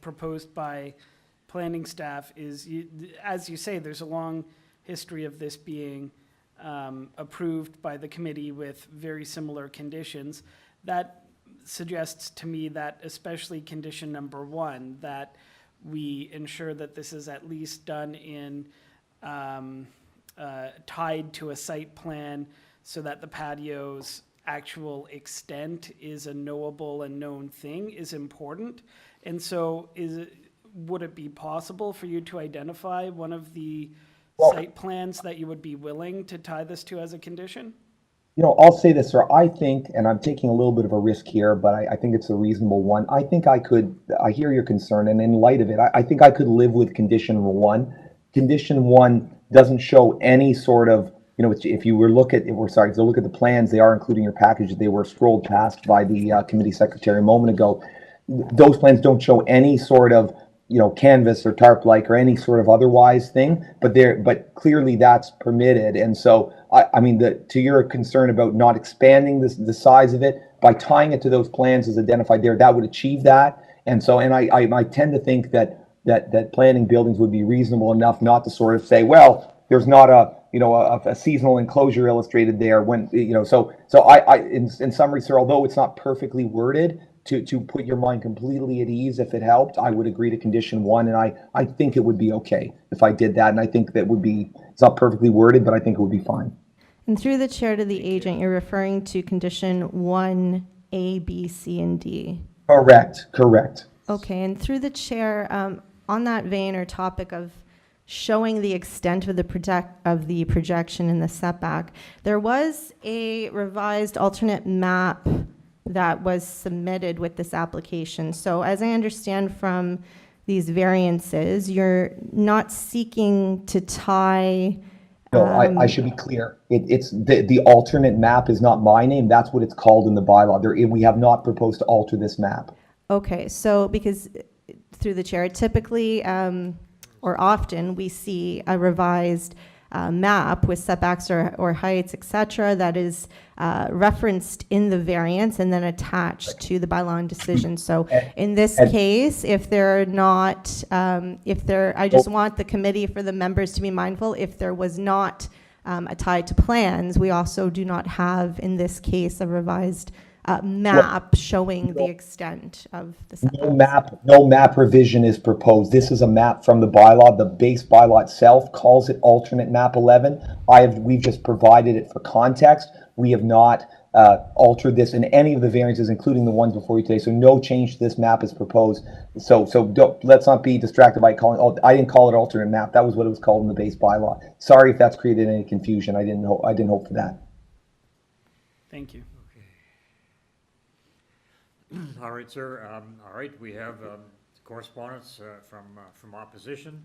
S7: proposed by planning staff is, as you say, there's a long history of this being approved by the committee with very similar conditions. That suggests to me that especially condition number 1, that we ensure that this is at least done in tied to a site plan so that the patio's actual extent is a knowable and known thing is important. And so would it be possible for you to identify one of the site plans that you would be willing to tie this to as a condition?
S18: You know, I'll say this, sir. I think, and I'm taking a little bit of a risk here, but I think it's a reasonable one. I think I hear your concern, and in light of it, I think I could live with condition 1. Condition 1 doesn't show any sort of, you know, if you were look at the plans, they are including your package. They were scrolled past by the committee secretary a moment ago. Those plans don't show any sort of, you know, canvas or tarp-like or any sort of otherwise thing, but clearly that's permitted. And so, I mean, to your concern about not expanding the size of it, by tying it to those plans as identified there, that would achieve that. And so, and I tend to think that planning buildings would be reasonable enough not to sort of say, well, there's not a seasonal enclosure illustrated there when, you know, so in summary, sir, although it's not perfectly worded, to put your mind completely at ease, if it helped, I would agree to condition 1, and I think it would be okay if I did that, and I think that would be, it's not perfectly worded, but I think it would be fine.
S2: And through the chair to the agent, you're referring to condition 1, A, B, C, and D.
S18: Correct.
S2: Okay, and through the chair, on that vein or topic of showing the extent of the projection in the setback, there was a revised alternate map that was submitted with this application. So as I understand from these variances, you're not seeking to tie.
S18: No, I should be clear. It's the alternate map is not my name. That's what it's called in the bylaw. We have not proposed to alter this map.
S2: Okay, so because through the chair, typically or often we see a revised map with setbacks or heights, etc., that is referenced in the variance and then attached to the bylaw and decision. So in this case, if they're not, I just want the committee for the members to be mindful, if there was not a tie to plans, we also do not have, in this case, a revised map showing the extent of the setbacks.
S18: No map revision is proposed. This is a map from the bylaw. The base bylaw itself calls it alternate map 11. We've just provided it for context. We have not altered this in any of the variances, including the ones before you today. So no change to this map is proposed. So let's not be distracted by calling. Oh, I didn't call it alternate map. That was what it was called in the base bylaw. Sorry if that's created any confusion. I didn't hope for that.
S7: Thank you.
S1: All right, sir. All right, we have correspondence from opposition.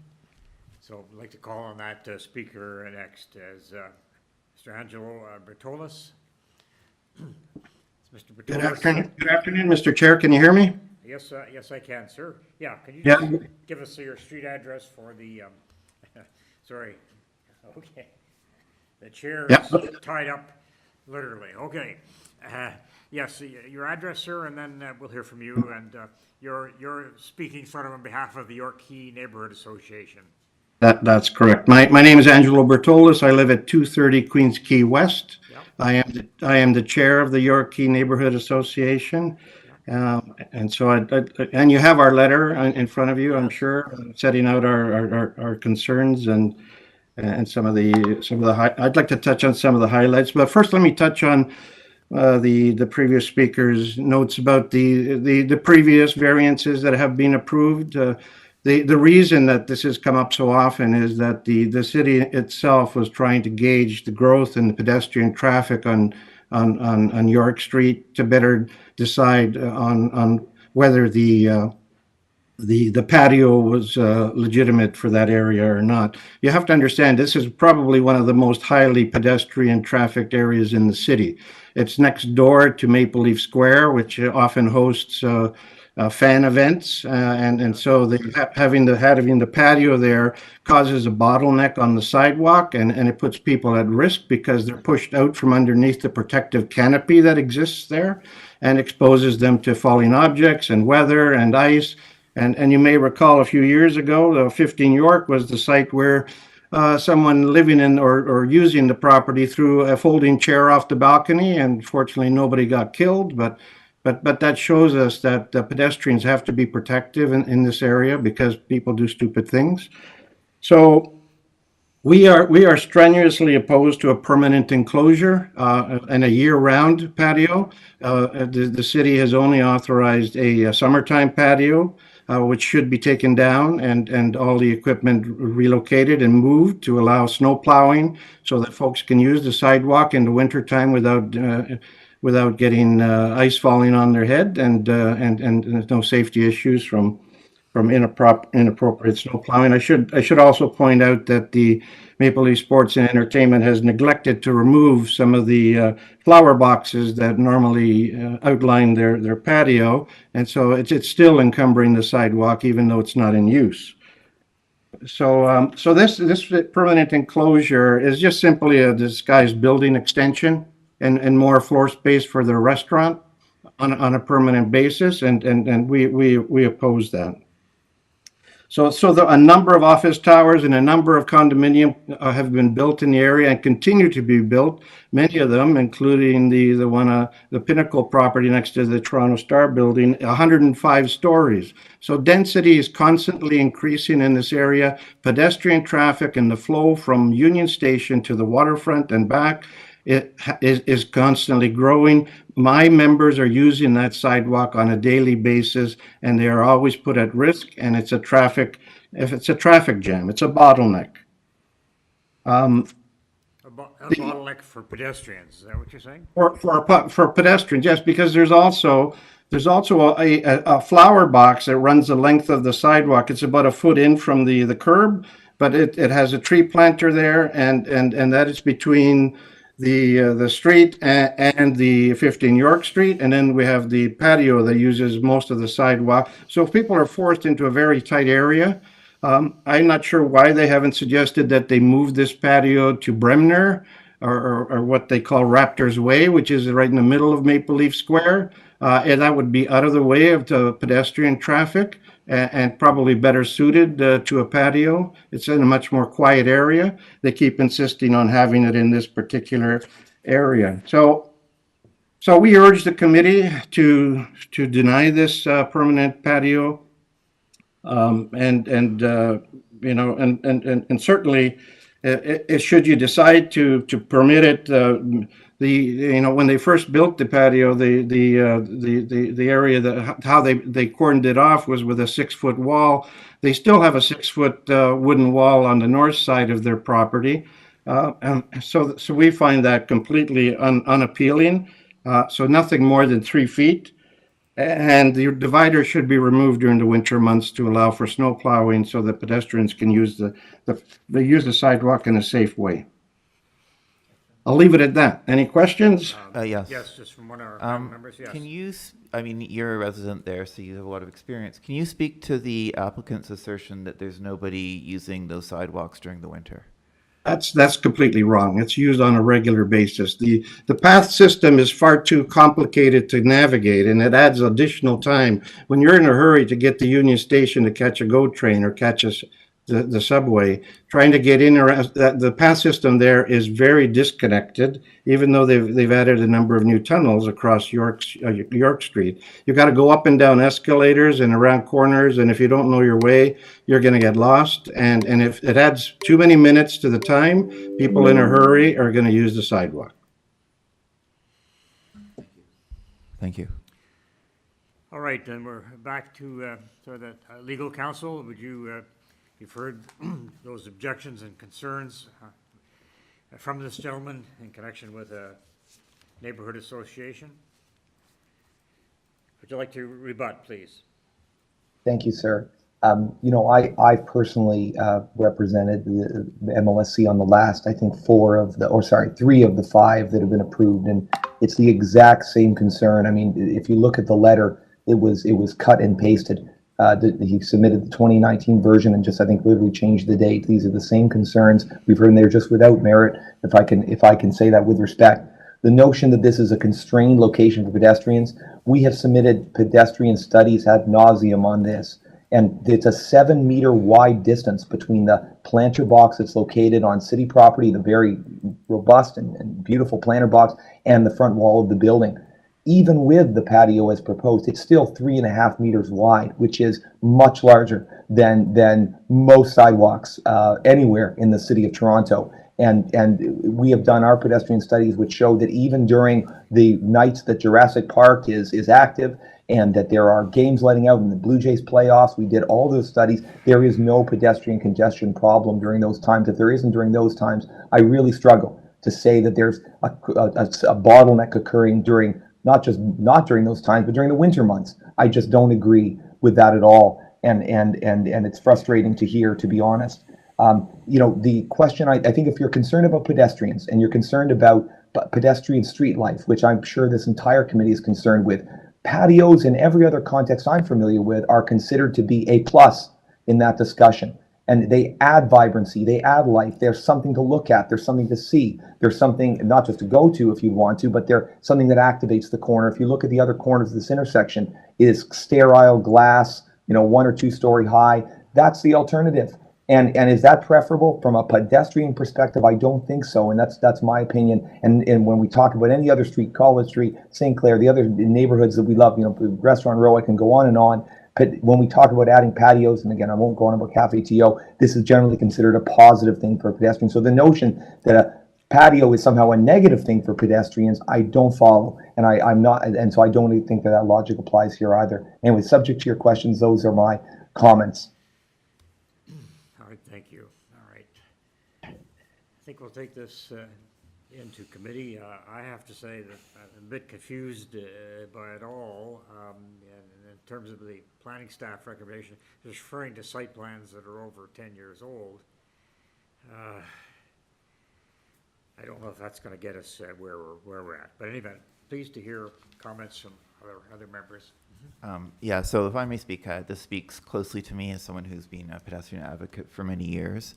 S1: So I'd like to call on that speaker next as Mr. Angelo Bertolis. Mr. Bertolis.
S19: Good afternoon, Mr. Chair. Can you hear me?
S1: Yes, yes, I can, sir. Yeah, can you just give us your street address for the, sorry. Okay. The chair
S19: Yeah.
S1: is tied up, literally. Okay. Yes, your address, sir, and then we'll hear from you. And you're speaking sort of on behalf of the York Key Neighborhood Association.
S19: That's correct. My name is Angelo Bertolis. I live at 230 Queens Quay West.
S1: Yep.
S19: I am the chair of the York Key Neighborhood Association. And so and you have our letter in front of you, I'm sure, setting out our concerns and some of the I'd like to touch on some of the highlights. But first, let me touch on the previous speaker's notes about the previous variances that have been approved. The reason that this has come up so often is that the city itself was trying to gauge the growth in the pedestrian traffic on York Street to better decide on whether the patio was legitimate for that area or not. You have to understand, this is probably one of the most highly pedestrian trafficked areas in the city. It's next door to Maple Leaf Square, which often hosts fan events, and so having the patio there causes a bottleneck on the sidewalk, and it puts people at risk because they're pushed out from underneath the protective canopy that exists there and exposes them to falling objects and weather and ice. And you may recall a few years ago, 15 York was the site where someone living in or using the property threw a folding chair off the balcony, and fortunately nobody got killed. But that shows us that pedestrians have to be protective in this area because people do stupid things. So we are strenuously opposed to a permanent enclosure and a year-round patio. The city has only authorized a summertime patio, which should be taken down and all the equipment relocated and moved to allow snow plowing so that folks can use the sidewalk in the wintertime without getting ice falling on their head and there's no safety issues from inappropriate snow plowing. I should also point out that the Maple Leaf Sports and Entertainment has neglected to remove some of the flower boxes that normally outline their patio, and so it's still encumbering the sidewalk even though it's not in use. So this permanent enclosure is just simply a disguised building extension and more floor space for the restaurant on a permanent basis, and we oppose that. So a number of office towers and a number of condominium have been built in the area and continue to be built. Many of them, including the Pinnacle property next to the Toronto Star building, 105 stories. So density is constantly increasing in this area. Pedestrian traffic and the flow from Union Station to the waterfront and back is constantly growing. My members are using that sidewalk on a daily basis, and they are always put at risk. And it's a traffic jam. It's a bottleneck.
S1: A bottleneck for pedestrians. Is that what you're saying?
S19: For pedestrians, yes, because there's also a flower box that runs the length of the sidewalk. It's about a foot in from the curb, but it has a tree planter there, and that is between the street and the 15 York Street, and then we have the patio that uses most of the sidewalk. So if people are forced into a very tight area, I'm not sure why they haven't suggested that they move this patio to Bremner or what they call Raptors Way, which is right in the middle of Maple Leaf Square. And that would be out of the way of the pedestrian traffic and probably better suited to a patio. It's in a much more quiet area. They keep insisting on having it in this particular area. So we urge the committee to deny this permanent patio, and certainly, should you decide to permit it. When they first built the patio, the area how they cordoned it off was with a 6-foot wall. They still have a 6-foot wooden wall on the north side of their property, so we find that completely unappealing. So nothing more than 3 feet, and the divider should be removed during the winter months to allow for snow plowing, so that pedestrians can use the sidewalk in a safe way. I'll leave it at that. Any questions?
S10: Yes.
S1: Yes, just from one of our members, yes.
S10: Can you, you're a resident there, so you have a lot of experience. Can you speak to the applicant's assertion that there's nobody using those sidewalks during the winter?
S19: That's completely wrong. It's used on a regular basis. The path system is far too complicated to navigate, and it adds additional time. When you're in a hurry to get to Union Station to catch a GO train or catch the subway, trying to get in around the path system there is very disconnected. Even though they've added a number of new tunnels across York Street, you got to go up and down escalators and around corners, and if you don't know your way, you're going to get lost. And if it adds too many minutes to the time, people in a hurry are going to use the sidewalk.
S10: Thank you.
S1: All right, then we're back to the legal counsel. Would you, you've heard those objections and concerns from this gentleman in connection with a neighborhood association. Would you like to rebut, please?
S18: Thank you, sir. You know, I personally represented the MLSC on the last, I think 3 of the 5 that have been approved, and it's the exact same concern. I mean, if you look at the letter, it was cut and pasted. He submitted the 2019 version and just, I think, literally changed the date. These are the same concerns we've heard, and they're just without merit, if I can say that with respect. The notion that this is a constrained location for pedestrians, we have submitted pedestrian studies ad nauseum on this. And it's a 7-meter wide distance between the planter box that's located on city property, the very robust and beautiful planter box, and the front wall of the building. Even with the patio as proposed, it's still 3.5 meters wide, which is much larger than most sidewalks anywhere in the city of Toronto. And we have done our pedestrian studies, which show that even during the nights that Jurassic Park is active, and that there are games letting out in the Blue Jays playoffs, we did all those studies. There is no pedestrian congestion problem during those times. If there isn't during those times, I really struggle to say that there's a bottleneck occurring during not during those times, but during the winter months. I just don't agree with that at all, and it's frustrating to hear, to be honest. You know, the question, I think if you're concerned about pedestrians and you're concerned about pedestrian street life, which I'm sure this entire committee is concerned with, patios in every other context I'm familiar with are considered to be a plus in that discussion. And they add vibrancy, they add life. There's something to look at, there's something to see, there's something not just to go to if you want to, but there's something that activates the corner. If you look at the other corners of this intersection, it is sterile glass, you know, 1 or 2 story high. That's the alternative. And is that preferable from a pedestrian perspective? I don't think so, and that's my opinion. And when we talk about any other street, College Street, St. Clair, the other neighborhoods that we love, you know, Restaurant Row, I can go on and on. But when we talk about adding patios, and again, I won't go on about Cafe TO, this is generally considered a positive thing for pedestrians. So the notion that a patio is somehow a negative thing for pedestrians, I don't follow, and I'm not, and so I don't really think that logic applies here either. Anyway, subject to your questions, those are my comments.
S1: All right, thank you. All right. I think we'll take this into committee. I have to say that I'm a bit confused by it all. In terms of the planning staff recommendation, just referring to site plans that are over 10 years old. I don't know if that's going to get us where we're at. But anyway, pleased to hear comments from other members.
S10: Yeah, so if I may speak, this speaks closely to me as someone who's been a pedestrian advocate for many years.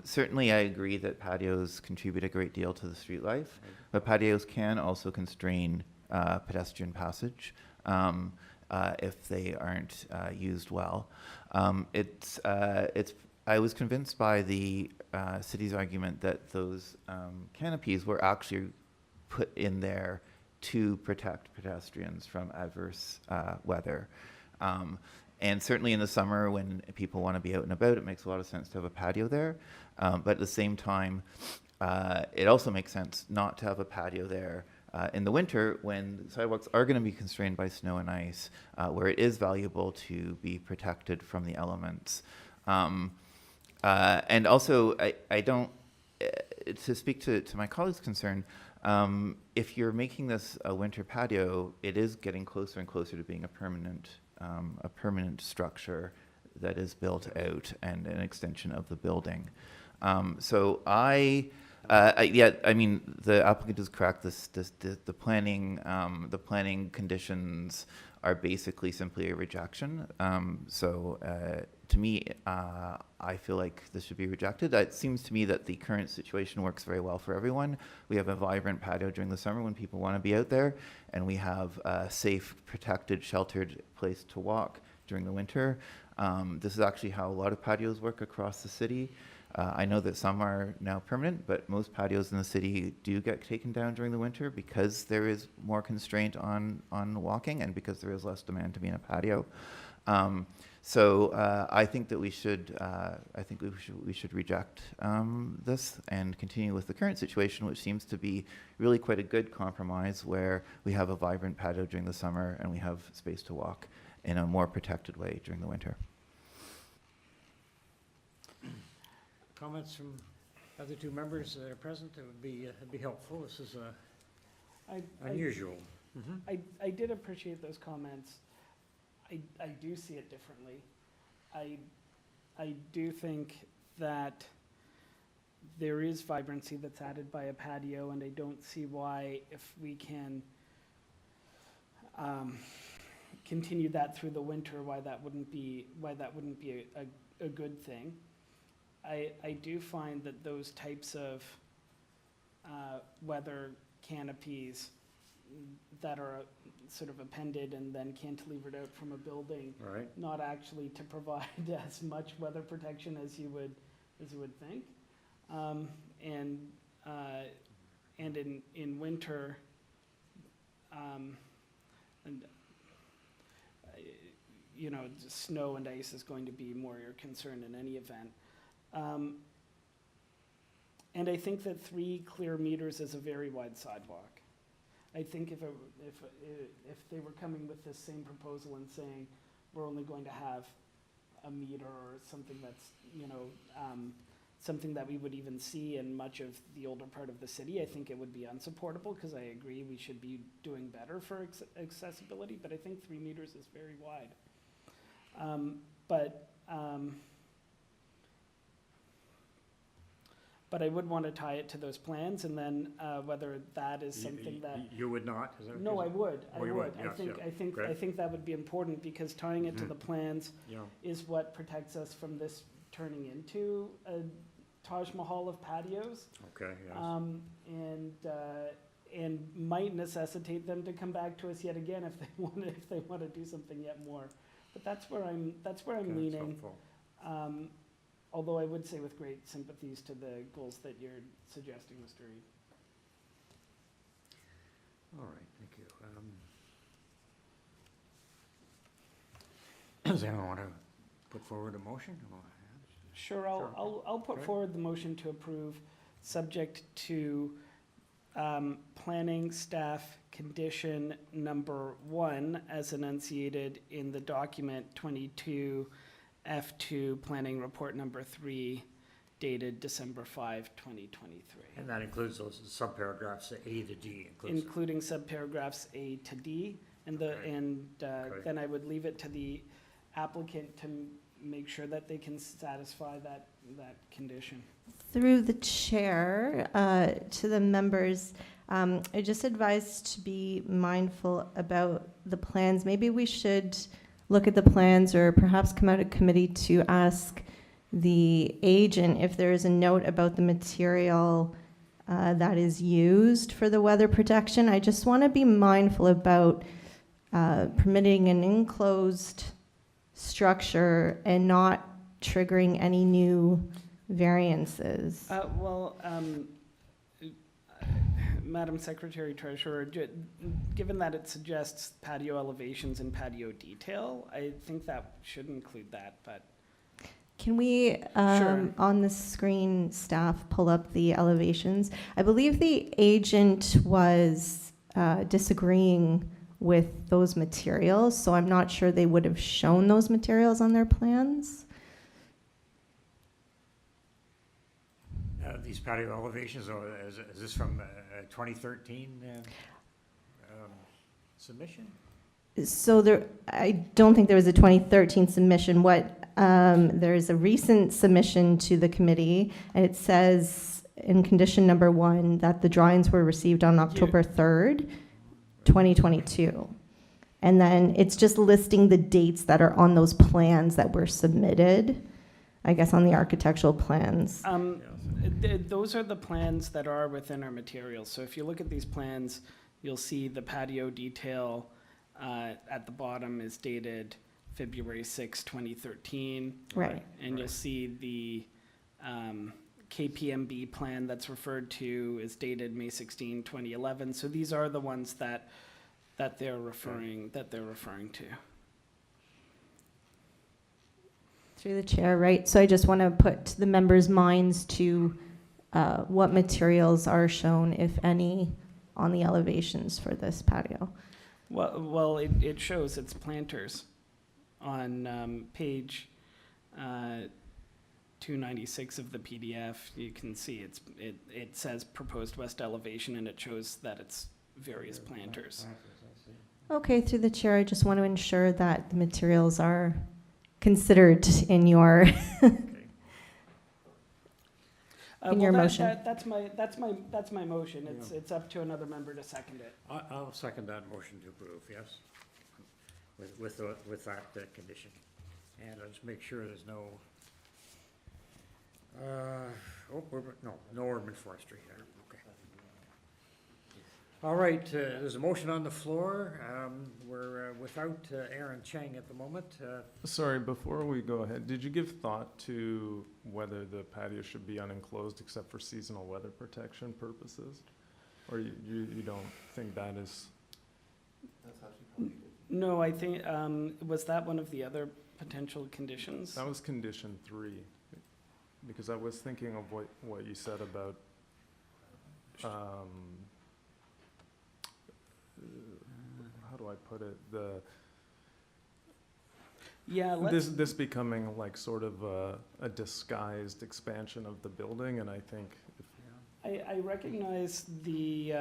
S10: Certainly I agree that patios contribute a great deal to the street life, but patios can also constrain pedestrian passage if they aren't used well. I was convinced by the city's argument that those canopies were actually put in there to protect pedestrians from adverse weather. And certainly in the summer when people want to be out and about, it makes a lot of sense to have a patio there. But at the same time, it also makes sense not to have a patio there in the winter when sidewalks are going to be constrained by snow and ice, where it is valuable to be protected from the elements. And also, I don't, to speak to my colleague's concern, if you're making this a winter patio, it is getting closer and closer to being a permanent structure that is built out and an extension of the building. So I mean, the applicant is correct. The planning conditions are basically simply a rejection. To me, I feel like this should be rejected. It seems to me that the current situation works very well for everyone. We have a vibrant patio during the summer when people want to be out there, and we have a safe, protected, sheltered place to walk during the winter. This is actually how a lot of patios work across the city. I know that some are now permanent, but most patios in the city do get taken down during the winter because there is more constraint on walking and because there is less demand to be in a patio. I think that we should reject this and continue with the current situation, which seems to be really quite a good compromise, where we have a vibrant patio during the summer and we have space to walk in a more protected way during the winter.
S1: Comments from other two members that are present? It would be helpful. This is unusual.
S7: I did appreciate those comments. I do see it differently. I do think that there is vibrancy that's added by a patio, and I don't see why, if we can continue that through the winter, why that wouldn't be a good thing. I do find that those types of weather canopies that are sort of appended and then cantilevered out from a building,
S1: Right.
S7: not actually to provide as much weather protection as you would think, and in winter, snow and ice is going to be more your concern in any event. And I think that 3 clear meters is a very wide sidewalk. I think if they were coming with this same proposal and saying, we're only going to have a meter or something that's, something that we would even see in much of the older part of the city, I think it would be unsupportable, because I agree we should be doing better for accessibility, but I think 3 meters is very wide. But I would want to tie it to those plans, and then whether that is something that...
S1: You would not? Is that what
S7: No,
S1: you're
S7: I
S1: saying?
S7: would.
S1: Oh, you would, yes,
S7: I think that would be important, because tying it to the plans
S1: Yeah.
S7: is what protects us from this turning into a Taj Mahal of patios.
S1: Okay, yes.
S7: And might necessitate them to come back to us yet again if they want to do something yet more. But that's where I'm
S1: Okay, that's
S7: leaning.
S1: helpful.
S7: Although I would say with great sympathies to the goals that you're suggesting, Mr. Reed.
S1: All right, thank you. Does anyone want to put forward a motion?
S7: Sure, I'll put forward the motion to approve, subject to planning staff condition number 1 as enunciated in the document 22 F2 planning report number 3 dated December 5, 2023.
S1: And that includes those subparagraphs A to D.
S7: Including subparagraphs A to D, and then I would leave it to the applicant to make sure that they can satisfy that condition.
S2: Through the chair, to the members, I just advise to be mindful about the plans. Maybe we should look at the plans, or perhaps come out of committee to ask the agent if there is a note about the material that is used for the weather protection. I just want to be mindful about permitting an enclosed structure and not triggering any new variances.
S7: Madam Secretary Treasurer, given that it suggests patio elevations and patio detail, I think that should include that, but.
S2: Can we,
S7: Sure.
S2: on the screen, staff, pull up the elevations? I believe the agent was disagreeing with those materials, so I'm not sure they would have shown those materials on their plans.
S1: These patio elevations, or is this from 2013 submission?
S2: So I don't think there was a 2013 submission. There is a recent submission to the committee, and it says in condition number 1 that the drawings were received on October 3rd, 2022. And then it's just listing the dates that are on those plans that were submitted, I guess on the architectural plans.
S7: Those are the plans that are within our materials. So if you look at these plans, you'll see the patio detail at the bottom is dated February 6, 2013.
S2: Right.
S7: And you'll see the KPMB plan that's referred to is dated May 16, 2011. So these are the ones that they're referring to.
S2: Through the chair, right? So I just want to put the members' minds to what materials are shown, if any, on the elevations for this patio.
S7: Well, it shows it's planters on page 296 of the PDF. You can see it says proposed west elevation, and it shows that it's various planters.
S2: Okay, through the chair, I just want to ensure that the materials are considered in your in your motion.
S7: That's my motion. It's up to another member to second it.
S1: I'll second that motion to approve, yes, with that condition. And I'll just make sure there's no, no urban forestry there, okay. All right, there's a motion on the floor. We're without Aaron Chang at the moment.
S14: Sorry, before we go ahead, did you give thought to whether the patio should be unenclosed except for seasonal weather protection purposes? Or you don't think that is?
S7: No, I think, was that one of the other potential conditions?
S14: That was condition 3, because I was thinking of what you said about, how do I put it? This becoming like sort of a disguised expansion of the building, and I think
S7: I recognize the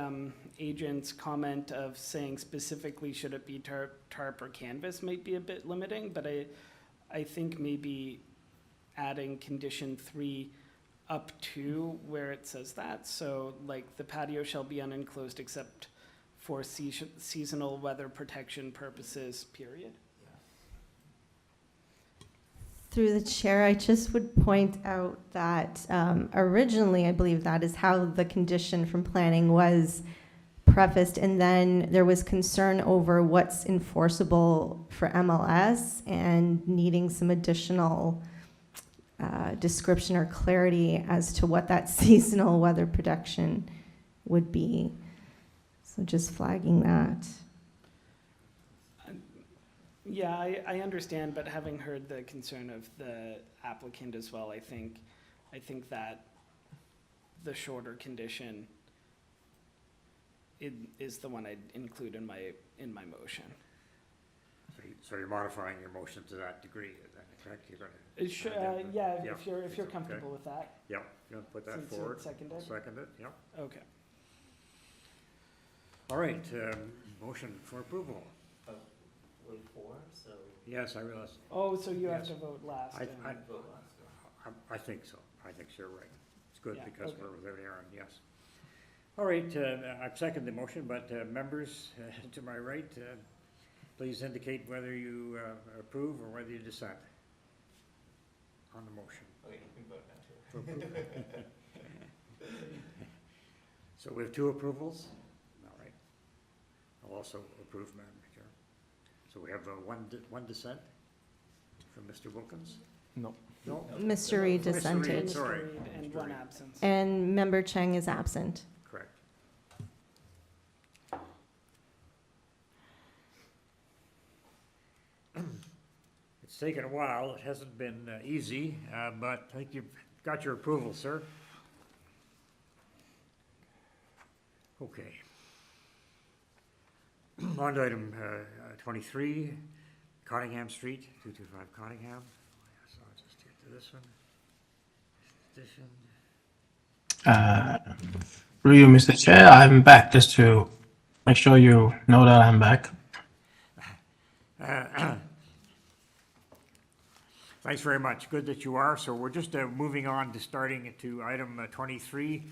S7: agent's comment of saying specifically should it be tarp or canvas might be a bit limiting, but I think maybe adding condition 3 up to where it says that, so like the patio shall be unenclosed except for seasonal weather protection purposes, period.
S2: Through the chair, I just would point out that originally, I believe that is how the condition from planning was prefaced, and then there was concern over what's enforceable for MLS and needing some additional description or clarity as to what that seasonal weather protection would be. So just flagging that.
S7: Yeah, I understand, but having heard the concern of the applicant as well, I think that the shorter condition is the one I'd include in my motion.
S1: So you're modifying your motion to that degree, is that correct? You're gonna
S7: If you're comfortable with that.
S1: Yep, you want to put that
S7: Since you
S1: forward?
S7: seconded?
S1: I'll second it, yep.
S7: Okay.
S1: All right, motion for approval.
S20: Vote for, so.
S1: Yes, I realize.
S7: Oh, so you have
S1: Yes.
S7: to vote last.
S1: I think so. I think you're right. It's good
S7: Yeah,
S1: because
S7: okay.
S1: we're with Aaron, yes. All right, I've seconded the motion, but members to my right, please indicate whether you approve or whether you dissent on the motion.
S20: Okay, you can vote now too.
S1: So we have 2 approvals? All right. I'll also approve, Madam Chair. So we have one dissent from Mr. Wilkins?
S14: no.
S1: No?
S2: Mr. Reed
S1: Mr. Reed,
S2: dissented.
S1: sorry.
S7: And
S1: Mr.
S7: one
S1: Reed.
S7: absence.
S2: And member Cheng is absent.
S1: Correct. It's taken a while. It hasn't been easy, but I think you've got your approval, sir. Okay. On to item 23, Cottingham Street, 225 Cottingham. So I'll just get to this one. Addition.
S11: Through you, Mr. Chair, I'm back just to make sure you know that I'm back.
S1: Thanks very much. Good that you are. So we're just moving on to starting to item 23,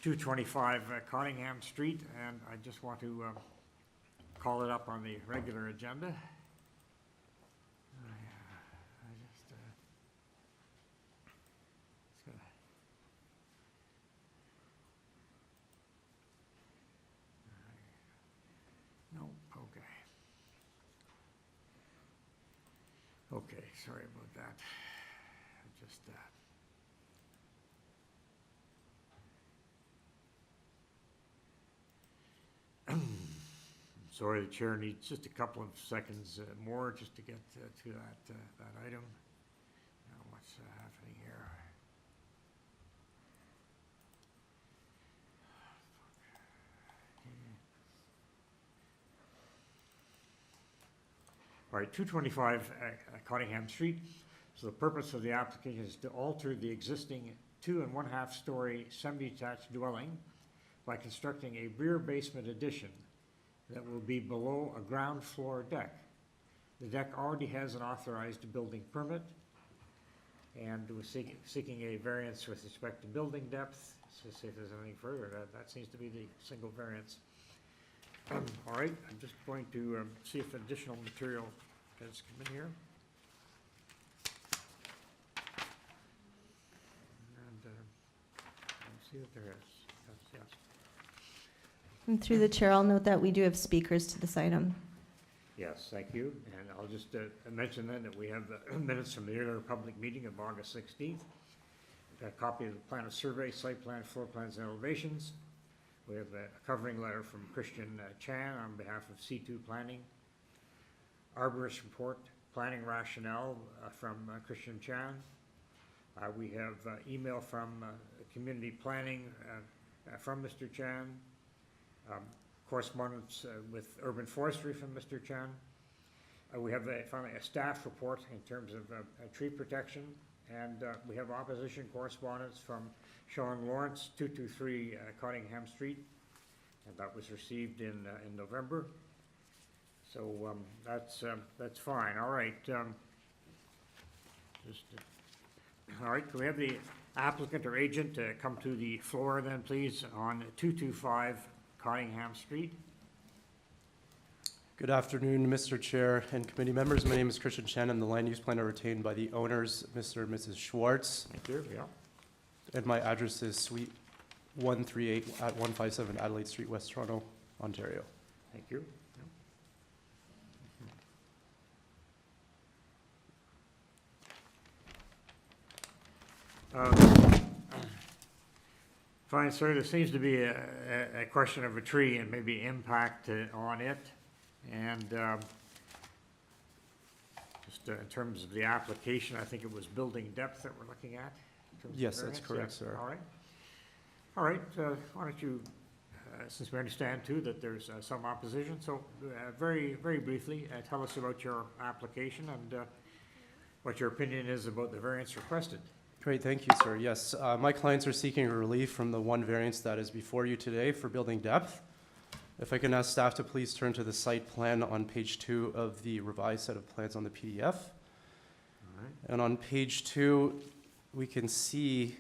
S1: 225 Cottingham Street. And I just want to call it up on the regular agenda. No, okay. Okay, sorry about that. Just, sorry, the chair needs just a couple of seconds more just to get to that item. Now, what's happening here? All right, 225 Cottingham Street. So the purpose of the application is to alter the existing 2 1/2 story semi-detached dwelling by constructing a rear basement addition that will be below a ground floor deck. The deck already has an authorized building permit, and we're seeking a variance with respect to building depth. So see if there's anything further. That seems to be the single variance. All right, I'm just going to see if additional material has come in here. And let's see what there is. Yes.
S2: And through the chair, I'll note that we do have speakers to this item.
S1: Yes, thank you. And I'll just mention then that we have the minutes from the earlier public meeting of August 16th. We've got a copy of the plan of survey, site plan, floor plans, and elevations. We have a covering letter from Christian Chan on behalf of C2 Planning. Arborist report, planning rationale from Christian Chan. We have email from community planning from Mr. Chan. Correspondence with urban forestry from Mr. Chan. We have finally a staff report in terms of tree protection. And we have opposition correspondence from Sean Lawrence, 223 Cottingham Street, and that was received in November. So that's fine. All right. All right. Can we have the applicant or agent come to the floor then, please, on 225 Cottingham Street?
S21: Good afternoon, Mr. Chair and committee members. My name is Christian Chen. I'm the land use planner retained by the owners, Mr. and Mrs. Schwartz.
S1: Thank you. Yeah.
S21: And my address is Suite 138 at 157 Adelaide Street, West Toronto, Ontario.
S1: Thank you. Fine, sir. There seems to be a question of a tree and maybe impact on it. And just in terms of the application, I think it was building depth that we're looking at.
S21: Yes, that's correct, sir.
S1: All right. All right. Why don't you, since we understand too that there's some opposition, so very briefly, tell us about your application and what your opinion is about the variance requested.
S21: Great, thank you, sir. Yes, my clients are seeking relief from the one variance that is before you today for building depth. If I can ask staff to please turn to the site plan on page 2 of the revised set of plans on the PDF.
S1: All right.
S21: And on page 2, we can see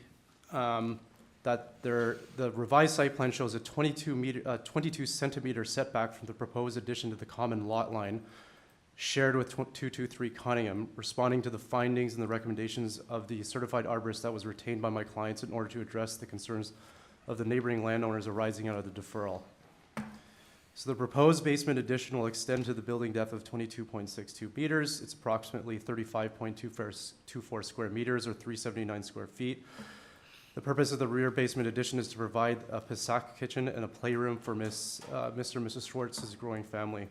S21: that the revised site plan shows a 22 centimeter setback from the proposed addition to the common lot line shared with 223 Cottingham, responding to the findings and the recommendations of the certified arborist that was retained by my clients in order to address the concerns of the neighboring landowners arising out of the deferral. So the proposed basement addition will extend to the building depth of 22.62 meters. It's approximately 35.24 square meters or 379 square feet. The purpose of the rear basement addition is to provide a Pesach kitchen and a playroom for Mr. and Mrs. Schwartz's growing family.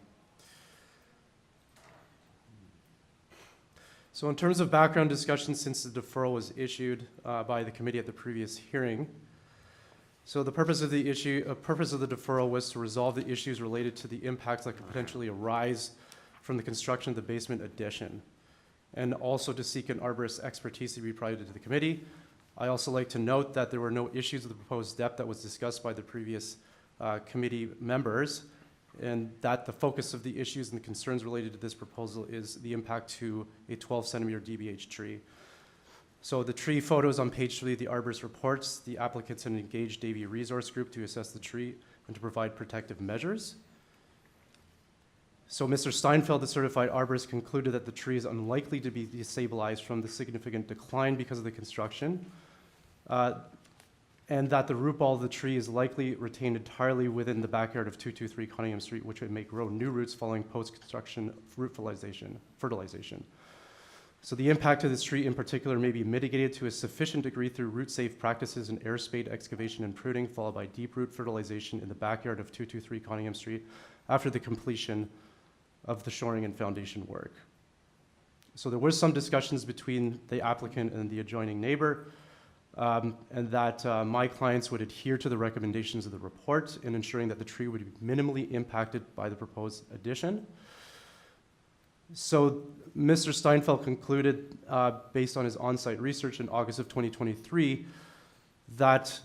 S21: So in terms of background discussion since the deferral was issued by the committee at the previous hearing, so the purpose of the deferral was to resolve the issues related to the impacts that could potentially arise from the construction of the basement addition, and also to seek an arborist's expertise to be provided to the committee. I also like to note that there were no issues with the proposed depth that was discussed by the previous committee members, and that the focus of the issues and the concerns related to this proposal is the impact to a 12 centimeter DBH tree. So the tree photos on page 3 of the arborist reports, the applicants had engaged Davy Resource Group to assess the tree and to provide protective measures. So Mr. Steinfeld, the certified arborist, concluded that the tree is unlikely to be destabilized from the significant decline because of the construction, and that the root ball of the tree is likely retained entirely within the backyard of 223 Cottingham Street, which may grow new roots following post-construction root fertilization. So the impact of this tree in particular may be mitigated to a sufficient degree through root-safe practices in air spade excavation and pruning, followed by deep root fertilization in the backyard of 223 Cottingham Street after the completion of the shoring and foundation work. So there were some discussions between the applicant and the adjoining neighbor, and that my clients would adhere to the recommendations of the report in ensuring that the tree would be minimally impacted by the proposed addition. So Mr. Steinfeld concluded, based on his on-site research in August of 2023, that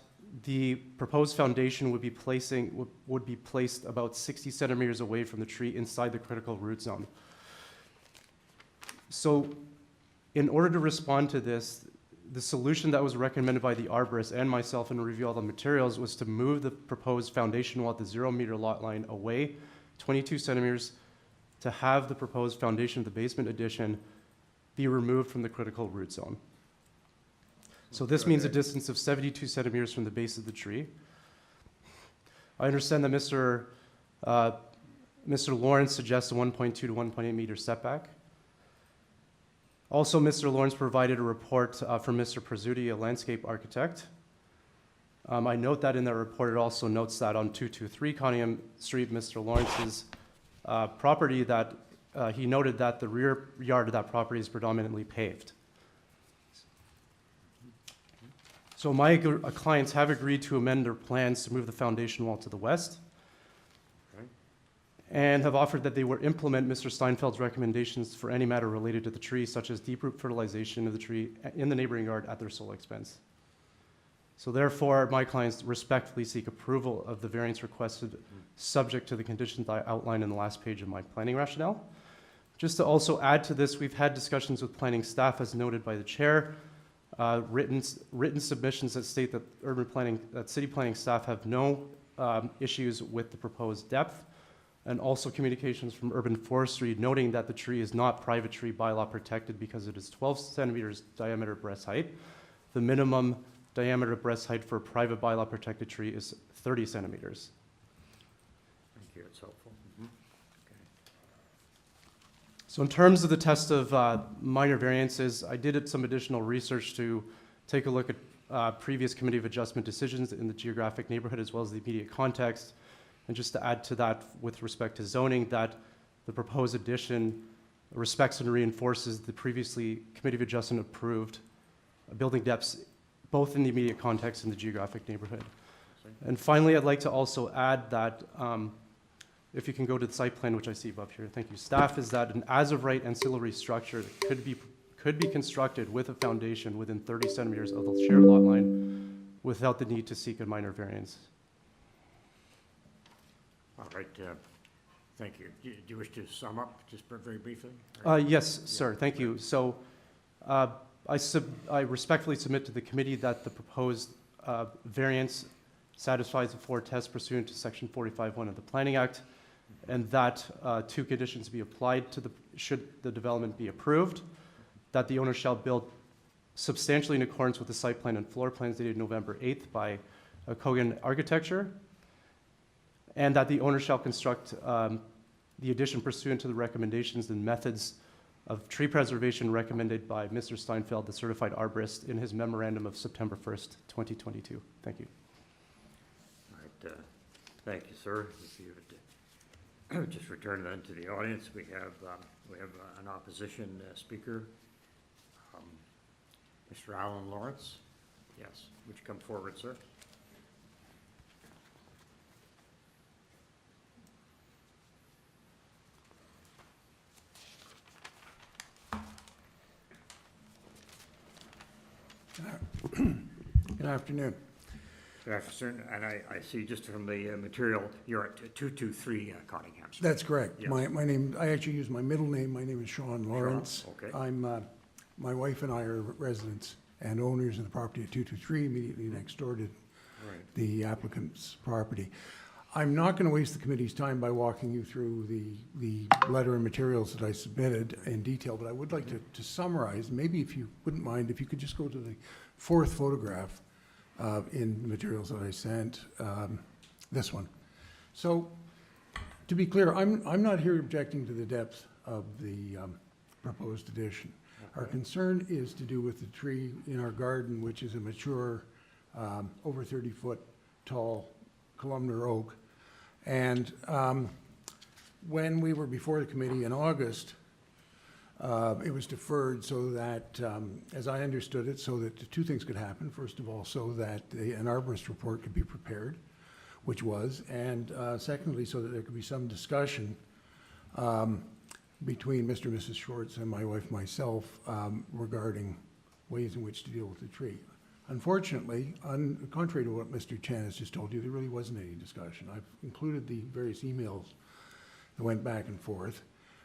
S21: the proposed foundation would be placed about 60 centimeters away from the tree inside the critical root zone. So in order to respond to this, the solution that was recommended by the arborist and myself in review of all the materials was to move the proposed foundation wall at the 0-meter lot line away 22 centimeters to have the proposed foundation of the basement addition be removed from the critical root zone. So this means a distance of 72 centimeters from the base of the tree. I understand that Mr. Lawrence suggests a 1.2 to 1.8 meter setback. Also, Mr. Lawrence provided a report from Mr. Prezzuti, a landscape architect. I note that in the report, it also notes that on 223 Cottingham Street, Mr. Lawrence's property, that he noted that the rear yard of that property is predominantly paved. So my clients have agreed to amend their plans to move the foundation wall to the west, and have offered that they will implement Mr. Steinfeld's recommendations for any matter related to the tree, such as deep root fertilization of the tree in the neighboring yard at their sole expense. So therefore, my clients respectfully seek approval of the variance requested, subject to the conditions that I outlined in the last page of my planning rationale. Just to also add to this, we've had discussions with planning staff, as noted by the chair, written submissions that state that city planning staff have no issues with the proposed depth, and also communications from urban forestry noting that the tree is not private tree bylaw protected because it is 12 centimeters diameter breast height. The minimum diameter breast height for a private bylaw protected tree is 30 centimeters.
S1: Thank you, it's helpful.
S21: So in terms of the test of minor variances, I did some additional research to take a look at previous Committee of Adjustment decisions in the geographic neighborhood as well as the immediate context. And just to add to that with respect to zoning, that the proposed addition respects and reinforces the previously Committee of Adjustment approved building depths, both in the immediate context and the geographic neighborhood. And finally, I'd like to also add that if you can go to the site plan, which I see above here, thank you, staff, is that an as-of-right ancillary structure could be constructed with a foundation within 30 centimeters of the shared lot line without the need to seek a minor variance.
S1: All right, thank you. Do you wish to sum up just very briefly?
S21: Yes, sir, thank you. So I respectfully submit to the committee that the proposed variance satisfies the 4 tests pursuant to Section 45(1) of the Planning Act, and that 2 conditions be applied to should the development be approved, that the owner shall build substantially in accordance with the site plan and floor plans dated November 8th by Kogan Architecture, and that the owner shall construct the addition pursuant to the recommendations and methods of tree preservation recommended by Mr. Steinfeld, the certified arborist, in his memorandum of September 1st, 2022. Thank you.
S1: All right, thank you, sir. If you would just return then to the audience, we have an opposition speaker, Mr. Alan Lawrence. Yes, would you come forward, sir?
S5: Good afternoon.
S1: Good afternoon, and I see just from the material, you're at 223 Cottingham Street.
S5: That's correct.
S1: Yes.
S5: My name, I actually use my middle name. My name is Sean Lawrence.
S1: okay.
S5: I'm, my wife and I are residents and owners of the property at 223, immediately next door to
S1: Right.
S5: the applicant's property. I'm not going to waste the committee's time by walking you through the letter and materials that I submitted in detail, but I would like to summarize, maybe if you wouldn't mind, if you could just go to the fourth photograph in the materials that I sent, this one. So, to be clear, I'm not here objecting to the depth of the proposed addition. Our concern is to do with the tree in our garden, which is a mature, over 30-foot tall columnar oak. And when we were before the committee in August, it was deferred so that, as I understood it, so that two things could happen. First of all, so that an arborist report could be prepared, which was, and secondly, so that there could be some discussion between Mr. and Mrs. Schwartz and my wife, myself, regarding ways in which to deal with the tree. Unfortunately, contrary to what Mr. Chan has just told you, there really wasn't any discussion. I've included the various emails that went back and forth.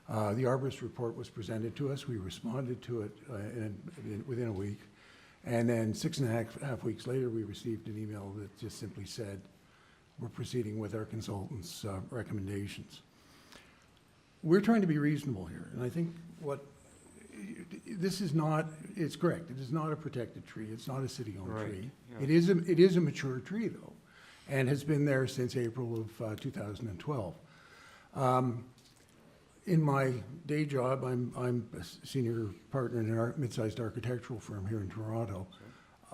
S5: The arborist report was presented to us. We responded to it within a week. And then 6.5 weeks later, we received an email that just simply said, we're proceeding with our consultant's recommendations. We're trying to be reasonable here. And I think this is not, it's correct, it is not a protected tree, it's not a city-owned tree.
S1: yeah.
S5: It is a mature tree, though, and has been there since April of 2012. In my day job, I'm a senior partner in a mid-sized architectural firm here in Toronto.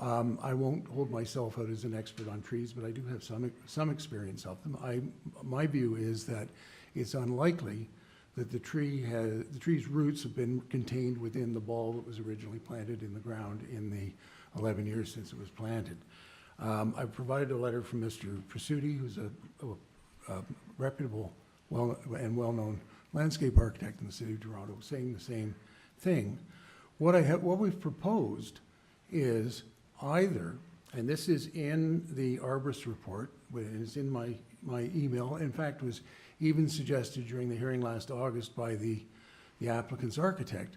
S5: I won't hold myself out as an expert on trees, but I do have some experience of them. My view is that it's unlikely that the tree's roots have been contained within the ball that was originally planted in the ground in the 11 years since it was planted. I've provided a letter from Mr. Prasuti, who's a reputable and well-known landscape architect in the city of Toronto, saying the same thing. What we've proposed is either, and this is in the arborist report, it's in my email, in fact was even suggested during the hearing last August by the applicant's architect,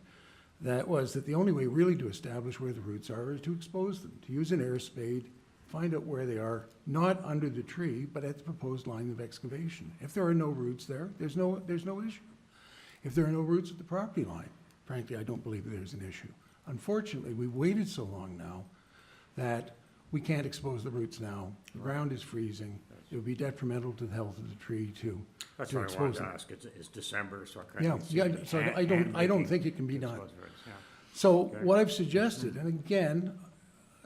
S5: that the only way really to establish where the roots are is to expose them, to use an air spade, find out where they are, not under the tree, but at the proposed line of excavation. If there are no roots there, there's no issue. If there are no roots at the property line, frankly, I don't believe there's an issue. Unfortunately, we've waited so long now that we can't expose the roots now. The ground is freezing. It would be detrimental to the health of the tree to
S1: That's what I
S5: expose
S1: wanted to
S5: them.
S1: ask. It's December, so I can't see.
S5: So I don't think it can be done.
S1: Yeah.
S5: So
S1: Okay.
S5: what I've suggested, and again,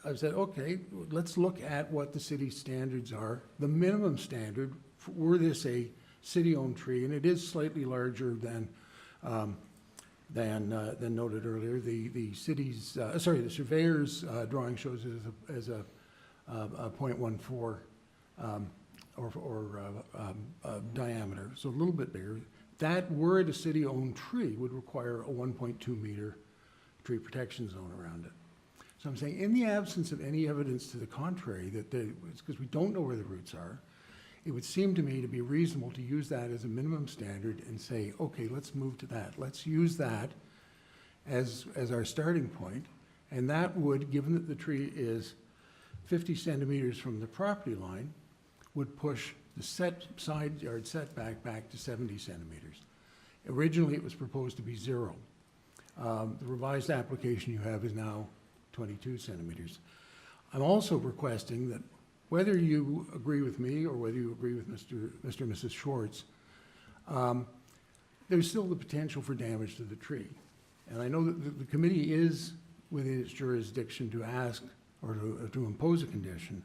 S5: I've said, okay, let's look at what the city standards are. The minimum standard, were this a city-owned tree, and it is slightly larger than noted earlier. The surveyor's drawing shows it as a 0.14 diameter, so a little bit bigger. That, were it a city-owned tree, would require a 1.2 meter tree protection zone around it. So I'm saying, in the absence of any evidence to the contrary, because we don't know where the roots are, it would seem to me to be reasonable to use that as a minimum standard and say, okay, let's move to that. Let's use that as our starting point, and that would, given that the tree is 50 centimeters from the property line, would push the side yard setback back to 70 centimeters. Originally, it was proposed to be 0. The revised application you have is now 22 centimeters. I'm also requesting that whether you agree with me or whether you agree with Mr. and Mrs. Schwartz, there's still the potential for damage to the tree. And I know that the committee is within its jurisdiction to ask or to impose a condition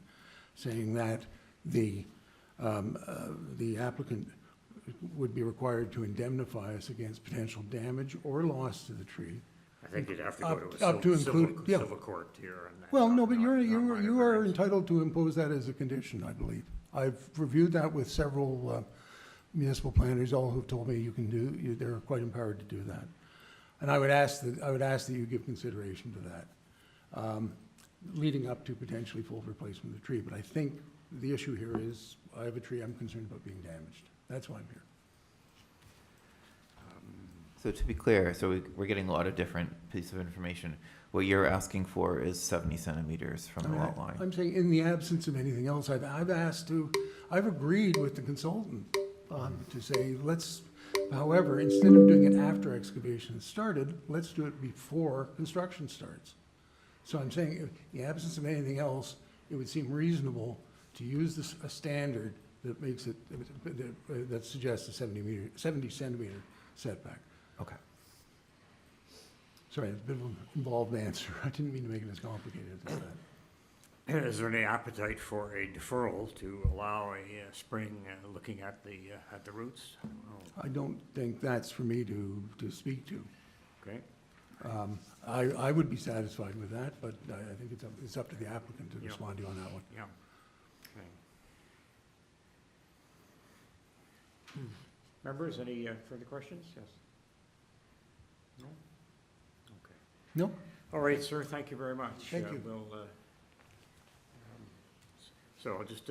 S5: saying that the applicant would be required to indemnify us against potential damage or loss to the tree.
S1: I think you'd have to go to
S5: Up to include, yeah.
S1: civil court here. And
S5: Well, no, but you
S1: minor
S5: are
S1: variance.
S5: entitled to impose that as a condition, I believe. I've reviewed that with several municipal planners, all who've told me you can do, they're quite empowered to do that. And I would ask that you give consideration to that, leading up to potentially full replacement of the tree. But I think the issue here is, I have a tree I'm concerned about being damaged. That's why I'm here.
S10: So to be clear, so we're getting a lot of different pieces of information. What you're asking for is 70 centimeters from the lot line.
S5: I'm saying in the absence of anything else, I've agreed with the consultant to say, however, instead of doing it after excavation has started, let's do it before construction starts. So I'm saying, in the absence of anything else, it would seem reasonable to use a standard that makes it, that suggests a 70 centimeter setback.
S10: Okay.
S5: Sorry, it's a bit of an involved answer. I didn't mean to make it as complicated as that.
S1: Is there any appetite for a deferral to allow a spring looking at the roots?
S5: I don't think that's for me to speak to.
S1: Okay.
S5: I would be satisfied with that, but I think it's up to the applicant to
S1: Yeah.
S5: respond to you on that one.
S1: Yeah. Okay. Members, any further questions? Yes. No? Okay.
S5: No?
S1: All right, sir, thank you very much.
S5: Thank you.
S1: We'll, so I'll just,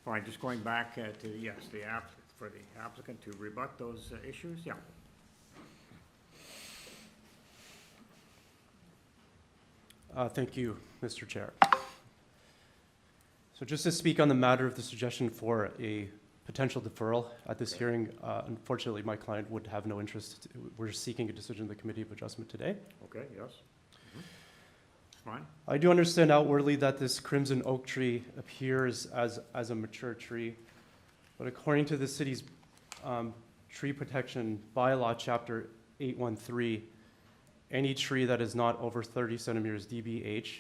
S1: fine, just going back to, yes, for the applicant to rebut those issues, yeah.
S21: Thank you, Mr. Chair. So just to speak on the matter of the suggestion for a potential deferral at this hearing, unfortunately, my client would have no interest. We're seeking a decision of the Committee of Adjustment today.
S1: Okay, yes. Fine.
S21: I do understand outwardly that this crimson oak tree appears as a mature tree, but according to the city's tree protection bylaw, chapter 813, any tree that is not over 30 centimeters DBH,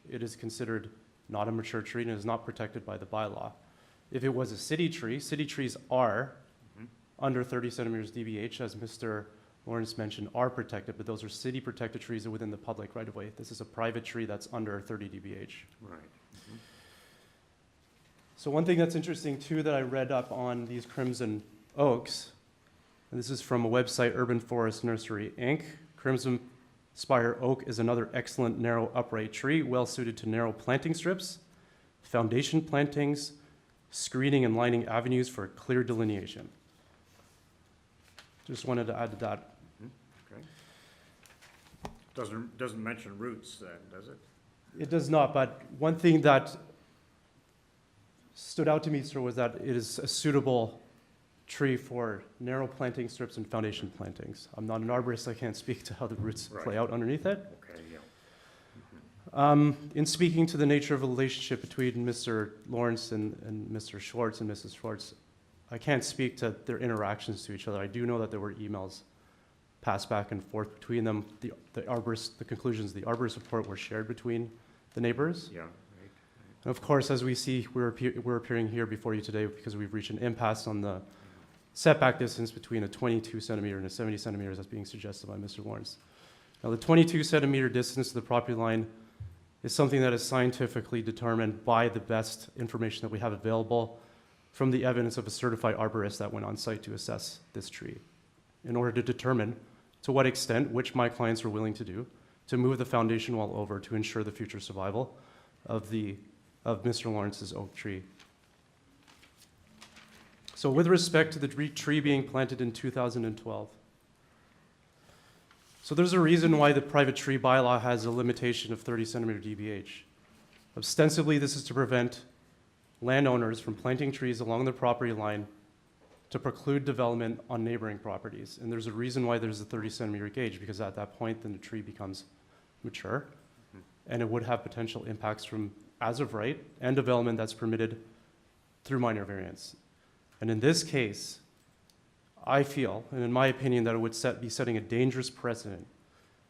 S21: it is considered not a mature tree and is not protected by the bylaw. If it was a city trees are under 30 centimeters DBH, as Mr. Lawrence mentioned, are protected, but those are city protected trees within the public right of way. This is a private tree that's under 30 DBH.
S1: Right.
S21: So one thing that's interesting too that I read up on these crimson oaks, and this is from a website, Urban Forest Nursery, Inc. Crimson Spire oak is another excellent narrow upright tree, well suited to narrow planting strips, foundation plantings, screening and lining avenues for clear delineation. Just wanted to add to that.
S1: Okay. Doesn't mention roots then, does it?
S21: It does not, but one thing that stood out to me, sir, was that it is a suitable tree for narrow planting strips and foundation plantings. I'm not an arborist, I can't speak to how the roots play out underneath it.
S1: Okay, yeah.
S21: In speaking to the nature of a relationship between Mr. Lawrence and Mr. Schwartz and Mrs. Schwartz, I can't speak to their interactions to each other. I do know that there were emails passed back and forth between them. The conclusions of the arborist report were shared between the neighbors.
S1: Yeah.
S21: And of course, as we see, we're appearing here before you today because we've reached an impasse on the setback distance between a 22 centimeter and a 70 centimeters as being suggested by Mr. Lawrence. Now, the 22 centimeter distance to the property line is something that is scientifically determined by the best information that we have available from the evidence of a certified arborist that went on site to assess this tree in order to determine to what extent, which my clients were willing to do, to move the foundation wall over to ensure the future survival of Mr. Lawrence's oak tree. So with respect to the tree being planted in 2012, so there's a reason why the private tree bylaw has a limitation of 30 centimeter DBH. Ostensibly, this is to prevent landowners from planting trees along their property line to preclude development on neighboring properties. And there's a reason why there's a 30 centimeter gauge, because at that point, then the tree becomes mature, and it would have potential impacts from as of right and development that's permitted through minor variance. And in this case, I feel, and in my opinion, that it would be setting a dangerous precedent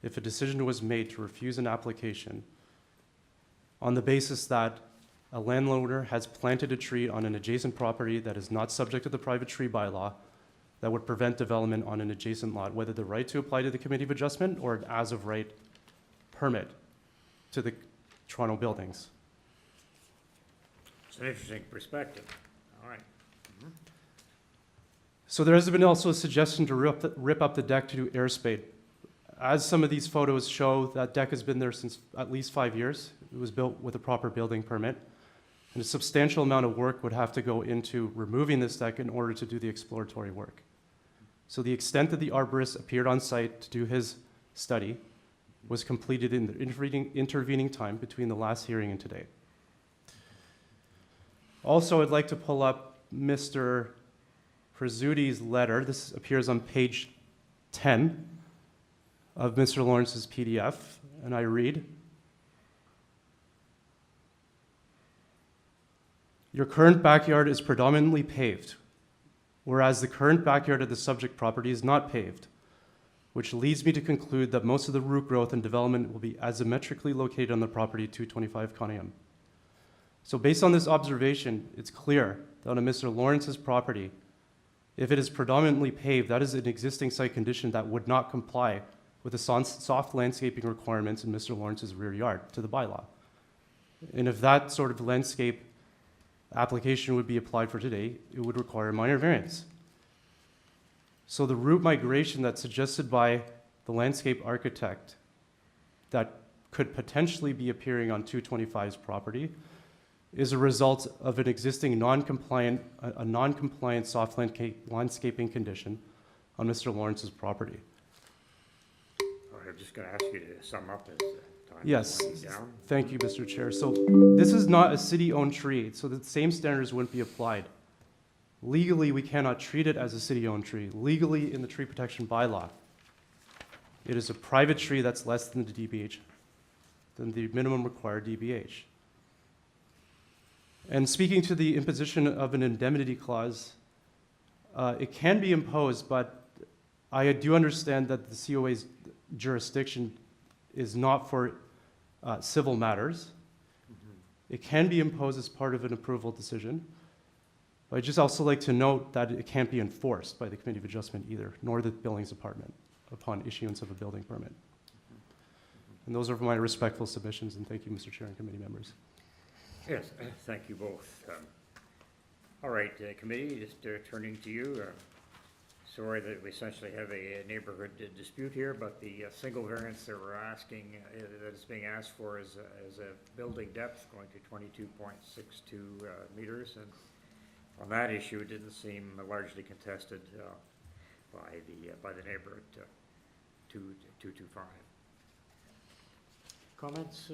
S21: if a decision was made to refuse an application on the basis that a landowner has planted a tree on an adjacent property that is not subject to the private tree bylaw that would prevent development on an adjacent lot, whether the right to apply to the Committee of Adjustment or an as-of-right permit to the Toronto buildings.
S1: It's an interesting perspective. All right.
S21: So there has been also a suggestion to rip up the deck to do airspace. As some of these photos show, that deck has been there since at least 5 years. It was built with a proper building permit. And a substantial amount of work would have to go into removing this deck in order to do the exploratory work. So the extent that the arborist appeared on site to do his study was completed in the intervening time between the last hearing and today. Also, I'd like to pull up Mr. Prezuti's letter. This appears on page 10 of Mr. Lawrence's PDF, and I read, "Your current backyard is predominantly paved, whereas the current backyard of the subject property is not paved, which leads me to conclude that most of the root growth and development will be asymmetrically located on the property 225 Cottingham. So based on this observation, it's clear that on Mr. Lawrence's property, if it is predominantly paved, that is an existing site condition that would not comply with the soft landscaping requirements in Mr. Lawrence's rear yard to the bylaw. And if that sort of landscape application would be applied for today, it would require a minor variance. So the route migration that's suggested by the landscape architect that could potentially be appearing on 225's property is a result of an existing non-compliant soft landscaping condition on Mr. Lawrence's property.
S1: I'm just going to ask you to sum up as time
S21: Yes,
S1: is winding down.
S21: thank you, Mr. Chair. So this is not a city-owned tree, so the same standards wouldn't be applied. Legally, we cannot treat it as a city-owned tree. Legally, in the tree protection bylaw, it is a private tree that's less than the DBH, than the minimum required DBH. And speaking to the imposition of an indemnity clause, it can be imposed, but I do understand that the COA's jurisdiction is not for civil matters. It can be imposed as part of an approval decision. But I'd just also like to note that it can't be enforced by the Committee of Adjustment either, nor the Buildings Department upon issuance of a building permit. And those are my respectful submissions, and thank you, Mr. Chair and committee members.
S1: Yes, thank you both. All right, committee, just turning to you. Sorry that we essentially have a neighborhood dispute here, but the single variance that we're asking, that is being asked for is a building depth going to 22.62 meters. And on that issue, it didn't seem largely contested by the neighbor at 225. Comments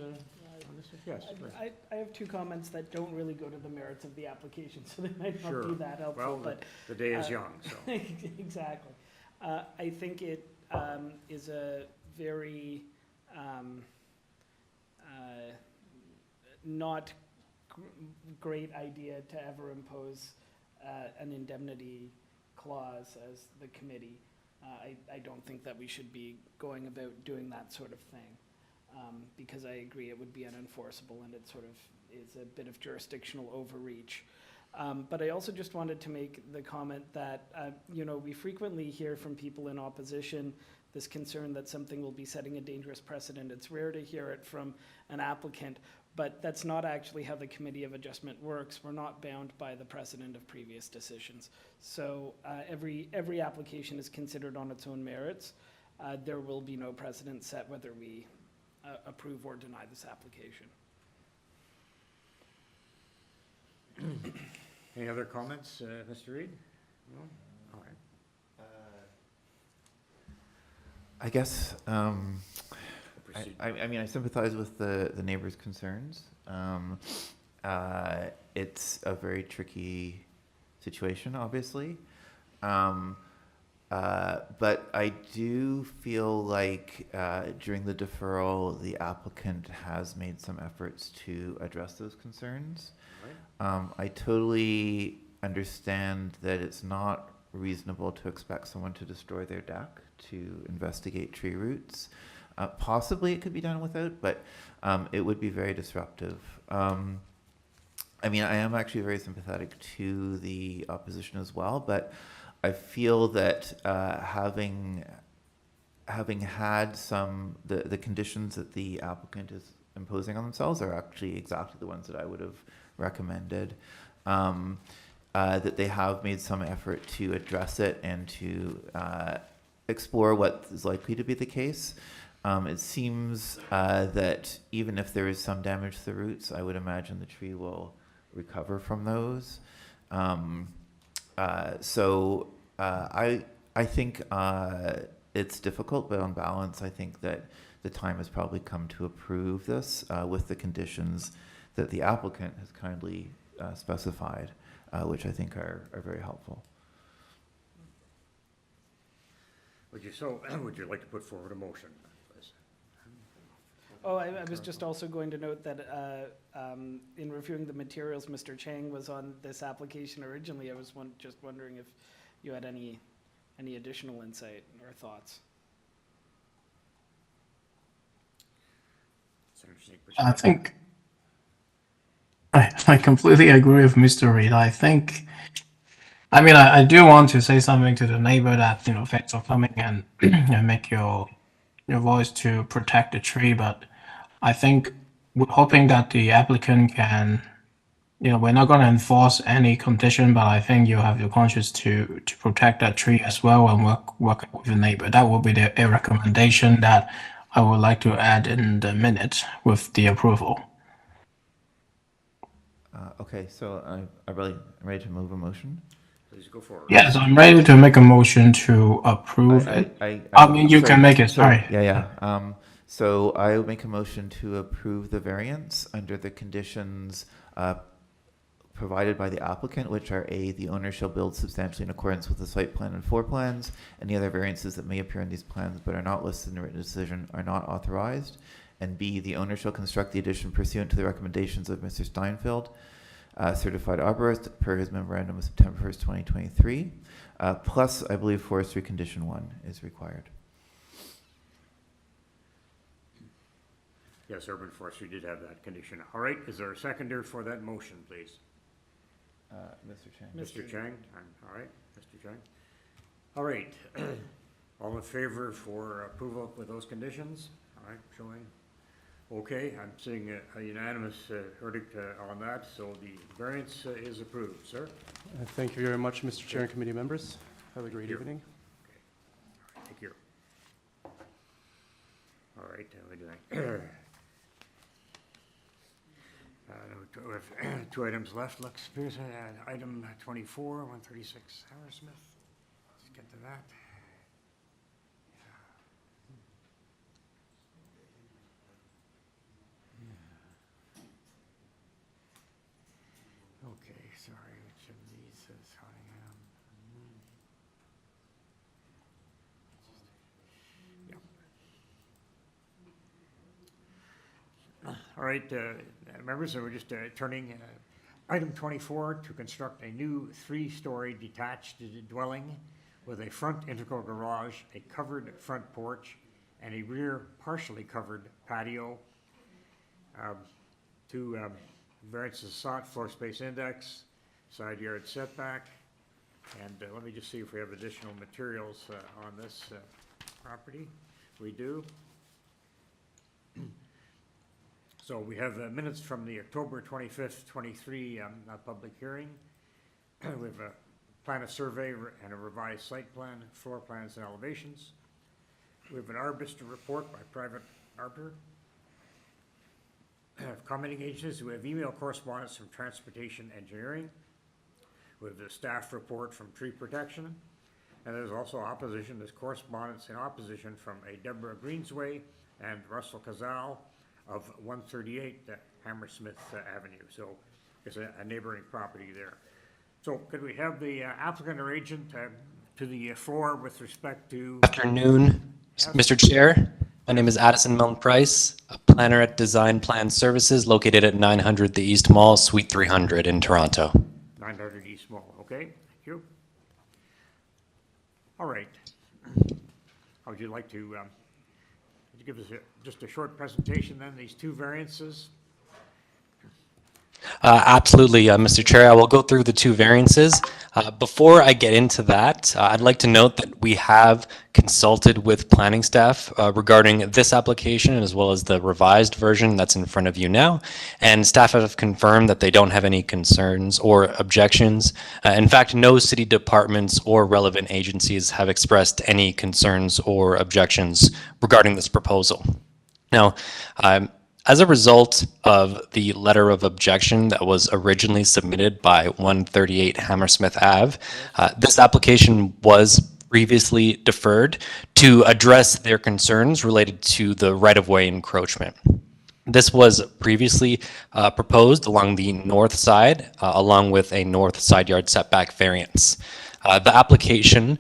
S1: on this? Yes.
S7: I have two comments that don't really go to the merits of the application, so they might not
S1: Sure.
S7: be that helpful.
S1: Well,
S7: but
S1: the day is young, so.
S7: Exactly. I think it is a very not great idea to ever impose an indemnity clause as the committee. I don't think that we should be going about doing that sort of thing. Because I agree it would be unenforceable and it sort of is a bit of jurisdictional overreach. But I also just wanted to make the comment that, we frequently hear from people in opposition this concern that something will be setting a dangerous precedent. It's rare to hear it from an applicant, but that's not actually how the Committee of Adjustment works. We're not bound by the precedent of previous decisions. So every application is considered on its own merits. There will be no precedent set whether we approve or deny this application.
S1: Any other comments, Mr. Reed? No? All right.
S10: I guess, I mean, I sympathize with the neighbor's concerns. It's a very tricky situation, obviously. But I do feel like during the deferral, the applicant has made some efforts to address those concerns. Right. I totally understand that it's not reasonable to expect someone to destroy their deck to investigate tree roots. Possibly it could be done without, but it would be very disruptive. I mean, I am actually very sympathetic to the opposition as well, but I feel that having had the conditions that the applicant is imposing on themselves are actually exactly the ones that I would have recommended. That they have made some effort to address it and to explore what is likely to be the case. It seems that even if there is some damage to the roots, I would imagine the tree will recover from those. I think it's difficult, but on balance, I think that the time has probably come to approve this with the conditions that the applicant has kindly specified, which I think are very helpful.
S1: Would you like to put forward a motion, please?
S7: Oh, I was just also going to note that in reviewing the materials, Mr. Chang was on this application originally. I was just wondering if you had any additional insight or thoughts.
S11: I think I completely agree with Mr. Reed. I do want to say something to the neighbor that, thanks for coming and and make your voice to protect the tree, but I think we're hoping that the applicant can, we're not going to enforce any condition, but I think you have your conscience to protect that tree as well and work with the neighbor. That will be a recommendation that I would like to add in the minute with the approval.
S10: Okay, so I'm ready to move a motion.
S1: Please go forward.
S11: Yes, I'm ready to make a motion to approve it. You can make it, sorry.
S10: Yeah. So I will make a motion to approve the variance under the conditions provided by the applicant, which are A, the owner shall build substantially in accordance with the site plan and floor plans. Any other variances that may appear in these plans but are not listed in the written decision are not authorized. And B, the owner shall construct the addition pursuant to the recommendations of Mr. Steinfeld, certified arborist, per his memorandum of September 1st, 2023. Plus, I believe forestry condition 1 is required.
S1: Yes, urban forestry did have that condition. All right, is there a seconder for that motion, please?
S10: Mr. Chang.
S1: Mr. Chang, all right, Mr. Chang. All right, all in favor for approval with those conditions? All right, showing. Okay, I'm seeing a unanimous verdict on that, so the variance is approved, sir.
S21: Thank you very much, Mr. Chair and committee members. Have a great evening.
S1: Okay. Thank you. All right, we're doing. We have two items left. Looks, item 24, 136 Hammersmith. Let's get to that. Okay, sorry, which of these is Cottingham? All right, members, so we're just turning item 24 to construct a new 3-story detached dwelling with a front integral garage, a covered front porch, and a rear partially covered patio. Two variances sought: floor space index, side yard setback, and let me just see if we have additional materials on this property. We do. So we have minutes from the October 25th, 23 public hearing. We have a plan of survey and a revised site plan, floor plans and elevations. We have an arborist report by private arbor. Commenting agencies, we have email correspondence from transportation engineering. We have the staff report from tree protection. And there's also opposition, there's correspondence in opposition from a Deborah Greensway and Russell Cazal of 138 Hammersmith Avenue. So it's a neighboring property there. So could we have the applicant or agent to the floor with respect to...
S6: Afternoon, Mr. Chair. My name is Addison Milne Price, a planner at Design Plan Services located at 900 the East Mall, Suite 300 in Toronto.
S1: 900 East Mall, okay, thank you. All right. How would you like to... Could you give us just a short presentation then, these two variances?
S6: Absolutely, Mr. Chair. I will go through the two variances. Before I get into that, I'd like to note that we have consulted with planning staff regarding this application as well as the revised version that's in front of you now. And staff have confirmed that they don't have any concerns or objections. In fact, no city departments or relevant agencies have expressed any concerns or objections regarding this proposal. Now, as a result of the letter of objection that was originally submitted by 138 Hammersmith Ave, this application was previously deferred to address their concerns related to the right-of-way encroachment. This was previously proposed along the north side, along with a north side yard setback variance. The application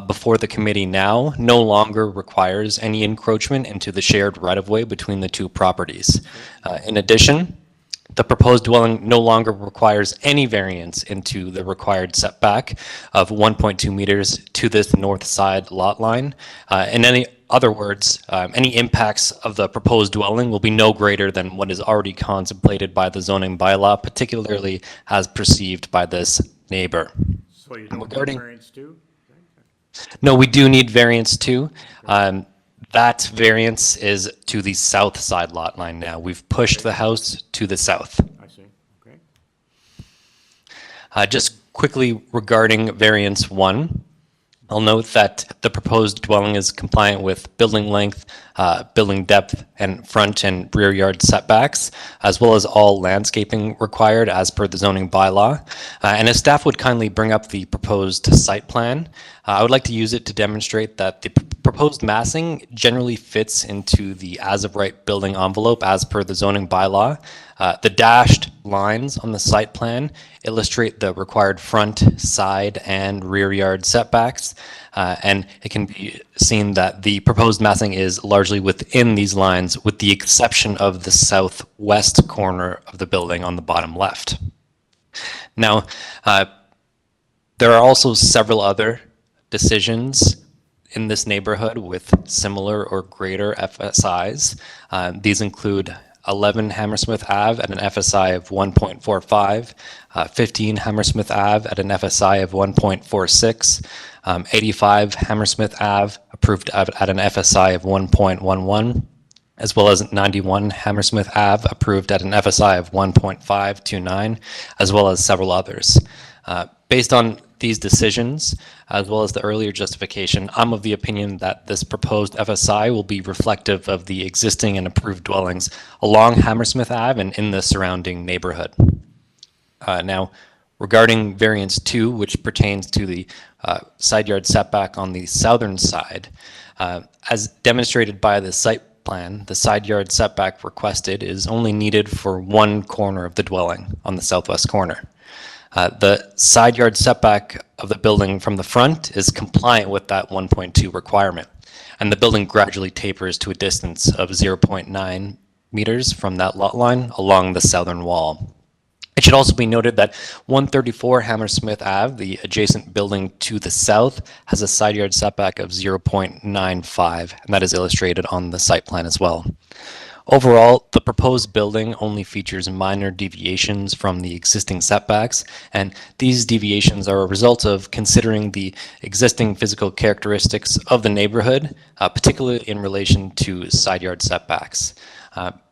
S6: before the committee now no longer requires any encroachment into the shared right-of-way between the two properties. In addition, the proposed dwelling no longer requires any variance into the required setback of 1.2 meters to this north side lot line. In any other words, any impacts of the proposed dwelling will be no greater than what is already contemplated by the zoning bylaw, particularly as perceived by this neighbor.
S1: So you don't need variance too?
S6: No, we do need variance too. That variance is to the south side lot line now. We've pushed the house to the south.
S1: I see, okay.
S6: Just quickly regarding variance 1, I'll note that the proposed dwelling is compliant with building length, building depth, and front and rear yard setbacks, as well as all landscaping required as per the zoning bylaw. And if staff would kindly bring up the proposed site plan, I would like to use it to demonstrate that the proposed massing generally fits into the as-of-right building envelope as per the zoning bylaw. The dashed lines on the site plan illustrate the required front, side, and rear yard setbacks, and it can be seen that the proposed massing is largely within these lines, with the exception of the southwest corner of the building on the bottom left. Now, there are also several other decisions in this neighborhood with similar or greater FSIs. These include 11 Hammersmith Ave at an FSI of 1.45, 15 Hammersmith Ave at an FSI of 1.46, 85 Hammersmith Ave approved at an FSI of 1.11, as well as 91 Hammersmith Ave approved at an FSI of 1.529, as well as several others. Based on these decisions, as well as the earlier justification, I'm of the opinion that this proposed FSI will be reflective of the existing and approved dwellings along Hammersmith Ave and in the surrounding neighborhood. Now, regarding variance 2, which pertains to the side yard setback on the southern side, as demonstrated by the site plan, the side yard setback requested is only needed for one corner of the dwelling on the southwest corner. The side yard setback of the building from the front is compliant with that 1.2 requirement, and the building gradually tapers to a distance of 0.9 meters from that lot line along the southern wall. It should also be noted that 134 Hammersmith Ave, the adjacent building to the south, has a side yard setback of 0.95, and that is illustrated on the site plan as well. Overall, the proposed building only features minor deviations from the existing setbacks, and these deviations are a result of considering the existing physical characteristics of the neighborhood, particularly in relation to side yard setbacks.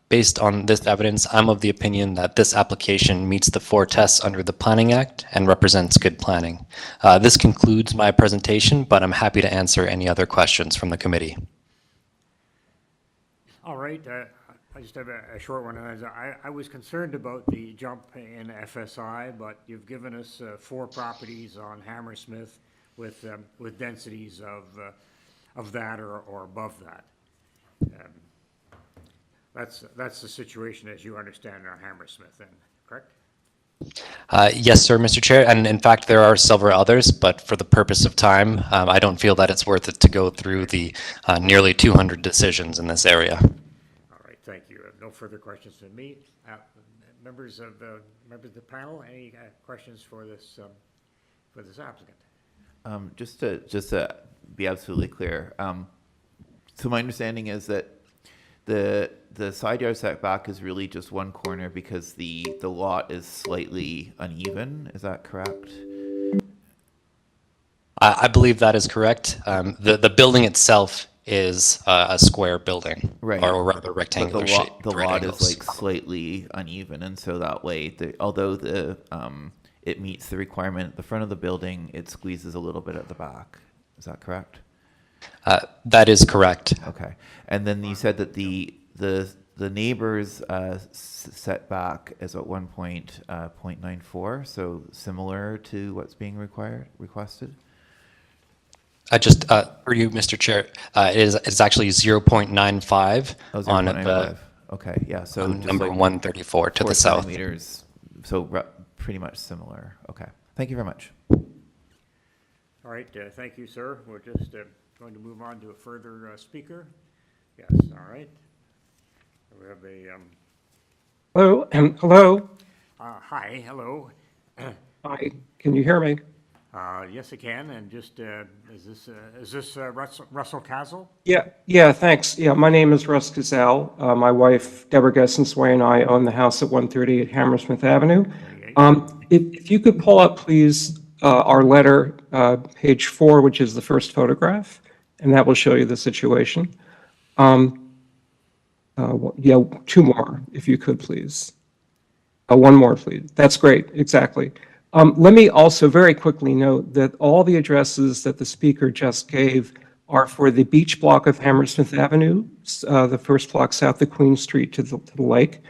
S6: Based on this evidence, I'm of the opinion that this application meets the 4 tests under the Planning Act and represents good planning. This concludes my presentation, but I'm happy to answer any other questions from the committee.
S1: All right, I just have a short one. I was concerned about the jump in FSI, but you've given us 4 properties on Hammersmith with densities of that or above that. That's the situation as you understand it on Hammersmith, then, correct?
S6: Yes, sir, Mr. Chair, and in fact there are several others, but for the purpose of time, I don't feel that it's worth it to go through the nearly 200 decisions in this area.
S1: All right, thank you. No further questions from me. Members of the panel, any questions for this applicant?
S10: Just to be absolutely clear, so my understanding is that the side yard setback is really just one corner because the lot is slightly uneven. Is that correct?
S6: I believe that is correct. The building itself is a square building,
S10: right,
S6: or rather rectangular shape.
S10: The lot is like slightly uneven, and so that way, although it meets the requirement at the front of the building, it squeezes a little bit at the back. Is that correct?
S6: That is correct.
S10: Okay, and then you said that the neighbor's setback is at 1.94, so similar to what's being requested.
S6: For you, Mr. Chair, it's actually 0.95
S10: Oh,
S6: on
S10: 0.95. Okay, yeah, so
S6: on
S10: just
S6: number
S10: like
S6: 134 to
S10: 4
S6: the south.
S10: centimeters, so pretty much similar. Okay, thank you very much.
S1: All right, thank you, sir. We're just going to move on to a further speaker. Yes, all right. We have a,
S8: Hello, hello.
S1: hi, hello.
S8: Hi, can you hear me?
S1: Yes, I can, and just, is this Russell Castle?
S8: Yeah, thanks. Yeah, my name is Russ Gazelle. My wife, Deborah Gessensway, and I own the house at 138 Hammersmith Avenue. If you could pull up, please, our letter, page 4, which is the first photograph, and that will show you the situation. Yeah, 2 more, if you could, please. 1 more, please. That's great, exactly. Let me also very quickly note that all the addresses that the speaker just gave are for the beach block of Hammersmith Avenue, the first block south of Queen Street to the lake.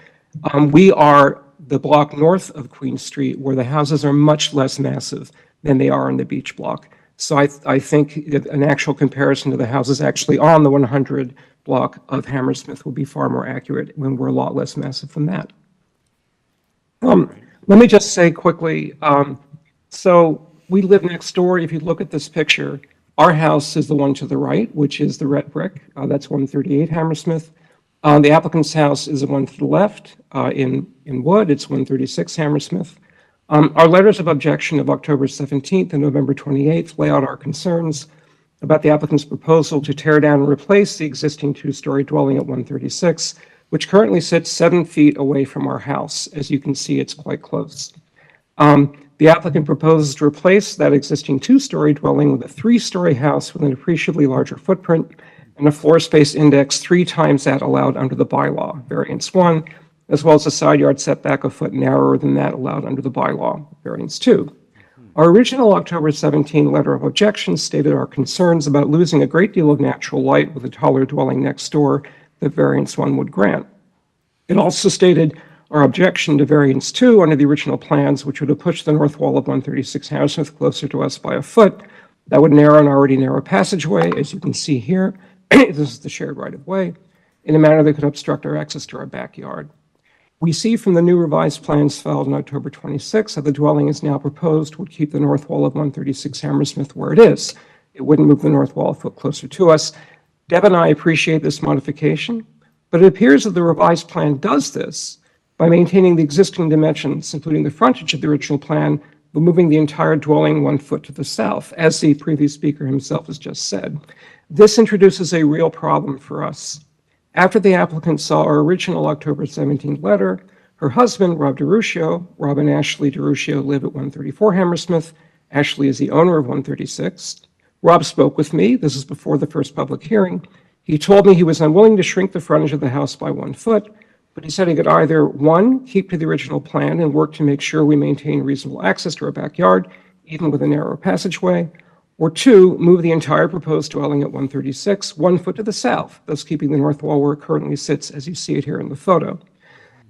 S8: We are the block north of Queen Street, where the houses are much less massive than they are in the beach block. So I think an actual comparison to the houses actually on the 100 block of Hammersmith would be far more accurate when we're a lot less massive than that. Let me just say quickly, so we live next door. If you look at this picture, our house is the one to the right, which is the red brick. That's 138 Hammersmith. The applicant's house is the one to the left in wood. It's 136 Hammersmith. Our letters of objection of October 17th and November 28th lay out our concerns about the applicant's proposal to tear down and replace the existing 2-story dwelling at 136, which currently sits 7 feet away from our house. As you can see, it's quite close. The applicant proposes to replace that existing 2-story dwelling with a 3-story house with an appreciably larger footprint and a floor space index 3 times that allowed under the bylaw, variance 1, as well as a side yard setback a foot narrower than that allowed under the bylaw, variance 2. Our original October 17 letter of objection stated our concerns about losing a great deal of natural light with a taller dwelling next door that variance 1 would grant. It also stated our objection to variance 2 under the original plans, which would have pushed the north wall of 136 Hammersmith closer to us by a foot. That would narrow an already narrow passageway, as you can see here. This is the shared right-of-way, in a manner that could obstruct our access to our backyard. We see from the new revised plans filed on October 26 that the dwelling is now proposed would keep the north wall of 136 Hammersmith where it is. It wouldn't move the north wall a foot closer to us. Deb and I appreciate this modification, but it appears that the revised plan does this by maintaining the existing dimensions, including the frontage of the original plan, but moving the entire dwelling 1 foot to the south, as the previous speaker himself has just said. This introduces a real problem for us. After the applicant saw our original October 17 letter, her husband, Rob and Ashley DeRuccio live at 134 Hammersmith. Ashley is the owner of 136. Rob spoke with me. This is before the first public hearing. He told me he was unwilling to shrink the frontage of the house by 1 foot, but he said he could either, 1, keep to the original plan and work to make sure we maintain reasonable access to our backyard, even with a narrow passageway, or 2, move the entire proposed dwelling at 136 1 foot to the south, thus keeping the north wall where it currently sits, as you see it here in the photo.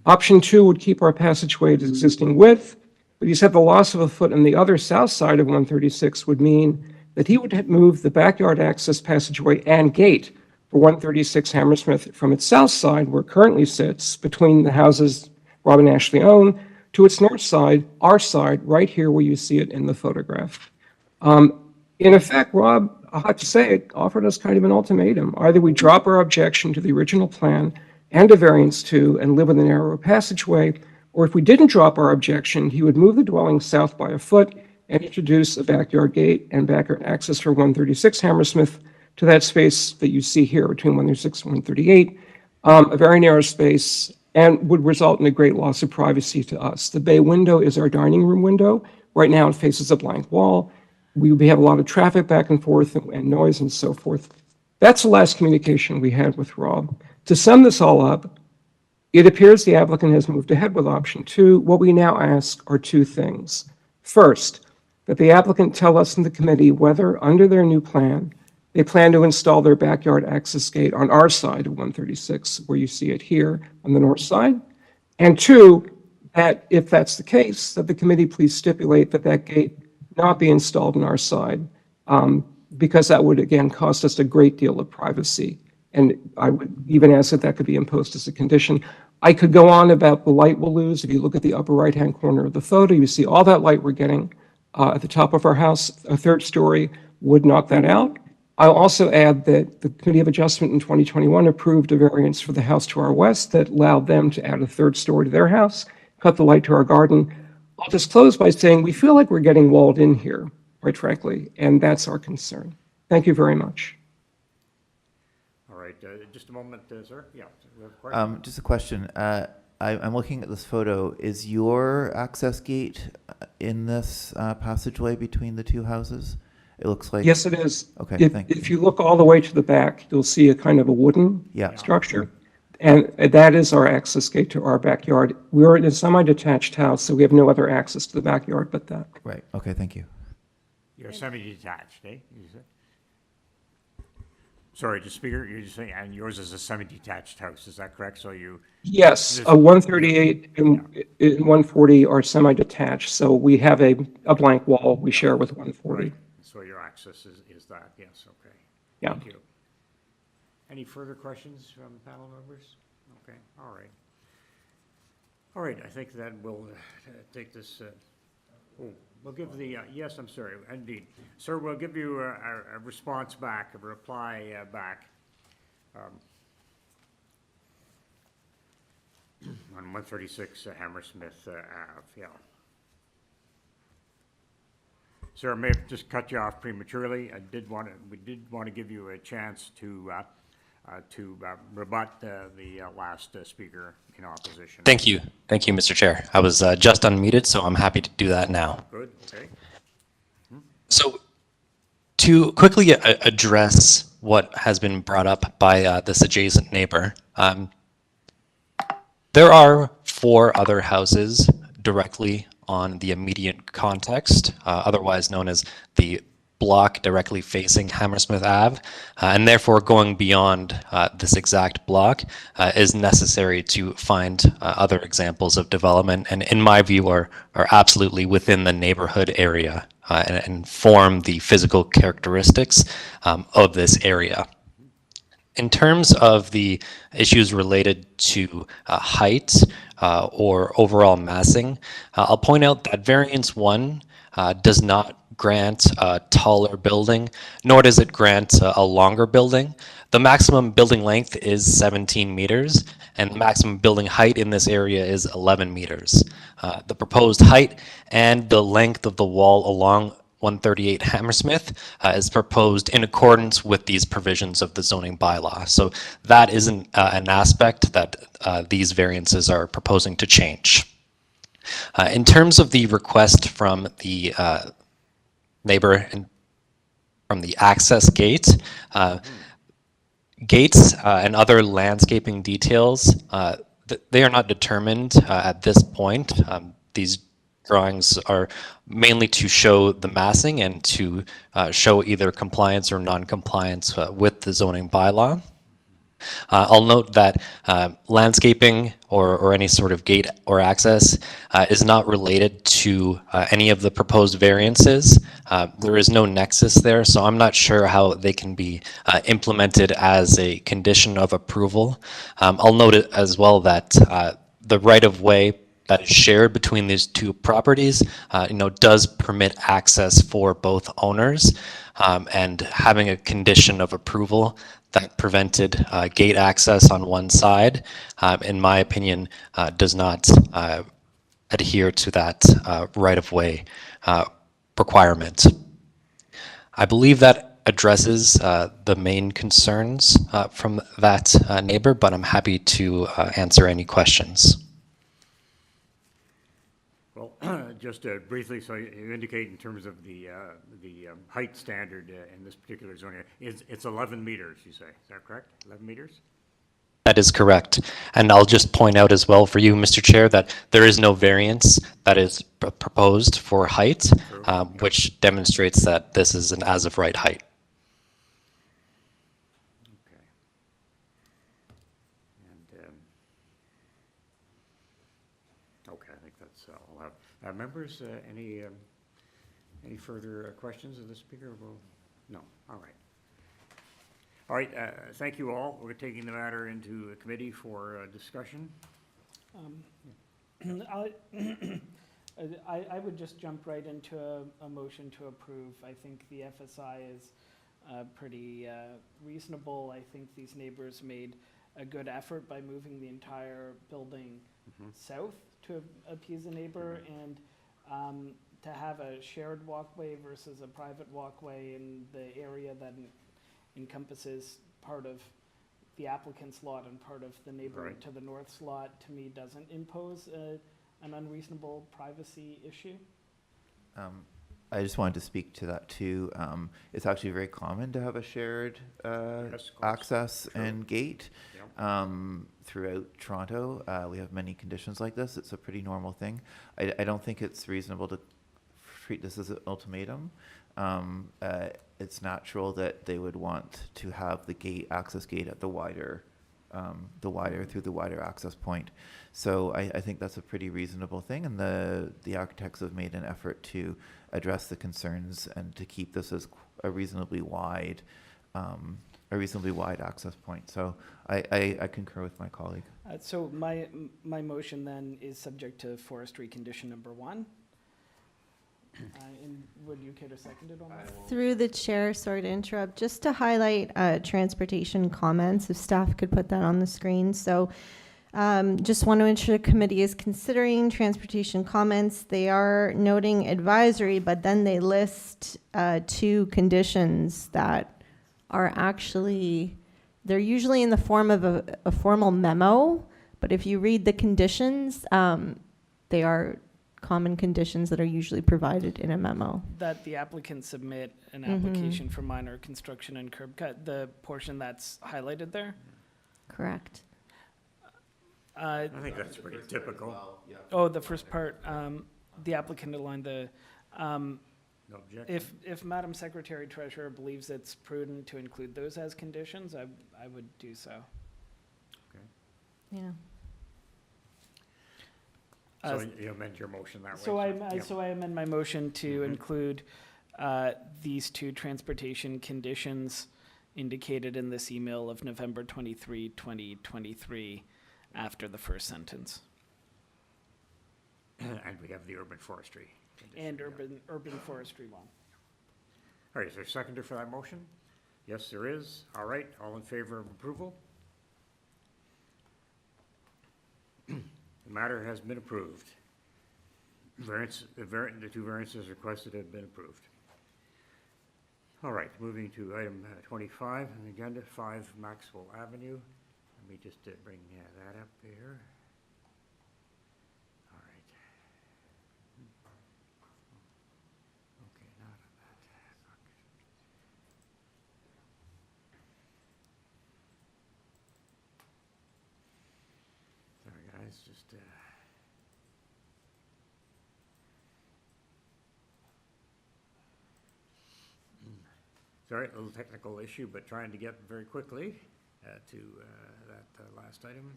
S8: Option 2 would keep our passageway at its existing width, but he said the loss of a foot on the other south side of 136 would mean that he would move the backyard access passageway and gate for 136 Hammersmith from its south side, where it currently sits, between the houses Rob and Ashley own, to its north side, our side, right here where you see it in the photograph. In effect, Rob, I'll have to say it, offered us kind of an ultimatum. Either we drop our objection to the original plan and to variance 2 and live with a narrower passageway, or if we didn't drop our objection, he would move the dwelling south by a foot and introduce a backyard gate and backyard access for 136 Hammersmith to that space that you see here between 136 and 138, a very narrow space, and would result in a great loss of privacy to us. The bay window is our dining room window. Right now it faces a blank wall. We have a lot of traffic back and forth and noise and so forth. That's the last communication we had with Rob. To sum this all up, it appears the applicant has moved ahead with option 2. What we now ask are 2 things. First, that the applicant tell us in the committee whether, under their new plan, they plan to install their backyard access gate on our side of 136, where you see it here on the north side. And 2, that if that's the case, that the committee please stipulate that that gate not be installed on our side. because that would, again, cost us a great deal of privacy. And I would even ask that that could be imposed as a condition. I could go on about the light we'll lose. If you look at the upper right-hand corner of the photo, you see all that light we're getting at the top of our house. A third story would knock that out. I'll also add that the Committee of Adjustment in 2021 approved a variance for the house to our west that allowed them to add a third story to their house, cut the light to our garden. I'll just close by saying we feel like we're getting walled in here, quite frankly, and that's our concern. Thank you very much.
S1: All right, just a moment, sir. Yeah. We have a question.
S10: Just a question. I'm looking at this photo. Is your access gate in this passageway between the two houses? It looks like.
S8: Yes, it is.
S10: Okay,
S8: If you look all the way to the back, you'll see a kind of a wooden structure. And that is our access gate to our backyard. We're in a semi-detached house, so we have no other access to the backyard but that.
S10: Right. Okay, thank you.
S1: You're semi-detached, eh? You said? Sorry, just speaker, you're just saying, and yours is a semi-detached house, is that correct? So you.
S8: Yes, a 138 and 140 are semi-detached, so we have a blank wall we share with 140.
S1: Right. So your access is that, yes, okay.
S8: Yeah.
S1: Thank you. Any further questions from panel members? Okay, all right. All right, I think that we'll take this, we'll give the, yes, I'm sorry, indeed. Sir, we'll give you a response back, a reply back. On 136 Hammersmith Ave, yeah. Sir, I may have just cut you off prematurely. We did want to give you a chance to rebut the last speaker in opposition.
S6: Thank you. Thank you, Mr. Chair. I was just unmuted, so I'm happy to do that now.
S1: Good, okay.
S6: So to quickly address what has been brought up by this adjacent neighbor, there are 4 other houses directly on the immediate context, otherwise known as the block directly facing Hammersmith Ave, and therefore going beyond this exact block is necessary to find other examples of development, and in my view are absolutely within the neighborhood area and form the physical characteristics of this area. In terms of the issues related to height or overall massing, I'll point out that variance 1 does not grant a taller building, nor does it grant a longer building. The maximum building length is 17 meters, and the maximum building height in this area is 11 meters. The proposed height and the length of the wall along 138 Hammersmith is proposed in accordance with these provisions of the zoning bylaw. So that isn't an aspect that these variances are proposing to change. In terms of the request from the neighbor and from the access gate, gates and other landscaping details, they are not determined at this point. These drawings are mainly to show the massing and to show either compliance or non-compliance with the zoning bylaw. I'll note that landscaping or any sort of gate or access is not related to any of the proposed variances. There is no nexus there, so I'm not sure how they can be implemented as a condition of approval. I'll note it as well that the right-of-way that is shared between these 2 properties, does permit access for both owners, and having a condition of approval that prevented gate access on one side, in my opinion, does not adhere to that right-of-way requirement. I believe that addresses the main concerns from that neighbor, but I'm happy to answer any questions.
S1: Well, just briefly, so you indicate in terms of the height standard in this particular zone, it's 11 meters, you say, is that correct? 11 meters?
S6: That is correct. And I'll just point out as well for you, Mr. Chair, that there is no variance that is proposed for height, which demonstrates that this is an as-of-right height.
S1: Okay, I think that's all I have. Members, any further questions of the speaker? We'll No, all right. All right, thank you all. We're taking the matter into a committee for discussion.
S7: I would just jump right into a motion to approve. I think the FSI is pretty reasonable. I think these neighbors made a good effort by moving the entire building south to appease a neighbor, and to have a shared walkway versus a private walkway in the area that encompasses part of the applicant's lot and part of the neighbor
S1: Right.
S7: to the north's lot, to me, doesn't impose an unreasonable privacy issue.
S10: I just wanted to speak to that too. It's actually very common to have a shared
S1: Yes, of course.
S10: access
S1: True.
S10: and gate
S1: Yep.
S10: throughout Toronto. We have many conditions like this. It's a pretty normal thing. I don't think it's reasonable to treat this as an ultimatum. It's natural that they would want to have the gate, access gate at the wider through the wider access point. So I think that's a pretty reasonable thing, and the architects have made an effort to address the concerns and to keep this as a reasonably wide access point. So I concur with my colleague.
S7: So my motion then is subject to forestry condition number 1. And would you care to second it on that?
S2: Through the chair, sorry to interrupt, just to highlight transportation comments, if staff could put that on the screen. So just want to ensure the committee is considering transportation comments. They are noting advisory, but then they list 2 conditions that are actually, they're usually in the form of a formal memo, but if you read the conditions, they are common conditions that are usually provided in a memo.
S7: That the applicant submit an application for minor construction and curb cut, the portion that's highlighted there?
S2: Correct.
S1: I think that's pretty typical.
S7: Oh, the first part, the applicant aligned the,
S1: No objection.
S7: if Madam Secretary Treasurer believes it's prudent to include those as conditions, I would do so.
S2: Yeah.
S1: So you amend your motion that way.
S7: So I amend my motion to include these 2 transportation conditions indicated in this email of November 23, 2023, after the first sentence.
S1: And we have the urban forestry condition.
S7: And urban forestry 1.
S1: All right, is there a seconder for that motion? Yes, there is. All right, all in favor of approval? The matter has been approved. The 2 variances requested have been approved. All right, moving to item 25 on the agenda, 5 Maxwell Avenue. Let me just bring that up here. All right. Okay, not on that. Sorry, guys, just sorry, a little technical issue, but trying to get very quickly to that last item.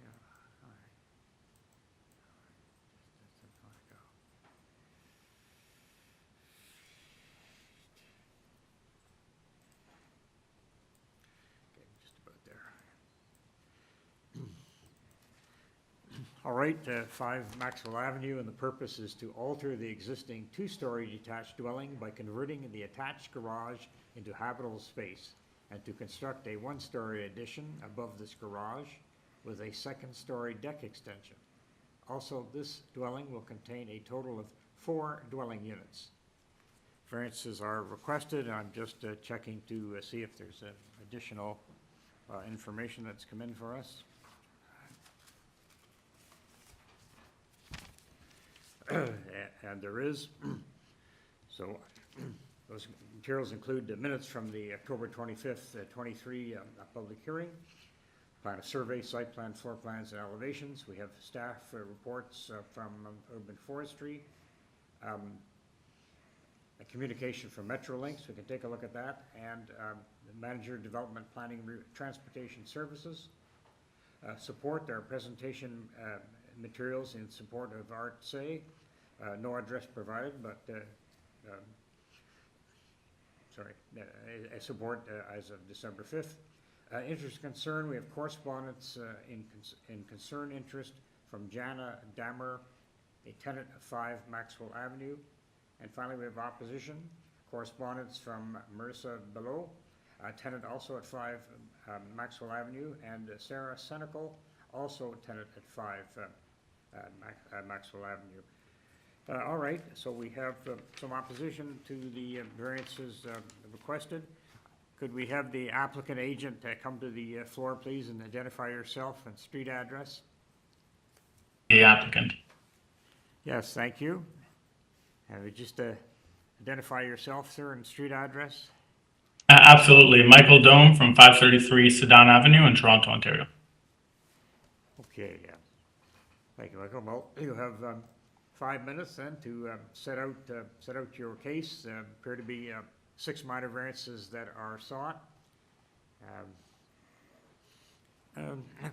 S1: Yeah, all right. Just let it go. Okay, just about there. All right, 5 Maxwell Avenue, and the purpose is to alter the existing 2-story detached dwelling by converting the attached garage into habitable space, and to construct a 1-story addition above this garage with a 2nd-story deck extension. Also, this dwelling will contain a total of 4 dwelling units. Variances are requested, and I'm just checking to see if there's additional information that's come in for us. And there is. So those materials include the minutes from the October 25th, 23 public hearing, plan of survey, site plan, floor plans, and elevations. We have staff reports from urban forestry, a communication from Metrolinx. We can take a look at that, and the manager development planning transportation services. Support our presentation materials in support of Art Say. No address provided, but support as of December 5th. Interest concern, we have correspondence in concern interest from Jana Dammer, a tenant of 5 Maxwell Avenue. And finally, we have opposition, correspondence from Marissa Below, a tenant also at 5 Maxwell Avenue, and Sarah Senecal, also a tenant at 5 Maxwell Avenue. All right, so we have some opposition to the variances requested. Could we have the applicant agent come to the floor, please, and identify yourself and street address?
S9: The applicant.
S1: Yes, thank you. And we just identify yourself, sir, and street address?
S9: Absolutely. Michael Dome from 533 Sedan Avenue in Toronto, Ontario.
S1: Okay, yeah. Thank you, Michael. Well, you have 5 minutes then to set out your case. Appear to be 6 minor variances that are sought.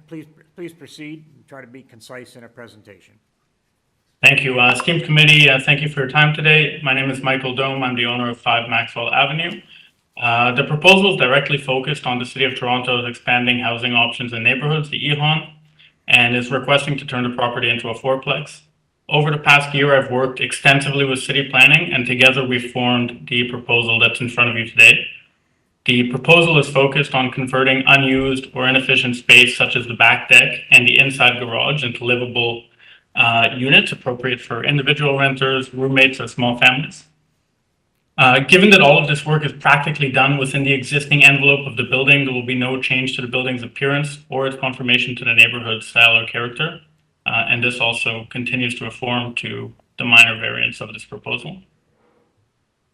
S1: Please proceed and try to be concise in a presentation.
S9: Thank you. Esteemed committee, thank you for your time today. My name is Michael Dome. I'm the owner of 5 Maxwell Avenue. The proposal is directly focused on the City of Toronto's expanding housing options in neighborhoods, the EHON, and is requesting to turn the property into a fourplex. Over the past year, I've worked extensively with city planning, and together we formed the proposal that's in front of you today. The proposal is focused on converting unused or inefficient space such as the back deck and the inside garage into livable units appropriate for individual renters, roommates, or small families. Given that all of this work is practically done within the existing envelope of the building, there will be no change to the building's appearance or its conformation to the neighborhood style or character. And this also continues to conform to the minor variance of this proposal.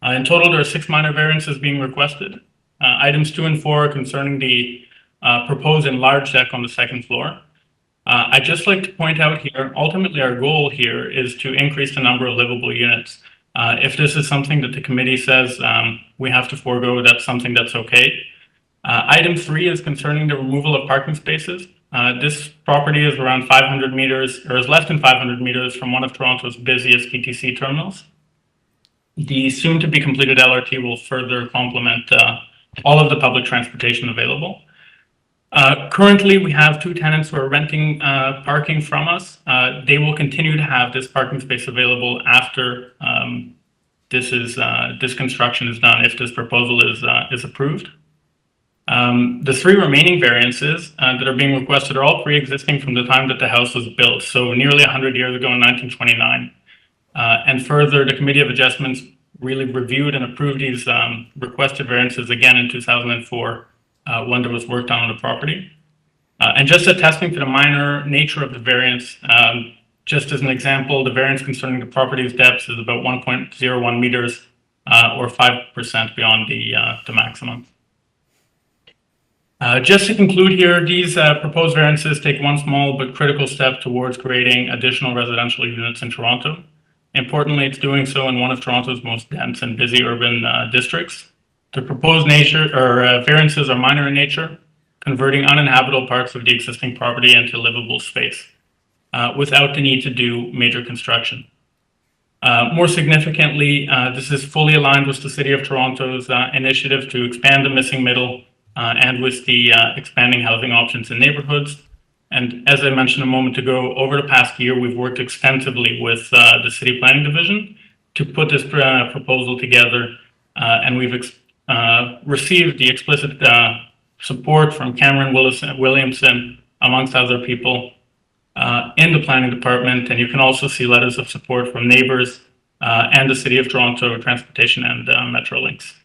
S9: In total, there are 6 minor variances being requested. Items 2 and 4 are concerning the proposed enlarged deck on the 2nd floor. I'd just like to point out here, ultimately our goal here is to increase the number of livable units. If this is something that the committee says we have to forego, that's something that's okay. Item 3 is concerning the removal of parking spaces. This property is around 500 meters, or is less than 500 meters from one of Toronto's busiest PTC terminals. The soon-to-be completed LRT will further complement all of the public transportation available. Currently, we have 2 tenants who are renting parking from us. They will continue to have this parking space available after this construction is done, if this proposal is approved. The 3 remaining variances that are being requested are all pre-existing from the time that the house was built, so nearly 100 years ago in 1929. And further, the Committee of Adjustments really reviewed and approved these requested variances again in 2004 when there was work done on the property. And just attesting to the minor nature of the variance, just as an example, the variance concerning the property's depth is about 1.01 meters or 5% beyond the maximum. Just to conclude here, these proposed variances take one small but critical step towards creating additional residential units in Toronto. Importantly, it's doing so in one of Toronto's most dense and busy urban districts. The proposed variances are minor in nature, converting uninhabitable parts of the existing property into livable space without the need to do major construction. More significantly, this is fully aligned with the City of Toronto's initiative to expand the missing middle and with the expanding housing options in neighborhoods. And as I mentioned a moment ago, over the past year, we've worked extensively with the City Planning Division to put this proposal together, and we've received the explicit support from Cameron Williamson, amongst other people, in the Planning Department. And you can also see letters of support from neighbors and the City of Toronto Transportation and Metrolinx.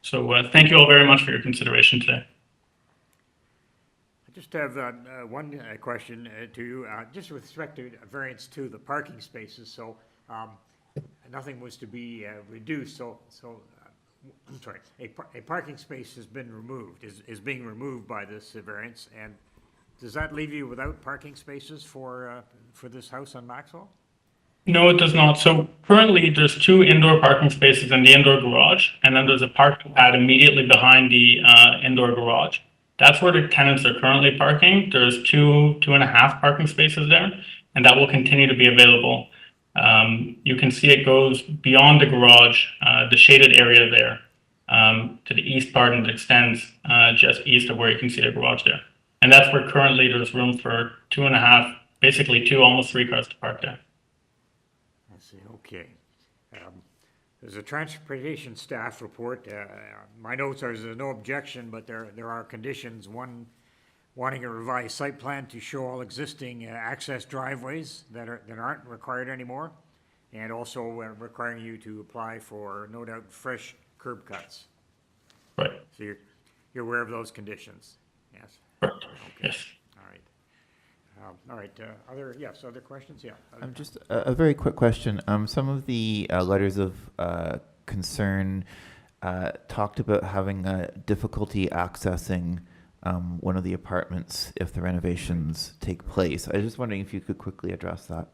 S9: So thank you all very much for your consideration today.
S1: I just have one question to you, just with respect to variance to the parking spaces. So nothing was to be reduced. So I'm sorry, a parking space has been removed, is being removed by this variance. And does that leave you without parking spaces for this house on Maxwell?
S9: No, it does not. So currently there's 2 indoor parking spaces in the indoor garage, and then there's a parking pad immediately behind the indoor garage. That's where the tenants are currently parking. There's 2.5 parking spaces there, and that will continue to be available. You can see it goes beyond the garage, the shaded area there. to the east part, and it extends just east of where you can see the garage there. And that's where currently there's room for 2.5, basically 2, almost 3 cars to park there.
S1: I see, okay. There's a transportation staff report. My notes are there's no objection, but there are conditions. One, wanting a revised site plan to show all existing access driveways that aren't required anymore, and also requiring you to apply for, no doubt, fresh curb cuts.
S9: Right.
S1: So you're aware of those conditions? Yes?
S9: Correct.
S1: Okay.
S9: Yes.
S1: All right, other questions? Yeah.
S10: Just a very quick question. Some of the letters of concern talked about having difficulty accessing one of the apartments if the renovations take place. I was just wondering if you could quickly address that.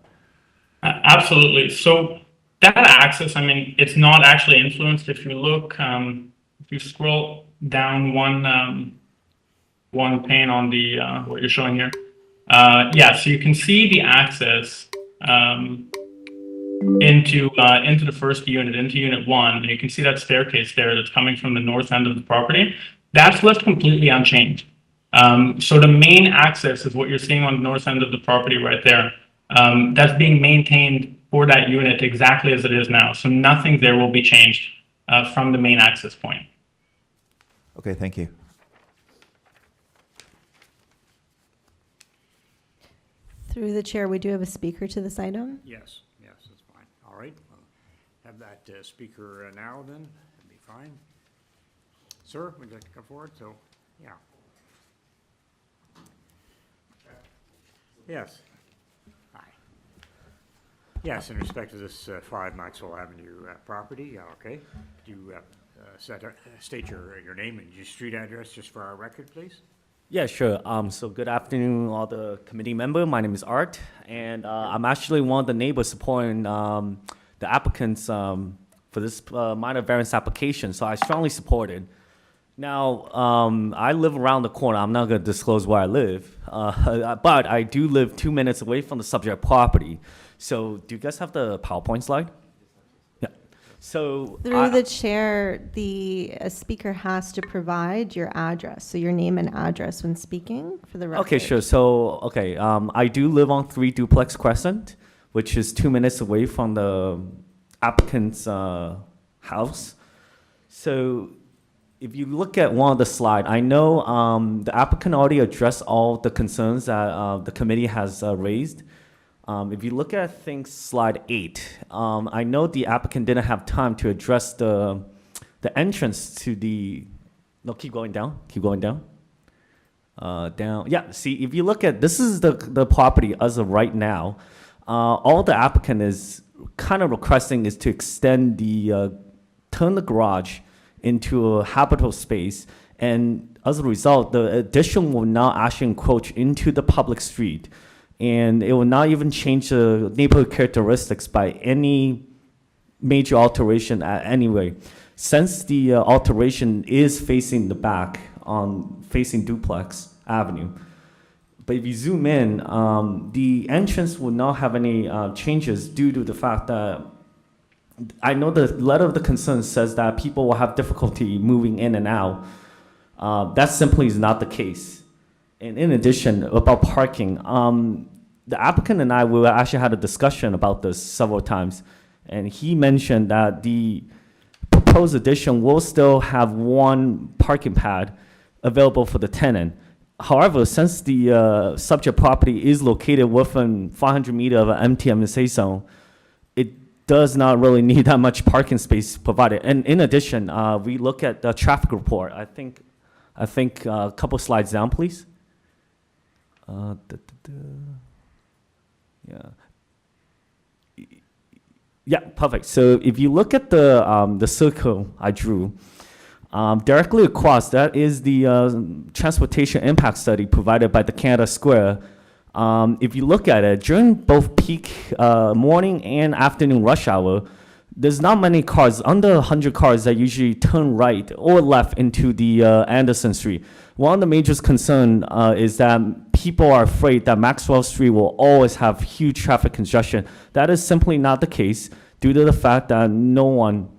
S9: Absolutely. So that access, I mean, it's not actually influenced. If you look, if you scroll down one pane on the what you're showing here, so you can see the access into the first unit, into unit 1, and you can see that staircase there that's coming from the north end of the property. That's left completely unchanged. So the main access is what you're seeing on the north end of the property right there. That's being maintained for that unit exactly as it is now. So nothing there will be changed from the main access point.
S10: Okay, thank you.
S2: Through the chair, we do have a speaker to this item.
S1: Yes, that's fine. All right, we'll have that speaker now then, that'd be fine. Sir, would you like to come forward? So, yeah. Yes. Hi. Yes, in respect to this 5 Maxwell Avenue property, okay. Do you state your name and your street address just for our record, please?
S4: Yeah, sure. So good afternoon, all the committee member. My name is Art, and I'm actually one of the neighbors supporting the applicants for this minor variance application, so I strongly support it. Now, I live around the corner. I'm not going to disclose where I live, but I do live 2 minutes away from the subject property. So do you guys have the PowerPoint slide? Yeah. So
S2: Through the chair, the speaker has to provide your address, so your name and address when speaking for the record.
S4: Okay, sure. So, okay, I do live on 3 Duplex Crescent, which is 2 minutes away from the applicant's house. So if you look at one of the slide, I know the applicant already addressed all the concerns that the committee has raised. If you look at, I think, slide 8, I know the applicant didn't have time to address the entrance to the, no, keep going down, down. Yeah, see, if you look at, this is the property as of right now. All the applicant is kind of requesting is to extend turn the garage into a habitable space, and as a result, the addition will now actually encroach into the public street. And it will not even change the neighborhood characteristics by any major alteration anyway. Since the alteration is facing the back, facing Duplex Avenue. But if you zoom in, the entrance will not have any changes due to the fact that I know the letter of the concern says that people will have difficulty moving in and out. That simply is not the case. And in addition, about parking, the applicant and I, we actually had a discussion about this several times, and he mentioned that the proposed addition will still have 1 parking pad available for the tenant. However, since the subject property is located within 500 meters of an MTMSA zone, it does not really need that much parking space provided. And in addition, we look at the traffic report. I think a couple slides down, please. Yeah, perfect. So if you look at the circle I drew, directly across, that is the transportation impact study provided by the Canada Square. If you look at it, during both peak morning and afternoon rush hour, there's not many cars, under 100 cars that usually turn right or left into the Anderson Street. One of the major concerns is that people are afraid that Maxwell Street will always have huge traffic congestion. That is simply not the case due to the fact that no one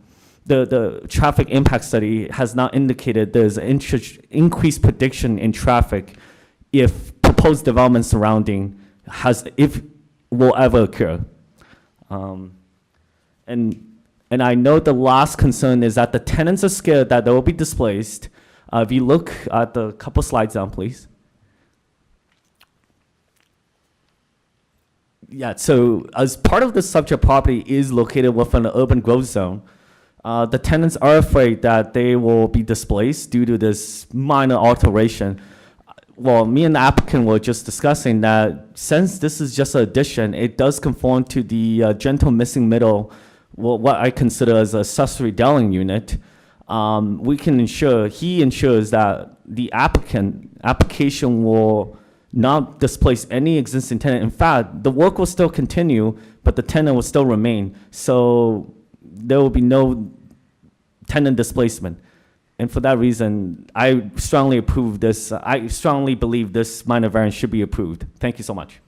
S4: the traffic impact study has not indicated there's increased prediction in traffic if proposed development surrounding if will ever occur. And I know the last concern is that the tenants are scared that they will be displaced. If you look at the couple slides down, please. Yeah, so as part of the subject property is located within an urban growth zone, the tenants are afraid that they will be displaced due to this minor alteration. Well, me and the applicant were just discussing that since this is just an addition, it does conform to the gentle missing middle, what I consider as a accessory dwelling unit. He ensures that the application will not displace any existing tenant. In fact, the work will still continue, but the tenant will still remain. So there will be no tenant displacement. And for that reason, I strongly approve this. I strongly believe this minor variance should be approved. Thank you so much.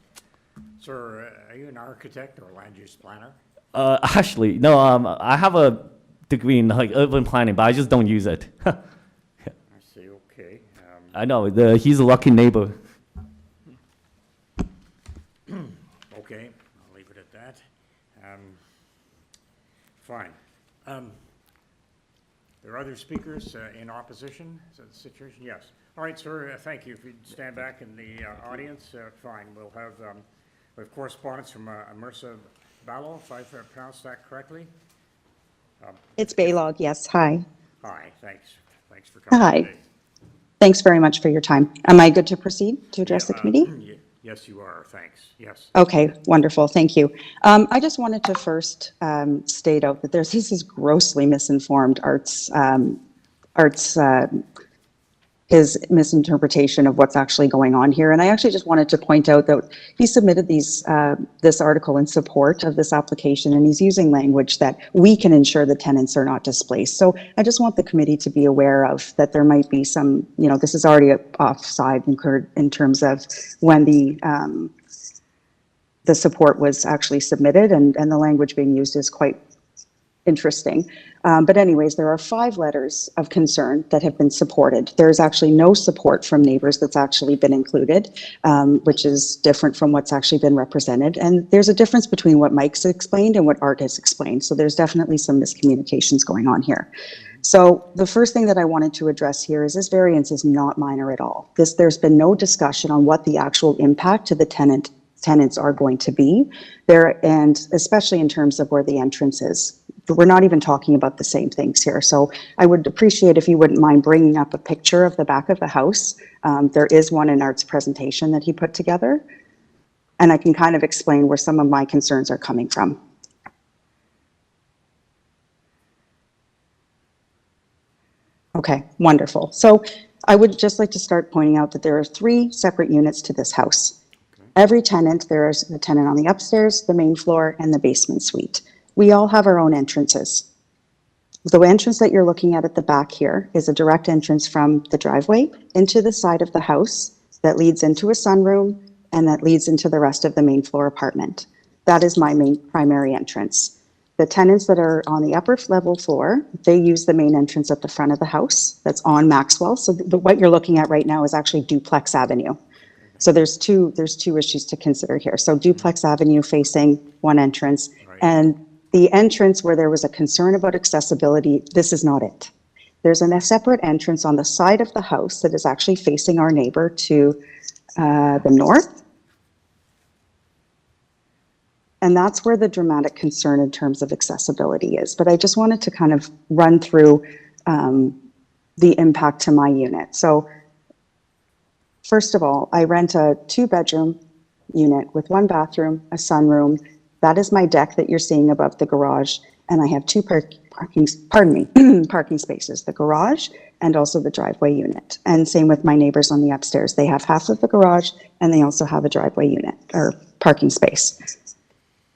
S1: Sir, are you an architect or land use planner?
S4: Actually, no, I have a degree in urban planning, but I just don't use it.
S1: I see, okay.
S4: I know, he's a lucky neighbor.
S1: Okay, I'll leave it at that. Fine. There are other speakers in opposition to the situation? Yes. All right, sir, thank you. If you'd stand back in the audience, fine. We have correspondence from Immersive Ballo, if I've pronounced that correctly.
S12: It's Baylog, yes. Hi.
S1: Hi, thanks. Thanks for coming
S12: Hi.
S1: today.
S12: Thanks very much for your time. Am I good to proceed to address the committee?
S1: Yes, you are. Thanks. Yes.
S12: Okay, wonderful. Thank you. I just wanted to first state out that this is grossly misinformed his misinterpretation of what's actually going on here. And I actually just wanted to point out that he submitted this article in support of this application, and he's using language that we can ensure the tenants are not displaced. So I just want the committee to be aware of that there might be some, this is already offside in terms of when the support was actually submitted, and the language being used is quite interesting. But anyways, there are 5 letters of concern that have been supported. There's actually no support from neighbors that's actually been included, which is different from what's actually been represented. And there's a difference between what Mike's explained and what Art has explained. So there's definitely some miscommunications going on here. So the first thing that I wanted to address here is this variance is not minor at all. There's been no discussion on what the actual impact to the tenants are going to be there, and especially in terms of where the entrance is. We're not even talking about the same things here. So I would appreciate if you wouldn't mind bringing up a picture of the back of the house. There is one in Art's presentation that he put together, and I can kind of explain where some of my concerns are coming from. Okay, wonderful. So I would just like to start pointing out that there are 3 separate units to this house. Every tenant, there is a tenant on the upstairs, the main floor, and the basement suite. We all have our own entrances. The entrance that you're looking at the back here is a direct entrance from the driveway into the side of the house that leads into a sunroom and that leads into the rest of the main floor apartment. That is my main primary entrance. The tenants that are on the upper level floor, they use the main entrance at the front of the house that's on Maxwell. So what you're looking at right now is actually Duplex Avenue. So there's two issues to consider here. So Duplex Avenue facing one entrance, and the entrance where there was a concern about accessibility, this is not it. There's a separate entrance on the side of the house that is actually facing our neighbor to the north. And that's where the dramatic concern in terms of accessibility is. But I just wanted to kind of run through the impact to my unit. So first of all, I rent a 2-bedroom unit with 1 bathroom, a sunroom. That is my deck that you're seeing above the garage. And I have 2 parking spaces, the garage and also the driveway unit. And same with my neighbors on the upstairs. They have half of the garage and they also have a driveway unit or parking space.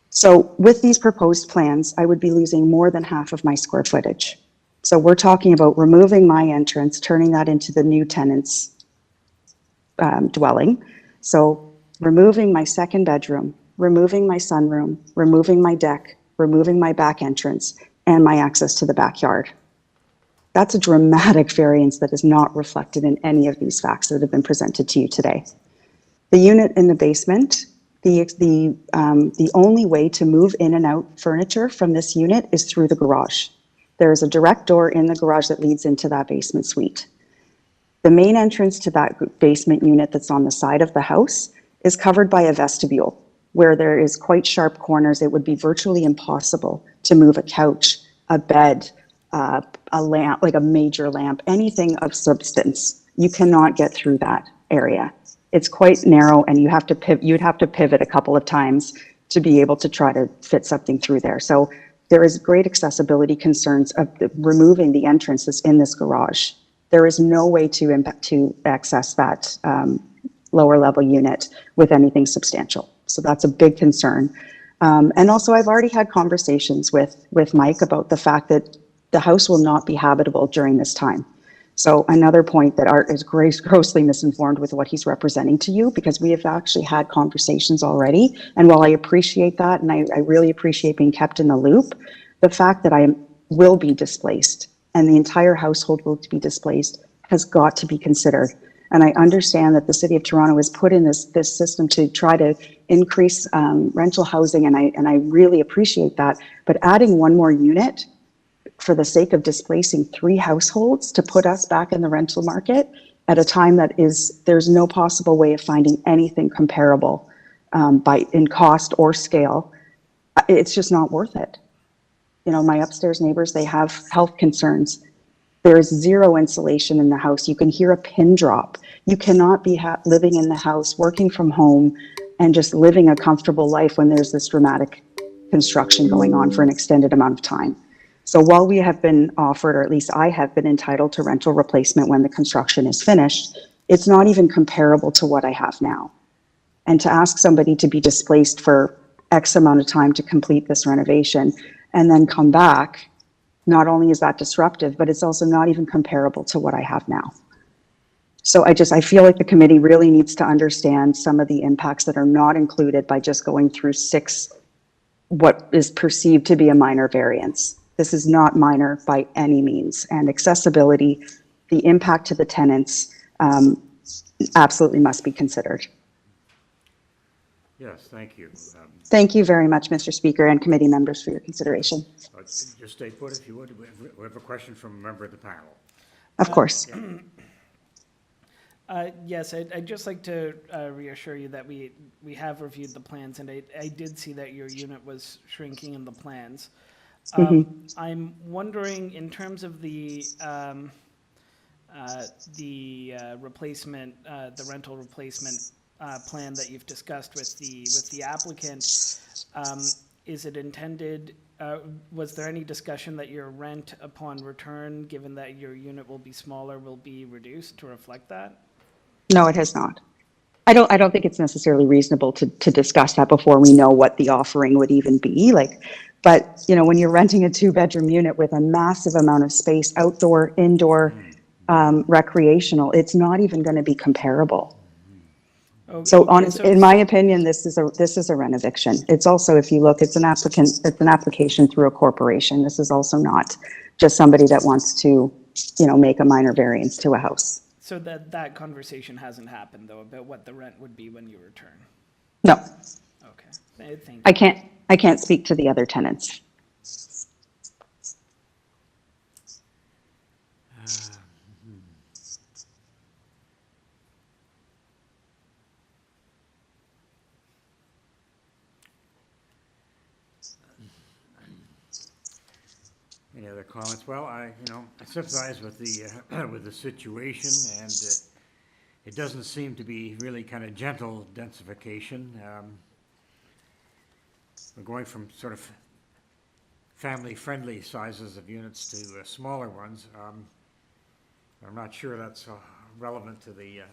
S12: So with these proposed plans, I would be losing more than half of my square footage. So we're talking about removing my entrance, turning that into the new tenant's dwelling. So removing my 2nd bedroom, removing my sunroom, removing my deck, removing my back entrance, and my access to the backyard. That's a dramatic variance that is not reflected in any of these facts that have been presented to you today. The unit in the basement, the only way to move in and out furniture from this unit is through the garage. There is a direct door in the garage that leads into that basement suite. The main entrance to that basement unit that's on the side of the house is covered by a vestibule where there is quite sharp corners. It would be virtually impossible to move a couch, a bed, a lamp, like a major lamp, anything of substance. You cannot get through that area. It's quite narrow, and you'd have to pivot a couple of times to be able to try to fit something through there. So there is great accessibility concerns of removing the entrances in this garage. There is no way to access that lower level unit with anything substantial. So that's a big concern. And also, I've already had conversations with Mike about the fact that the house will not be habitable during this time. So another point that Art is grossly misinformed with what he's representing to you, because we have actually had conversations already. And while I appreciate that, and I really appreciate being kept in the loop, the fact that I will be displaced and the entire household will be displaced has got to be considered. And I understand that the City of Toronto has put in this system to try to increase rental housing, and I really appreciate that. But adding one more unit for the sake of displacing 3 households to put us back in the rental market at a time that there's no possible way of finding anything comparable in cost or scale, it's just not worth it. You know, my upstairs neighbors, they have health concerns. There is zero insulation in the house. You can hear a pin drop. You cannot be living in the house, working from home, and just living a comfortable life when there's this dramatic construction going on for an extended amount of time. So while we have been offered, or at least I have been entitled to rental replacement when the construction is finished, it's not even comparable to what I have now. And to ask somebody to be displaced for X amount of time to complete this renovation and then come back, not only is that disruptive, but it's also not even comparable to what I have now. So I feel like the committee really needs to understand some of the impacts that are not included by just going through 6, what is perceived to be a minor variance. This is not minor by any means. And accessibility, the impact to the tenants, absolutely must be considered.
S1: Yes, thank you.
S12: Thank you very much, Mr. Speaker and committee members, for your consideration.
S1: Just stay put if you would. We have a question from a member of the panel.
S12: Of course.
S7: Yes, I'd just like to reassure you that we have reviewed the plans, and I did see that your unit was shrinking in the plans. I'm wondering, in terms of the replacement, the rental replacement plan that you've discussed with the applicant, is it intended? Was there any discussion that your rent upon return, given that your unit will be smaller, will be reduced to reflect that?
S12: No, it has not. I don't think it's necessarily reasonable to discuss that before we know what the offering would even be. But you know, when you're renting a 2-bedroom unit with a massive amount of space, outdoor, indoor, recreational, it's not even going to be comparable.
S7: Okay,
S12: So in my opinion, this is a renoviction. It's also, if you look, it's an application through a corporation. This is also not just somebody that wants to, make a minor variance to a house.
S7: So that conversation hasn't happened, though, about what the rent would be when you return?
S12: No.
S7: Okay, thank you.
S12: I can't speak to the other tenants.
S1: Any other comments? Well, I sympathize with the situation, and it doesn't seem to be really kind of gentle densification. We're going from sort of family-friendly sizes of units to smaller ones. I'm not sure that's relevant to the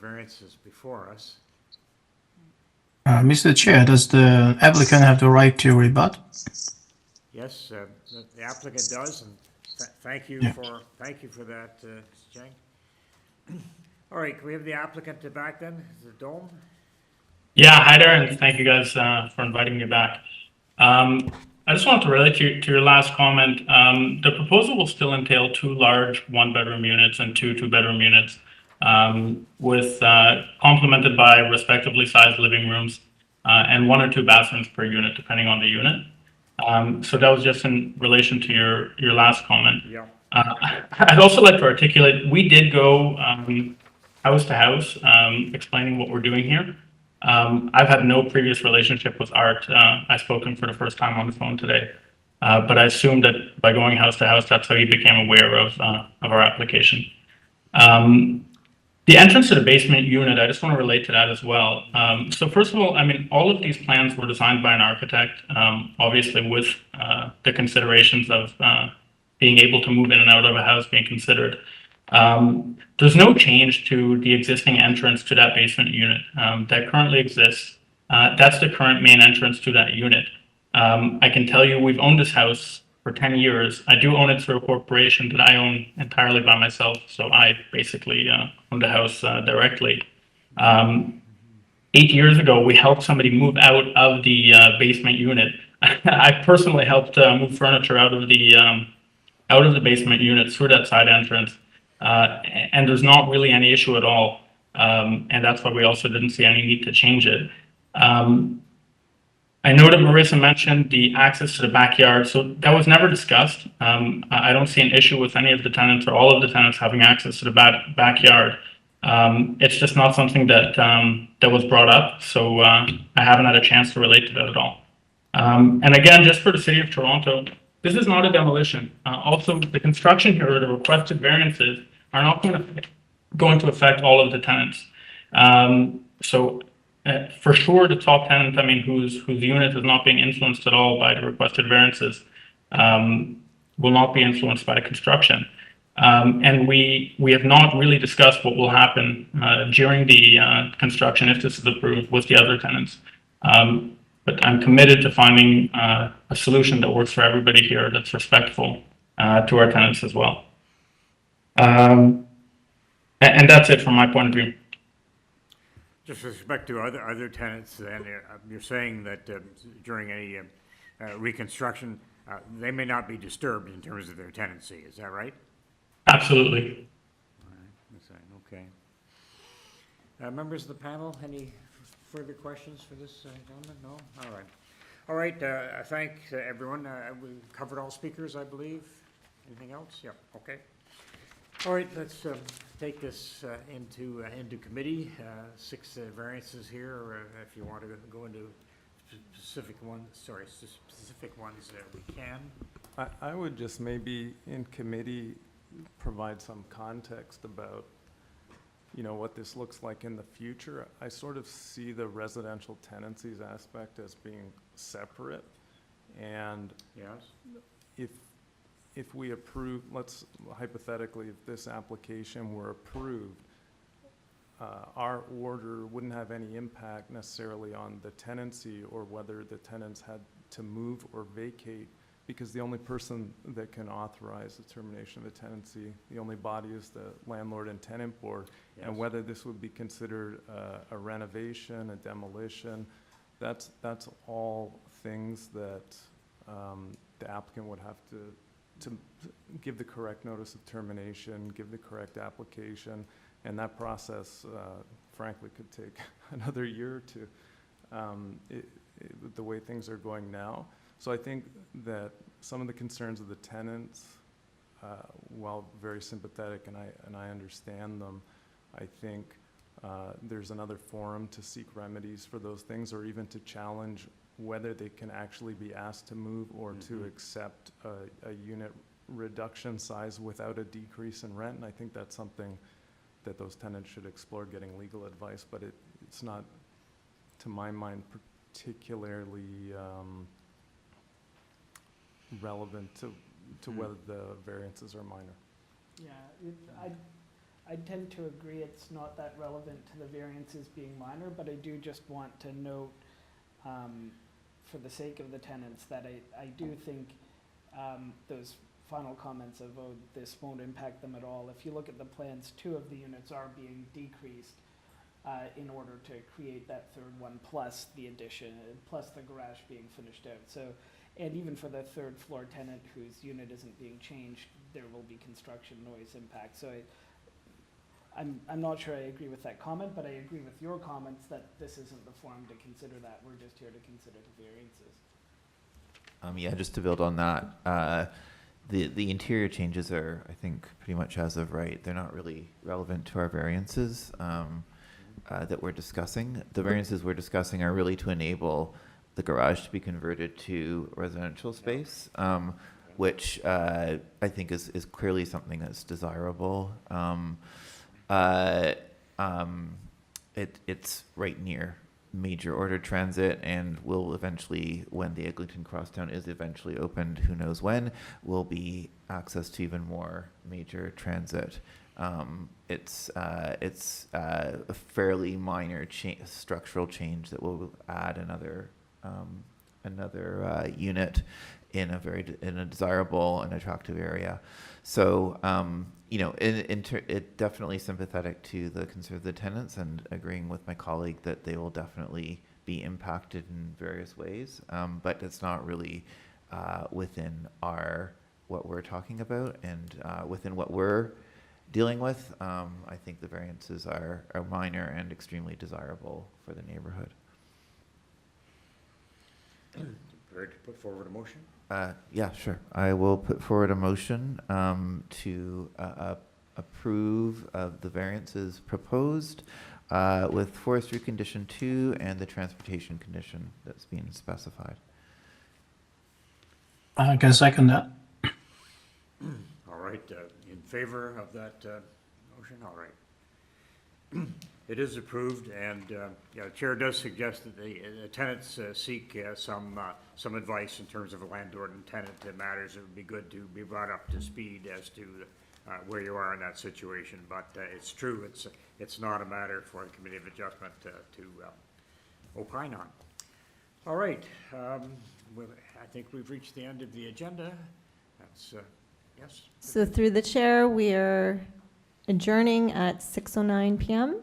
S1: variances before us.
S11: Mr. Chair, does the applicant have the right to rebut?
S1: Yes, the applicant does, and thank you for that, Mr. Chang. All right, can we have the applicant back then? Is it Dome?
S9: Yeah, hi there, and thank you guys for inviting me back. I just wanted to relate to your last comment. The proposal will still entail 2 large 1-bedroom units and 2 2-bedroom units, with complemented by respectively sized living rooms and 1 or 2 bathrooms per unit, depending on the unit. So that was just in relation to your last comment.
S1: Yeah.
S9: I'd also like to articulate, we did go house to house, explaining what we're doing here. I've had no previous relationship with Art. I spoke to him for the first time on the phone today. But I assumed that by going house to house, that's how he became aware of our application. The entrance to the basement unit, I just want to relate to that as well. So first of all, I mean, all of these plans were designed by an architect, obviously with the considerations of being able to move in and out of a house being considered. There's no change to the existing entrance to that basement unit that currently exists. That's the current main entrance to that unit. I can tell you we've owned this house for 10 years. I do own it through a corporation that I own entirely by myself, so I basically own the house directly. 8 years ago, we helped somebody move out of the basement unit. I personally helped move furniture out of the basement unit through that side entrance. And there's not really any issue at all. And that's why we also didn't see any need to change it. I know that Marissa mentioned the access to the backyard, so that was never discussed. I don't see an issue with any of the tenants or all of the tenants having access to the backyard. It's just not something that that was brought up, so I haven't had a chance to relate to that at all. And again, just for the City of Toronto, this is not a demolition. Also, the construction here, or the requested variances, are not going to affect all of the tenants. For sure, the top tenant, I mean, whose unit is not being influenced at all by the requested variances, will not be influenced by the construction. And we have not really discussed what will happen during the construction if this is approved with the other tenants. But I'm committed to finding a solution that works for everybody here, that's respectful to our tenants as well. And that's it from my point of view.
S1: Just with respect to other tenants, and you're saying that during any reconstruction, they may not be disturbed in terms of their tenancy. Is that right?
S9: Absolutely.
S1: All right. Okay. Members of the panel, any further questions for this gentleman? No? All right. All right. Thanks, everyone. We've covered all speakers, I believe. Anything else? Yep. Okay. All right. Let's take this into committee. 6 variances here. If you want to go into specific ones, we can.
S14: I would just maybe in committee provide some context about, you know, what this looks like in the future. I sort of see the residential tenancies aspect as being separate, and
S1: yes,
S14: if we approve, let's hypothetically, if this application were approved, our order wouldn't have any impact necessarily on the tenancy or whether the tenants had to move or vacate, because the only person that can authorize the termination of a tenancy, the only body, is the landlord and tenant board. Yes. And whether this would be considered a renovation, a demolition, that's all things that the applicant would have to give the correct notice of termination, give the correct application, and that process, frankly, could take another year or two, the way things are going now. So I think that some of the concerns of the tenants, while very sympathetic, and I understand them, I think there's another forum to seek remedies for those things, or even to challenge whether they can actually be asked to move or to accept a unit reduction size without a decrease in rent. And I think that's something that those tenants should explore getting legal advice, but it's not, to my mind, particularly relevant to whether the variances are minor.
S7: Yeah, I tend to agree it's not that relevant to the variances being minor, but I do just want to note, for the sake of the tenants, that I do think those final comments of, oh, this won't impact them at all. If you look at the plans, 2 of the units are being decreased in order to create that third one, plus the addition, plus the garage being finished out. So And even for the third floor tenant whose unit isn't being changed, there will be construction noise impact. So I'm not sure I agree with that comment, but I agree with your comments that this isn't the forum to consider that. We're just here to consider the variances.
S10: Yeah, just to build on that, the interior changes are, I think, pretty much as of right. They're not really relevant to our variances that we're discussing. The variances we're discussing are really to enable the garage to be converted to residential space, which I think is clearly something that's desirable. It's right near major order transit and will eventually, when the Eglinton Crosstown is eventually opened, who knows when, will be access to even more major transit. It's a fairly minor structural change that will add another unit in a desirable and attractive area. So, it definitely sympathetic to the concerns of the tenants and agreeing with my colleague that they will definitely be impacted in various ways. But it's not really within what we're talking about and within what we're dealing with. I think the variances are minor and extremely desirable for the neighborhood.
S1: Prepared to put forward a motion?
S10: Yeah, sure. I will put forward a motion to approve of the variances proposed with forestry condition 2 and the transportation condition that's being specified.
S11: I can second that.
S1: All right, in favor of that motion? All right. It is approved, and the chair does suggest that the tenants seek some advice in terms of landlord and tenant matters. It would be good to be brought up to speed as to where you are in that situation. But it's true, it's not a matter for the Committee of Adjustment to opine on. All right, I think we've reached the end of the agenda. That's yes.
S2: So through the chair, we are adjourning at 6:09 p.m.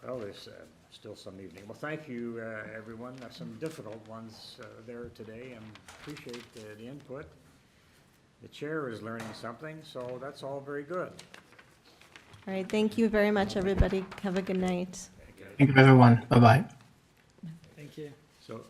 S1: Well, there's still some evening. Well, thank you, everyone. Some difficult ones there today, and appreciate the input. The chair is learning something, so that's all very good.
S2: All right, thank you very much, everybody. Have a good night.
S11: Thank you, everyone. Bye-bye.
S7: Thank you.
S1: So